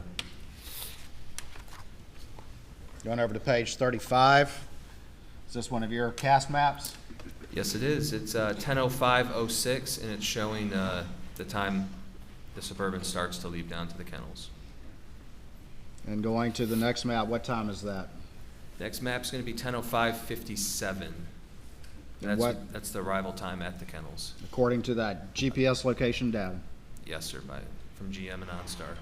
Going over to page 35. Is this one of your cast maps? Yes, it is. It's 10:05:06, and it's showing the time the Suburban starts to leave down to the kennels. And going to the next map, what time is that? Next map's going to be 10:05:57. That's the arrival time at the kennels. According to that GPS location data. Yes, sir, from GM and OnStar.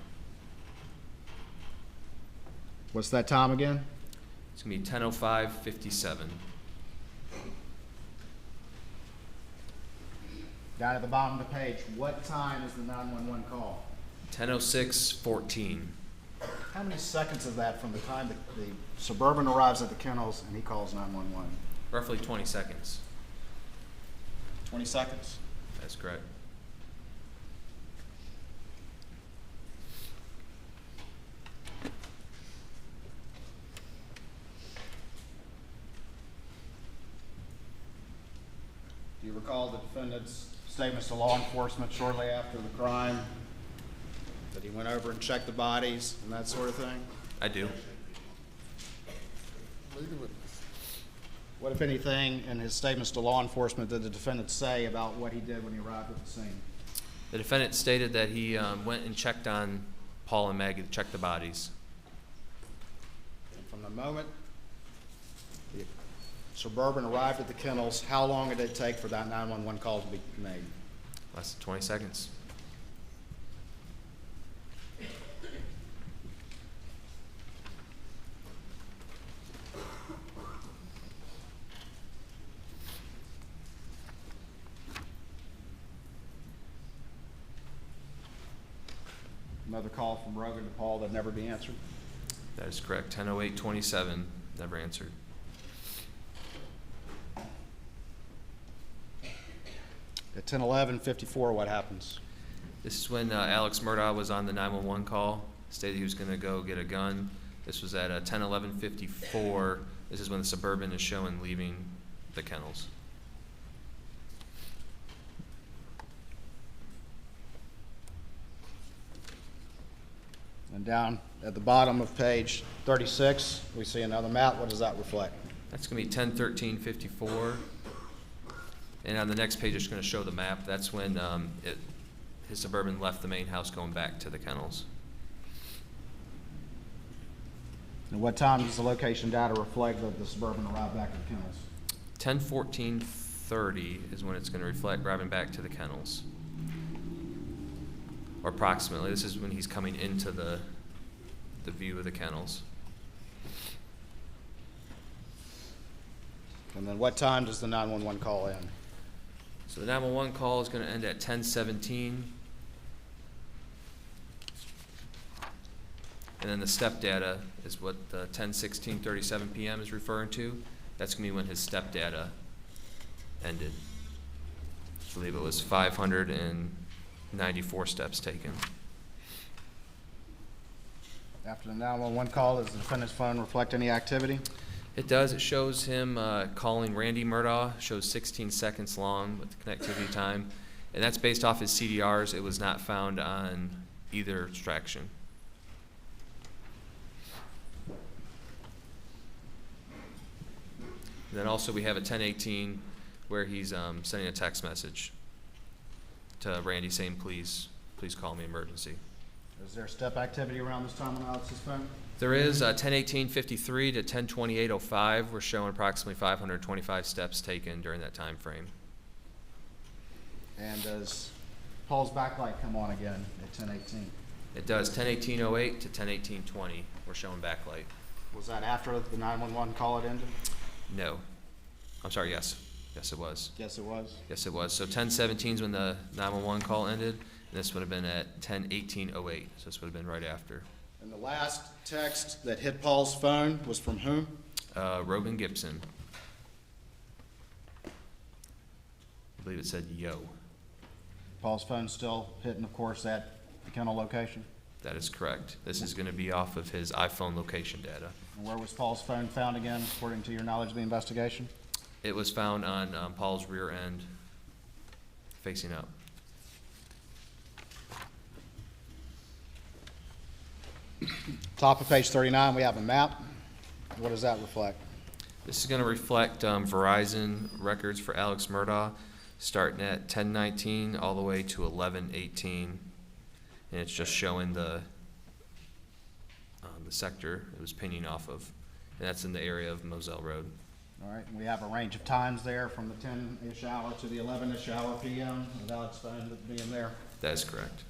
What's that time again? It's going to be 10:05:57. Down at the bottom of the page, what time is the 911 call? 10:06:14. How many seconds is that from the time the Suburban arrives at the kennels and he calls 911? Roughly 20 seconds. 20 seconds? That's correct. Do you recall the defendant's statements to law enforcement shortly after the crime? That he went over and checked the bodies and that sort of thing? I do. Lead the witness. What, if anything, in his statements to law enforcement did the defendant say about what he did when he arrived at the scene? The defendant stated that he went and checked on Paul and Maggie to check the bodies. And from the moment the Suburban arrived at the kennels, how long did it take for that 911 call to be made? Less than 20 seconds. Another call from Rogan to Paul that never be answered? That is correct. 10:08:27, never answered. At 10:11:54, what happens? This is when Alex Murdaugh was on the 911 call, stated he was going to go get a gun. This was at 10:11:54. This is when the Suburban is showing leaving the kennels. And down at the bottom of page 36, we see another map. What does that reflect? That's going to be 10:13:54. And on the next page, it's going to show the map. That's when his Suburban left the main house going back to the kennels. And what time does the location data reflect that the Suburban arrived back at the kennels? 10:14:30 is when it's going to reflect driving back to the kennels. Or approximately. This is when he's coming into the view of the kennels. And then what time does the 911 call end? So the 911 call is going to end at 10:17. And then the step data is what the 10:16:37 p.m. is referring to. That's going to be when his step data ended. I believe it was 594 steps taken. After the 911 call, does the defendant's phone reflect any activity? It does. It shows him calling Randy Murdaugh. Shows 16 seconds long with the connectivity time. And that's based off his CDRs. It was not found on either extraction. And then also we have a 10:18 where he's sending a text message to Randy saying, please call me emergency. Is there step activity around this time on Alex's phone? There is 10:18:53 to 10:28:05. We're showing approximately 525 steps taken during that time frame. And does Paul's backlight come on again at 10:18? It does 10:18:08 to 10:18:20. We're showing backlight. Was that after the 911 call had ended? No. I'm sorry, yes. Yes, it was. Yes, it was. Yes, it was. So 10:17 is when the 911 call ended, and this would have been at 10:18:08. So this would have been right after. And the last text that hit Paul's phone was from whom? Rogan Gibson. I believe it said yo. Paul's phone still hitting, of course, at the kennel location? That is correct. This is going to be off of his iPhone location data. And where was Paul's phone found again, according to your knowledge of the investigation? It was found on Paul's rear end, facing up. Top of page 39, we have a map. What does that reflect? This is going to reflect Verizon records for Alex Murdaugh, starting at 1019 all the way to 1118, and it's just showing the sector it was pinging off of, and that's in the area of Moselle Road. All right, and we have a range of times there from the 10-ish hour to the 11-ish hour PM with Alex phone being there. That is correct.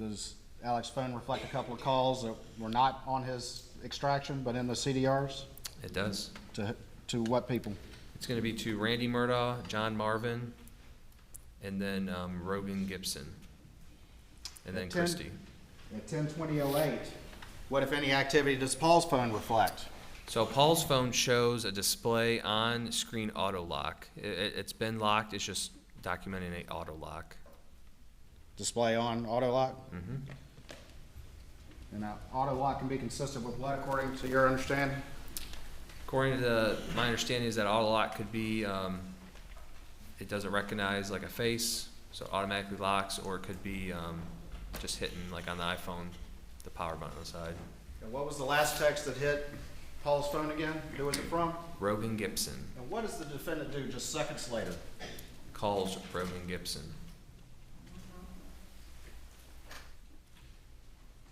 Does Alex's phone reflect a couple of calls that were not on his extraction but in the CDRs? It does. To what people? It's going to be to Randy Murdaugh, John Marvin, and then Rogan Gibson, and then At 10 Christie. At 10:20:08, what, if any, activity does Paul's phone reflect? So Paul's phone shows a display on screen auto lock. It's been locked, it's just documenting a auto lock. Display on auto lock? Mm-hmm. And now, auto lock can be consistent with what, according to your understanding? According to my understanding is that auto lock could be, it doesn't recognize like a face, so it automatically locks, or it could be just hitting like on the iPhone, the power button on the side. And what was the last text that hit Paul's phone again? Who was it from? Rogan Gibson. And what does the defendant do just seconds later? Calls Rogan Gibson.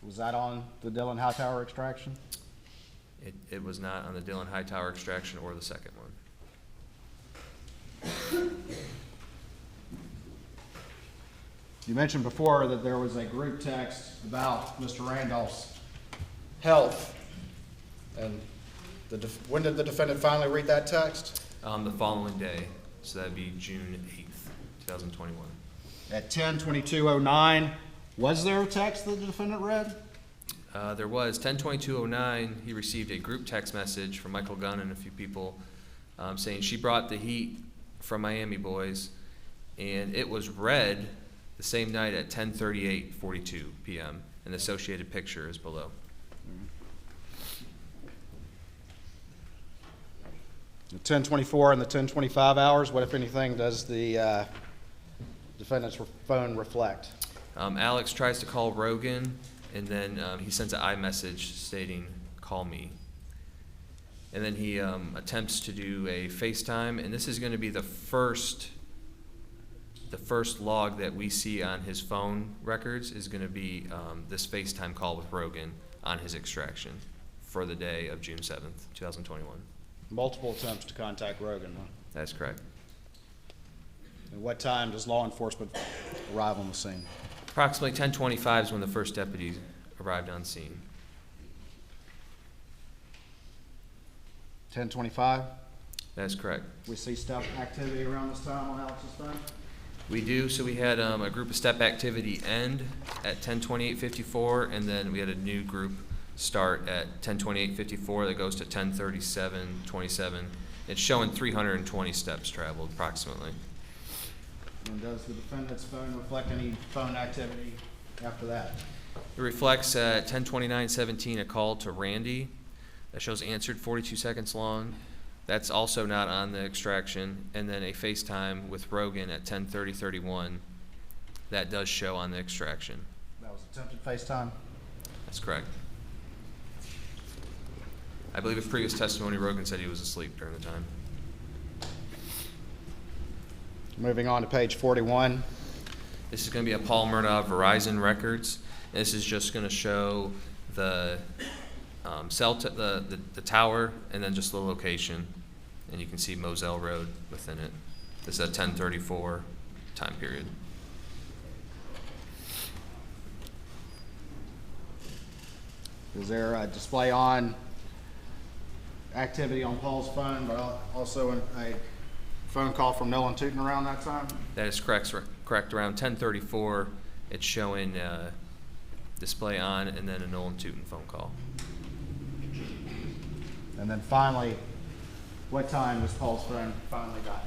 Was that on the Dillon Hightower extraction? It was not on the Dillon Hightower extraction or the second one. You mentioned before that there was a group text about Mr. Randolph's health. And when did the defendant finally read that text? The following day, so that'd be June 8th, 2021. At 10:22:09, was there a text that the defendant read? There was 10/22/09. He received a group text message from Michael Gunn and a few people saying she brought the heat from Miami boys, and it was read the same night at 10:38:42 p.m. An associated picture is below. The 10:24 and the 10:25 hours, what, if anything, does the defendant's phone reflect? Alex tries to call Rogan, and then he sends an iMessage stating, "Call me." And then he attempts to do a FaceTime, and this is going to be the first log that we see on his phone records is going to be this FaceTime call with Rogan on his extraction for the day of June 7th, 2021. Multiple attempts to contact Rogan, huh? That's correct. And what time does law enforcement arrive on the scene? Approximately 10:25 is when the first deputy arrived on scene. 10:25? That's correct. We see step activity around this time on Alex's phone? We do. So we had a group of step activity end at 10:28:54, and then we had a new group start at 10:28:54 that goes to 10:37:27. It's showing 320 steps traveled approximately. And does the defendant's phone reflect any phone activity after that? It reflects at 10:29:17 a call to Randy that shows answered 42 seconds long. That's also not on the extraction. And then a FaceTime with Rogan at 10:30:31 that does show on the extraction. That was attempted FaceTime? That's correct. I believe in previous testimony, Rogan said he was asleep during the time. Moving on to page 41. This is going to be a Paul Murdaugh Verizon records. And this is just going to show the the tower and then just the location, and you can see Moselle Road within it. This is a 10:34 time period. Is there a display on activity on Paul's phone, but also a phone call from Nolan Tootin around that time? That is correct. Correct. Around 10:34, it's showing display on and then a Nolan Tootin phone call. And then finally, what time does Paul's phone finally die?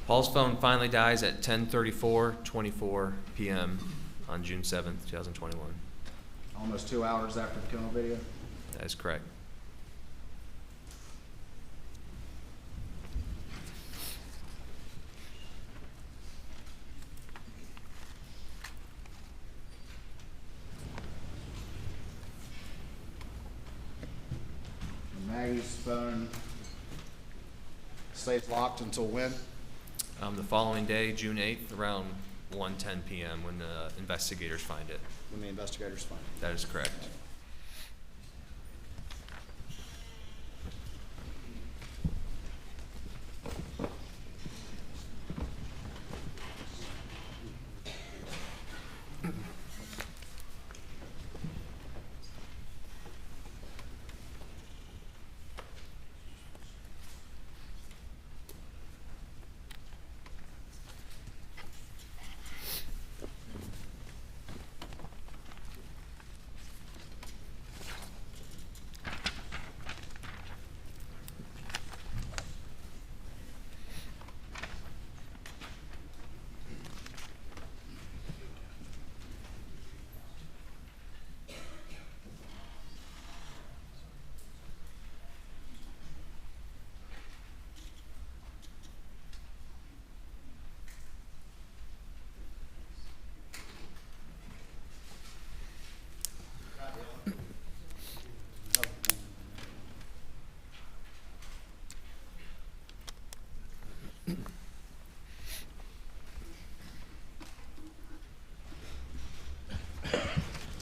Paul's phone finally dies at 10:34:24 p.m. on June 7th, 2021. Almost 2 hours after the kennel video? That is correct. phone stays locked until when? The following day, June 8th, around 1:10 p.m. when the investigators find it. When the investigators find it. That is correct.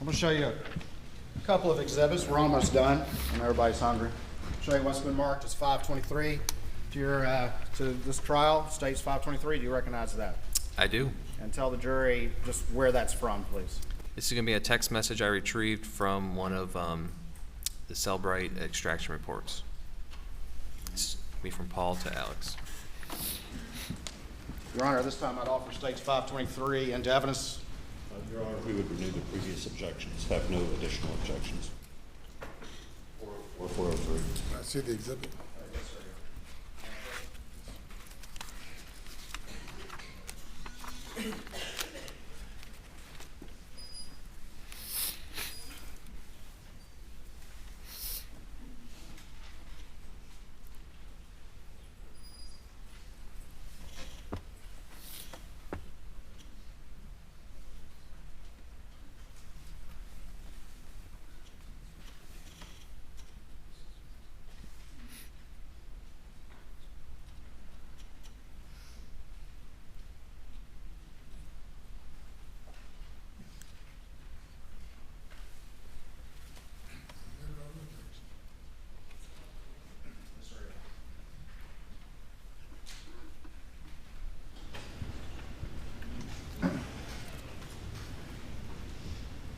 I'm going to show you a couple of exhibits. We're almost done, and everybody's hungry. Show you what's been marked as 523 to this trial. States 523. Do you recognize that? I do. And tell the jury just where that's from, please. This is going to be a text message I retrieved from one of the Cellbrite extraction reports. It's me from Paul to Alex. Your Honor, this time I'd offer states 523 into evidence. Your Honor, we would renew the previous objections, have no additional objections. Or 403. I see the exhibit.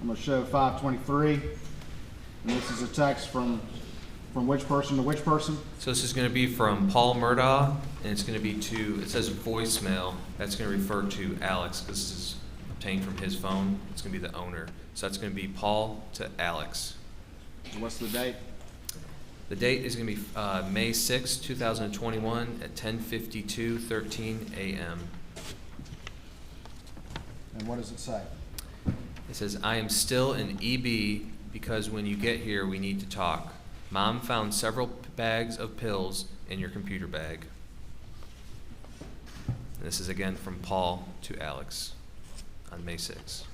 I'm going to show 523, and this is a text from which person to which person? So this is going to be from Paul Murdaugh, and it's going to be to, it says voicemail. That's going to refer to Alex because this is obtained from his phone. It's going to be the owner. So that's going to be Paul to Alex. And what's the date? The date is going to be May 6, 2021 at 10:52:13 a.m. And what does it say? It says, I am still in EB because when you get here, we need to talk. Mom found several bags of pills in your computer bag. And this is again from Paul to Alex on May 6.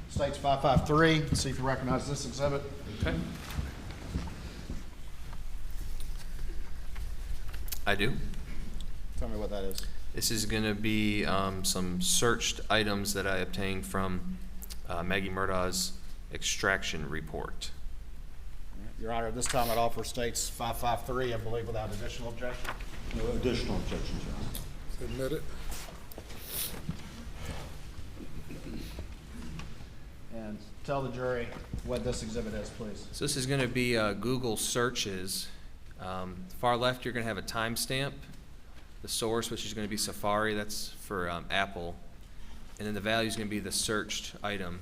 States 553. See if you recognize this exhibit. Okay. I do. Tell me what that is. This is going to be some searched items that I obtained from Maggie Murdaugh's extraction report. Your Honor, this time I'd offer states 553, I believe, without additional objection. No additional objections, Your Honor. Submit it. And tell the jury what this exhibit is, please. So this is going to be Google searches. Far left, you're going to have a timestamp. The source, which is going to be Safari, that's for Apple. and then the value is going to be the searched item.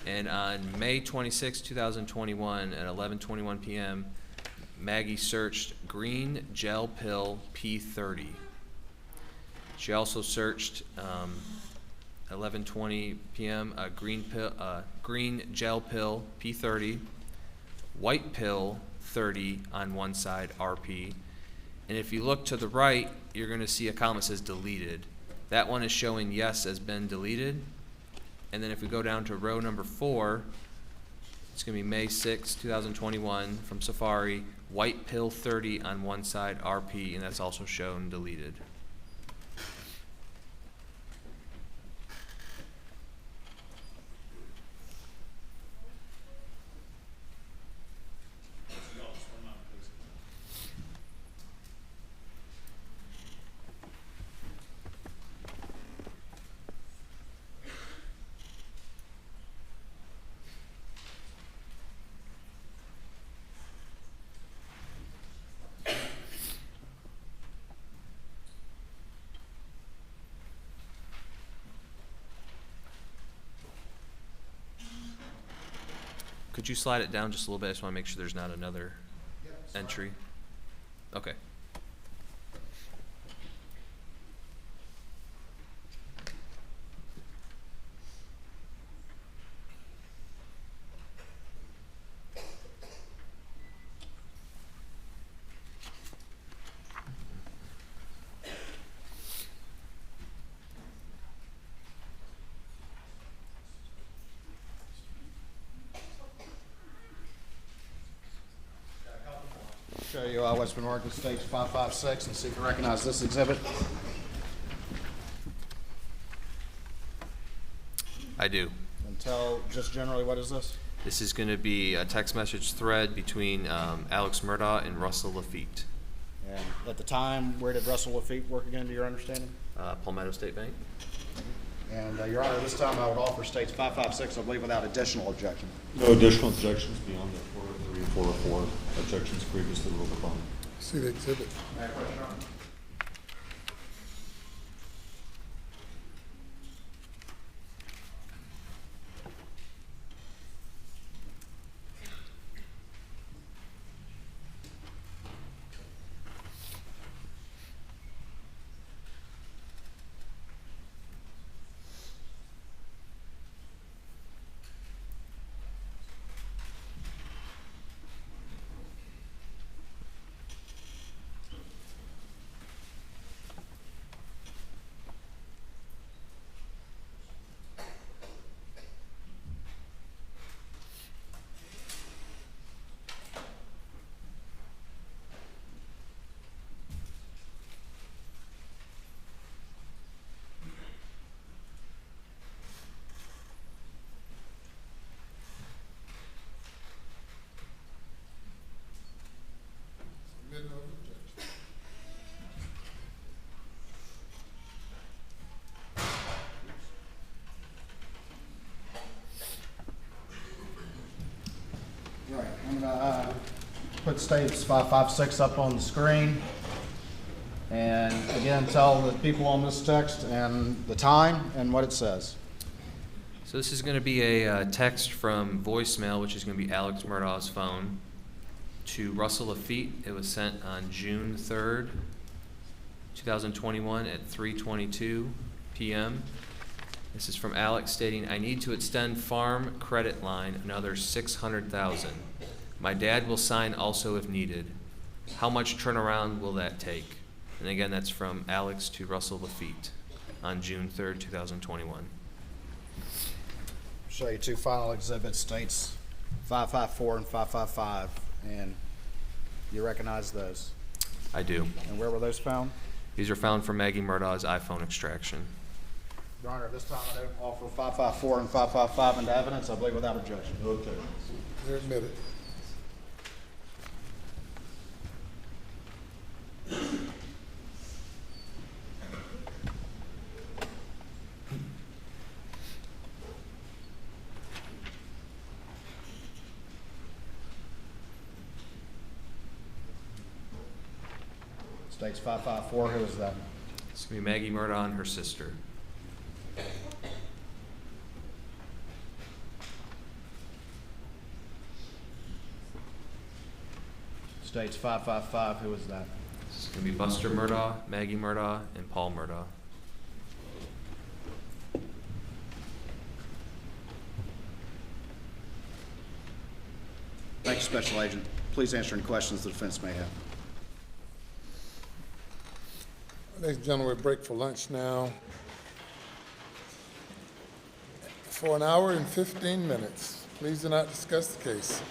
And on May 26, 2021, at 11:21 p.m., Maggie searched green gel pill P30. She also searched 11:20 p.m. Green gel pill P30, white pill 30 on one side RP, and if you look to the right, you're going to see a column that says deleted. That one is showing yes has been deleted. And then if we go down to row number 4, it's going to be May 6, 2021 from Safari, white pill 30 on one side RP, and that's also shown deleted. Could you slide it down just a little bit? I just want to make sure there's not another entry. Okay. Show you Western Oregon States 556 and see if you recognize this exhibit. I do. And tell just generally what is this? This is going to be a text message thread between Alex Murdaugh and Russell Lafitte. And at the time, where did Russell Lafitte work again, to your understanding? Palmetto State Bank. And Your Honor, this time I would offer States 556, I believe, without additional objection. No additional objections beyond the 403 and 404 objections previously ruled upon. See the exhibit. May I question, Your Honor? Right, I'm gonna put States 556 up on the screen. And again, tell the people on this text and the time and what it says. So this is going to be a text from voicemail, which is going to be Alex Murdaugh's phone, to Russell Lafitte. It was sent on June 3rd, 2021 at 3:22 p.m. This is from Alex stating, "I need to extend farm credit line another $600,000. My dad will sign also if needed. How much turnaround will that take?" And again, that's from Alex to Russell Lafitte on June 3rd, 2021. Show you two final exhibits, States 554 and 555, and you recognize those. I do. And where were those found? These are found from Maggie Murdaugh's iPhone extraction. Your Honor, this time I don't offer 554 and 555 into evidence, I believe without objection. Okay. They're admitted. States 554, who is that? It's going to be Maggie Murdaugh and her sister. States 555, who is that? This is going to be Buster Murdaugh, Maggie Murdaugh, and Paul Murdaugh. Thank you, Special Agent. Please answer any questions the defense may have. Ladies and gentlemen, we break for lunch now. For an hour and 15 minutes. Please do not discuss the case.